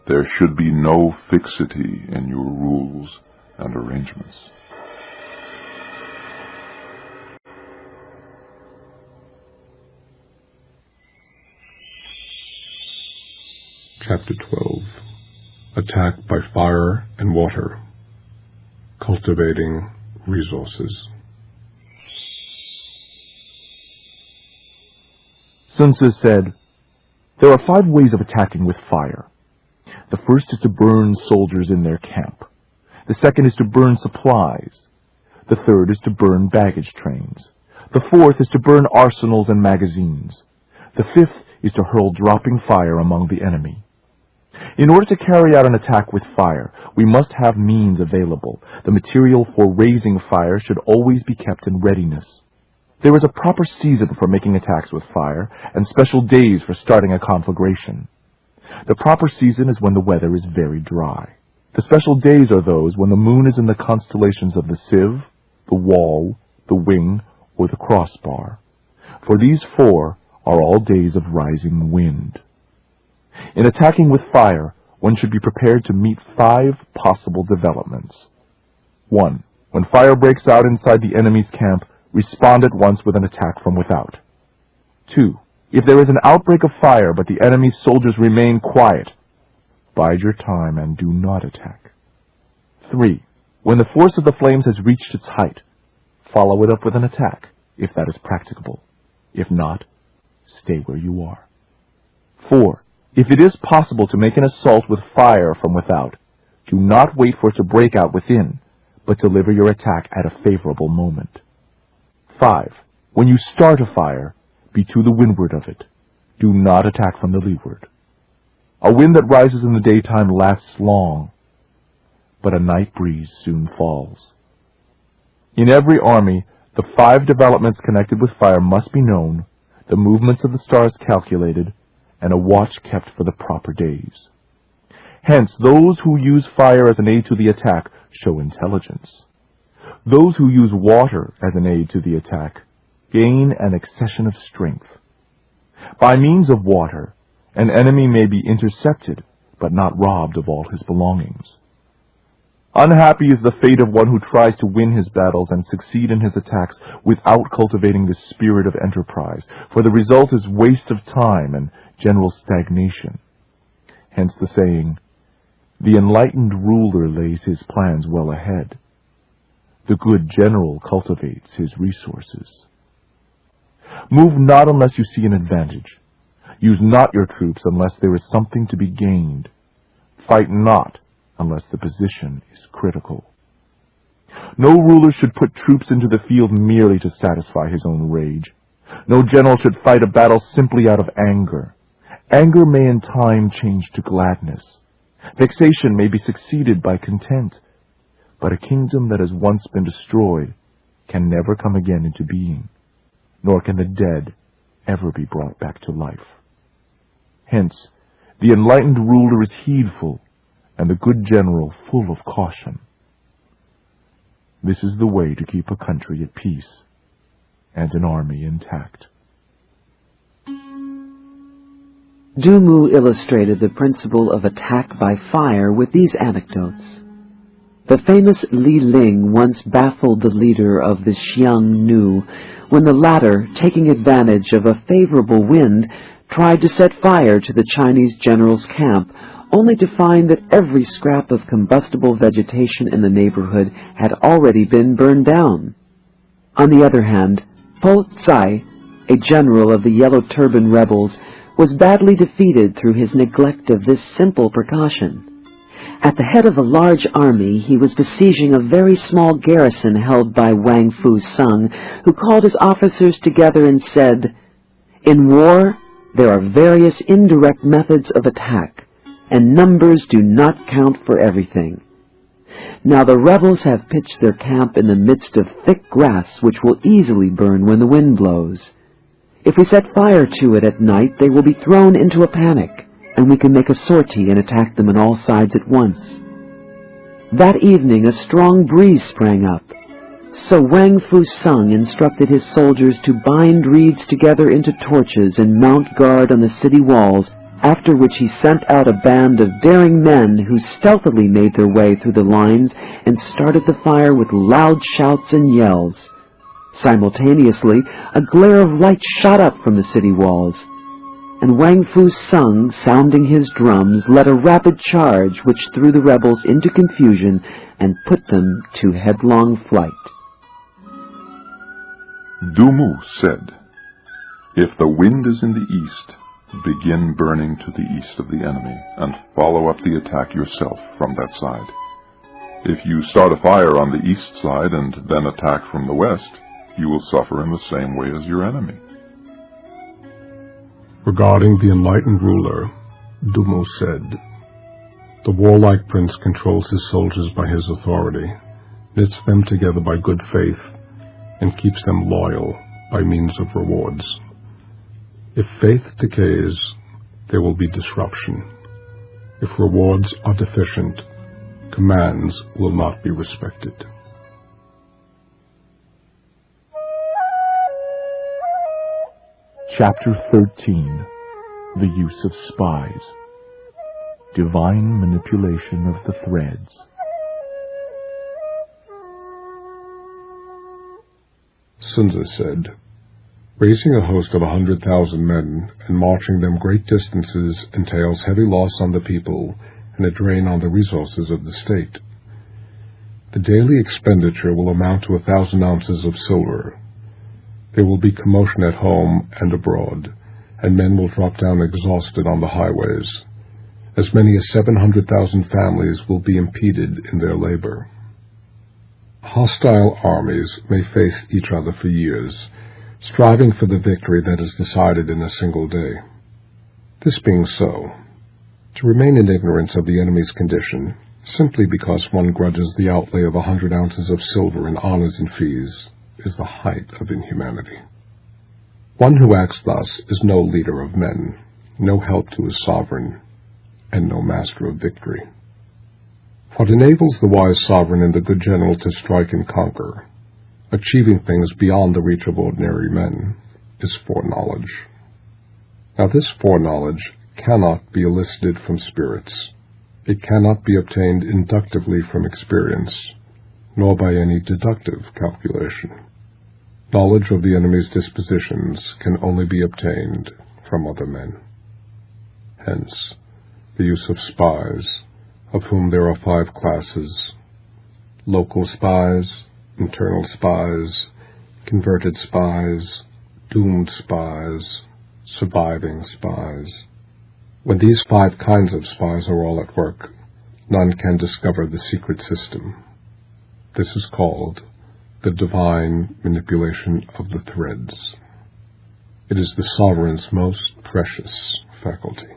There should be no fixity in your rules and arrangements." Chapter 12. Attack by Fire and Water. Cultivating Resources. Sun Tzu said, "There are 5 ways of attacking with fire. The first is to burn soldiers in their camp. The second is to burn supplies. The third is to burn baggage trains. The fourth is to burn arsenals and magazines. The fifth is to hurl dropping fire among the enemy." In order to carry out an attack with fire, we must have means available. The material for raising fire should always be kept in readiness. There is a proper season for making attacks with fire, and special days for starting a conflagration. The proper season is when the weather is very dry. The special days are those when the moon is in the constellations of the sieve, the wall, the wing, or the crossbar. For these 4 are all days of rising wind. In attacking with fire, one should be prepared to meet 5 possible developments. 1. When fire breaks out inside the enemy's camp, respond at once with an attack from without. 2. If there is an outbreak of fire, but the enemy's soldiers remain quiet, bide your time and do not attack. 3. When the force of the flames has reached its height, follow it up with an attack, if that is practicable. If not, stay where you are. 4. If it is possible to make an assault with fire from without, do not wait for it to break out within, but deliver your attack at a favorable moment. 5. When you start a fire, be to the windward of it. Do not attack from the leeward. A wind that rises in the daytime lasts long, but a night breeze soon falls. In every army, the 5 developments connected with fire must be known, the movements of the stars calculated, and a watch kept for the proper days. Hence, those who use fire as an aid to the attack show intelligence. Those who use water as an aid to the attack gain an accession of strength. By means of water, an enemy may be intercepted, but not robbed of all his belongings. Unhappy is the fate of one who tries to win his battles and succeed in his attacks without cultivating the spirit of enterprise, for the result is waste of time and general stagnation. Hence the saying, "The enlightened ruler lays his plans well ahead. The good general cultivates his resources." Move not unless you see an advantage. Use not your troops unless there is something to be gained. Fight not unless the position is critical. No ruler should put troops into the field merely to satisfy his own rage. No general should fight a battle simply out of anger. Anger may in time change to gladness. Vexation may be succeeded by content. But a kingdom that has once been destroyed can never come again into being, nor can the dead ever be brought back to life. Hence, the enlightened ruler is heedful, and the good general full of caution. This is the way to keep a country at peace, and an army intact. Dumu illustrated the principle of attack by fire with these anecdotes. The famous Li Ling once baffled the leader of the Xiang Nu when the latter, taking advantage of a favorable wind, tried to set fire to the Chinese general's camp, only to find that every scrap of combustible vegetation in the neighborhood had already been burned down. On the other hand, Po Tsai, a general of the Yellow Turban rebels, was badly defeated through his neglect of this simple precaution. At the head of a large army, he was besieging a very small garrison held by Wang Fu Sung, who called his officers together and said, "In war, there are various indirect methods of attack, and numbers do not count for everything. Now the rebels have pitched their camp in the midst of thick grass which will easily burn when the wind blows. If we set fire to it at night, they will be thrown into a panic, and we can make a sortie and attack them on all sides at once." That evening a strong breeze sprang up, so Wang Fu Sung instructed his soldiers to bind reeds together into torches and mount guard on the city walls, after which he sent out a band of daring men who stealthily made their way through the lines and started the fire with loud shouts and yells. Simultaneously, a glare of light shot up from the city walls, and Wang Fu Sung, sounding his drums, led a rapid charge which threw the rebels into confusion and put them to headlong flight. Dumu said, "If the wind is in the east, begin burning to the east of the enemy, and follow up the attack yourself from that side. If you start a fire on the east side and then attack from the west, you will suffer in the same way as your enemy." Regarding the enlightened ruler, Dumu said, "The warlike prince controls his soldiers by his authority, knits them together by good faith, and keeps them loyal by means of rewards. If faith decays, there will be disruption. If rewards are deficient, commands will not be respected." Chapter 13. The Use of Spies. Divine Manipulation of the Threads. Sun Tzu said, Raising a host of 100,000 men and marching them great distances entails heavy loss on the people and a drain on the resources of the state. The daily expenditure will amount to 1,000 ounces of silver. There will be commotion at home and abroad, and men will drop down exhausted on the highways. As many as 700,000 families will be impeded in their labor. Hostile armies may face each other for years, striving for the victory that is decided in a single day. This being so, to remain in ignorance of the enemy's condition, simply because one grudges the outlay of 100 ounces of silver in honors and fees, is the height of inhumanity. One who acts thus is no leader of men, no help to his sovereign, and no master of victory. What enables the wise sovereign and the good general to strike and conquer, achieving things beyond the reach of ordinary men, is foreknowledge. Now this foreknowledge cannot be elicited from spirits. It cannot be obtained inductively from experience, nor by any deductive calculation. Knowledge of the enemy's dispositions can only be obtained from other men. Hence, the use of spies, of whom there are 5 classes: local spies, internal spies, converted spies, doomed spies, surviving spies. When these 5 kinds of spies are all at work, none can discover the secret system. This is called the divine manipulation of the threads. It is the sovereign's most precious faculty.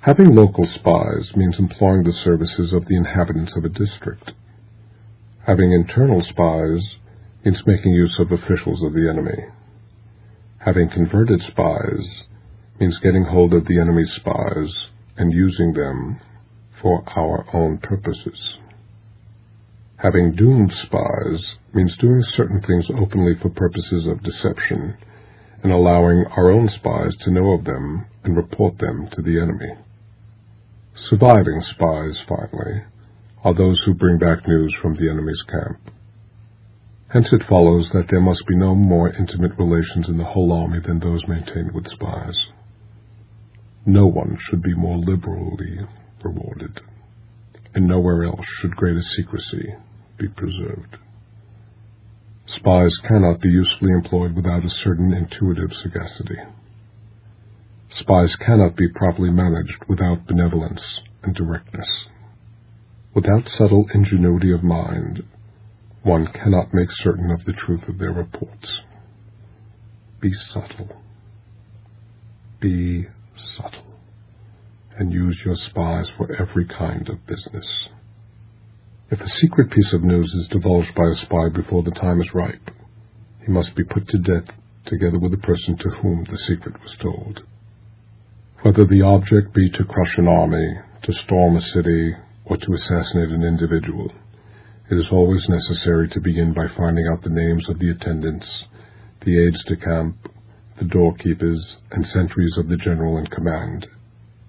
Having local spies means employing the services of the inhabitants of a district. Having internal spies means making use of officials of the enemy. Having converted spies means getting hold of the enemy's spies and using them for our own purposes. Having doomed spies means doing certain things openly for purposes of deception and allowing our own spies to know of them and report them to the enemy. Surviving spies, finally, are those who bring back news from the enemy's camp. Hence it follows that there must be no more intimate relations in the whole army than those maintained with spies. No one should be more liberally rewarded, and nowhere else should greater secrecy be preserved. Spies cannot be usefully employed without a certain intuitive sagacity. Spies cannot be properly managed without benevolence and directness. Without subtle ingenuity of mind, one cannot make certain of the truth of their reports. Be subtle. Be subtle, and use your spies for every kind of business. If a secret piece of news is divulged by a spy before the time is ripe, he must be put to death together with the person to whom the secret was told. Whether the object be to crush an army, to storm a city, or to assassinate an individual, it is always necessary to begin by finding out the names of the attendants, the aides-de-camp, the doorkeepers, and sentries of the general in command.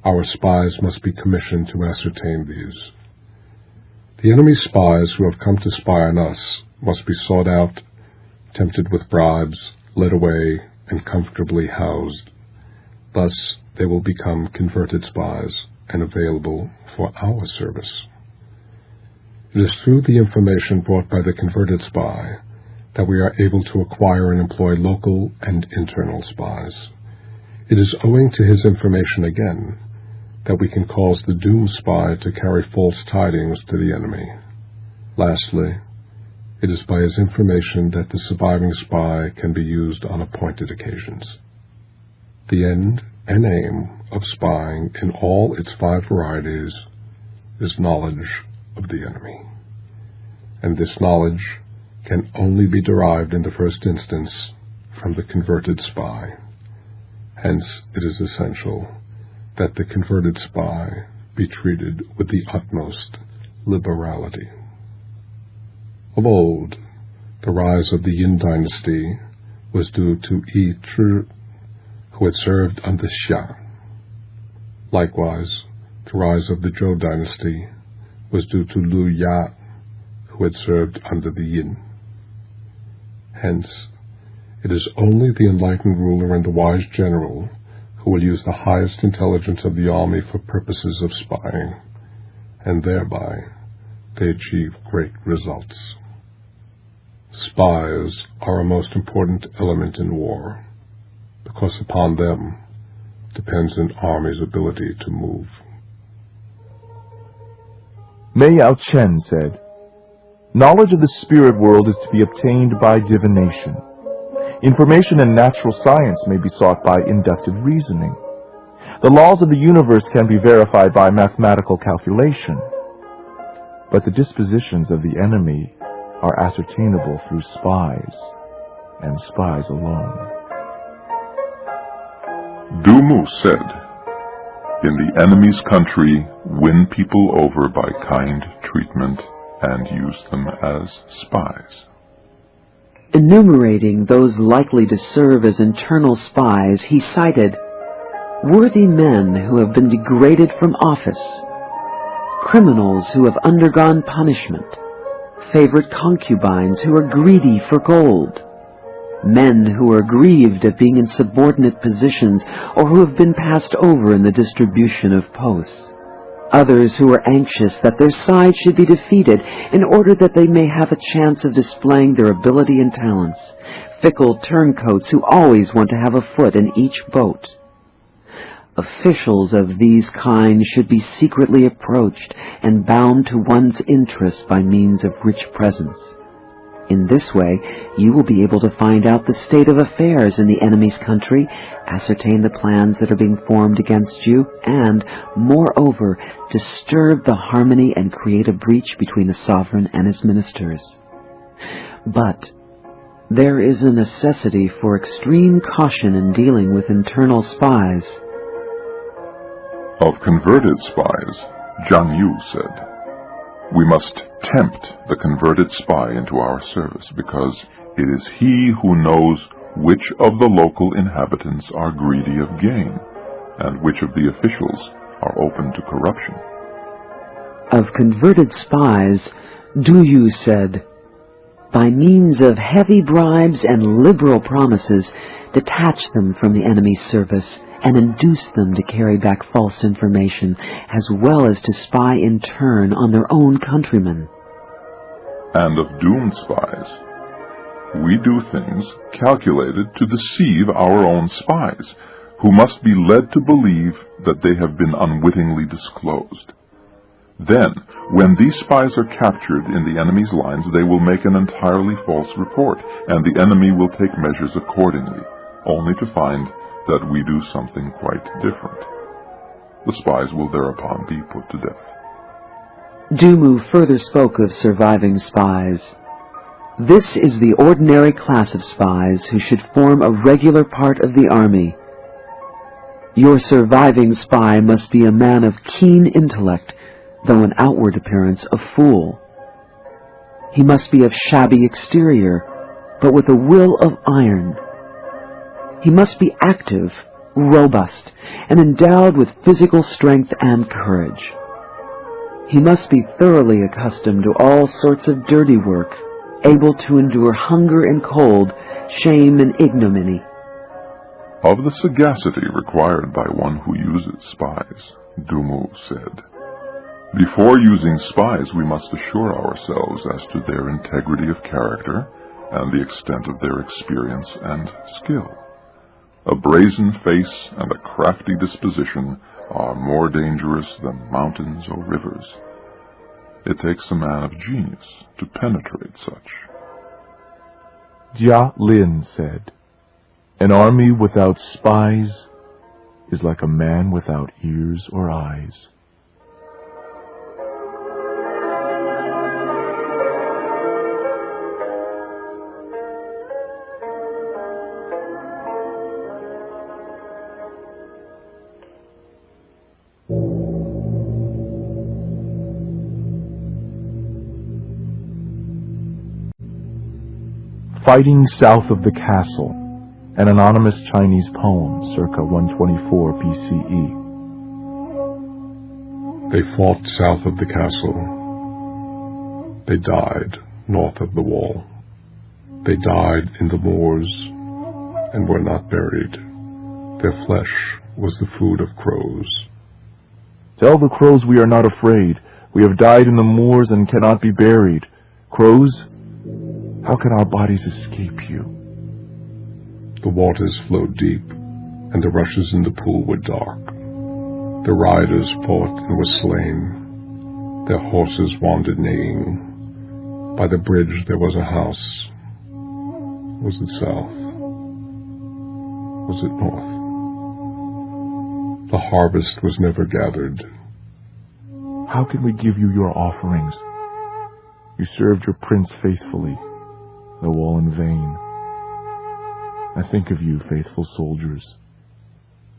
Our spies must be commissioned to ascertain these. The enemy's spies who have come to spy on us must be sought out, tempted with bribes, led away, and comfortably housed. Thus they will become converted spies and available for our service. It is through the information brought by the converted spy that we are able to acquire and employ local and internal spies. It is owing to his information again that we can cause the doomed spy to carry false tidings to the enemy. Lastly, it is by his information that the surviving spy can be used on appointed occasions. The end and aim of spying in all its 5 varieties is knowledge of the enemy, and this knowledge can only be derived in the first instance from the converted spy. Hence it is essential that the converted spy be treated with the utmost liberality. Of old, the rise of the Yin dynasty was due to Yi Zhi, who had served under Xia. Likewise, the rise of the Zhou dynasty was due to Lu Ya, who had served under the Yin. Hence, It is only the enlightened ruler and the wise general who will use the highest intelligence of the army for purposes of spying, and thereby they achieve great results. Spies are a most important element in war, because upon them depends an army's ability to move. Mei Chen said, "Knowledge of the spirit world is to be obtained by divination. Information in natural science may be sought by inductive reasoning. The laws of the universe can be verified by mathematical calculation. But the dispositions of the enemy are ascertainable through spies, and spies alone." Du Mu said, "In the enemy's country, win people over by kind treatment and use them as spies." Enumerating those likely to serve as internal spies, he cited worthy men who have been degraded from office, criminals who have undergone punishment, favorite concubines who are greedy for gold, men who are grieved at being in subordinate positions or who have been passed over in the distribution of posts, others who are anxious that their side should be defeated in order that they may have a chance of displaying their ability and talents, fickle turncoats who always want to have a foot in each boat. Officials of these kinds should be secretly approached and bound to one's interests by means of rich presents. In this way, you will be able to find out the state of affairs in the enemy's country, ascertain the plans that are being formed against you, and, moreover, disturb the harmony and create a breach between the sovereign and his ministers. But there is a necessity for extreme caution in dealing with internal spies. Of converted spies, Zhang Yu said, "We must tempt the converted spy into our service, because it is he who knows which of the local inhabitants are greedy of gain, and which of the officials are open to corruption." Of converted spies, Du Yu said, "By means of heavy bribes and liberal promises, detach them from the enemy's service, and induce them to carry back false information, as well as to spy in turn on their own countrymen." And of doomed spies, "We do things calculated to deceive our own spies, who must be led to believe that they have been unwittingly disclosed. Then, when these spies are captured in the enemy's lines, they will make an entirely false report, and the enemy will take measures accordingly, only to find that we do something quite different. The spies will thereupon be put to death." Du Mu further spoke of surviving spies. "This is the ordinary class of spies who should form a regular part of the army. Your surviving spy must be a man of keen intellect, though in outward appearance a fool. He must be of shabby exterior, but with a will of iron. He must be active, robust, and endowed with physical strength and courage. He must be thoroughly accustomed to all sorts of dirty work, able to endure hunger and cold, shame and ignominy." Of the sagacity required by one who uses spies, Du Mu said, "Before using spies, we must assure ourselves as to their integrity of character and the extent of their experience and skill. A brazen face and a crafty disposition are more dangerous than mountains or rivers. It takes a man of genius to penetrate such." Jia Lin said, "An army without spies is like a man without ears or eyes." Fighting South of the Castle, an anonymous Chinese poem, circa 124 BCE. They fought south of the castle. They died north of the wall. They died in the moors, and were not buried. Their flesh was the food of crows. Tell the crows we are not afraid. We have died in the moors and cannot be buried. Crows, how can our bodies escape you? The waters flowed deep, and the rushes in the pool were dark. The riders fought and were slain. Their horses wandered neighing. By the bridge there was a house. Was it south? Was it north? The harvest was never gathered. How can we give you your offerings? You served your prince faithfully, though all in vain. I think of you, faithful soldiers.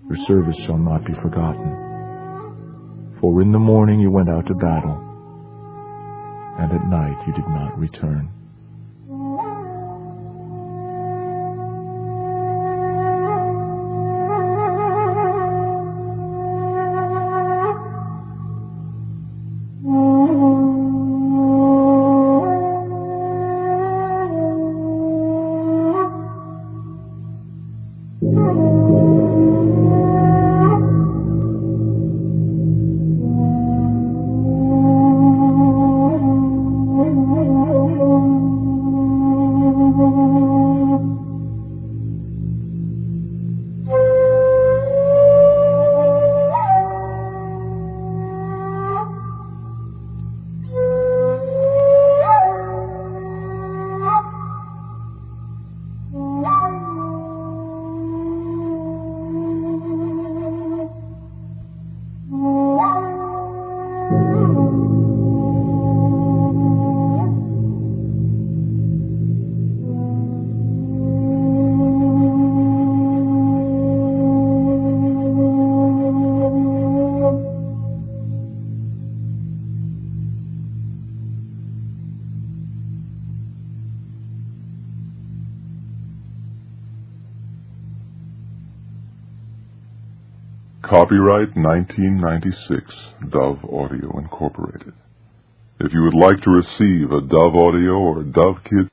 Your service shall not be forgotten. For in the morning you went out to battle, and at night you did not return. Copyright 1996, Dove Audio Incorporated. If you would like to receive a Dove Audio or Dove Kids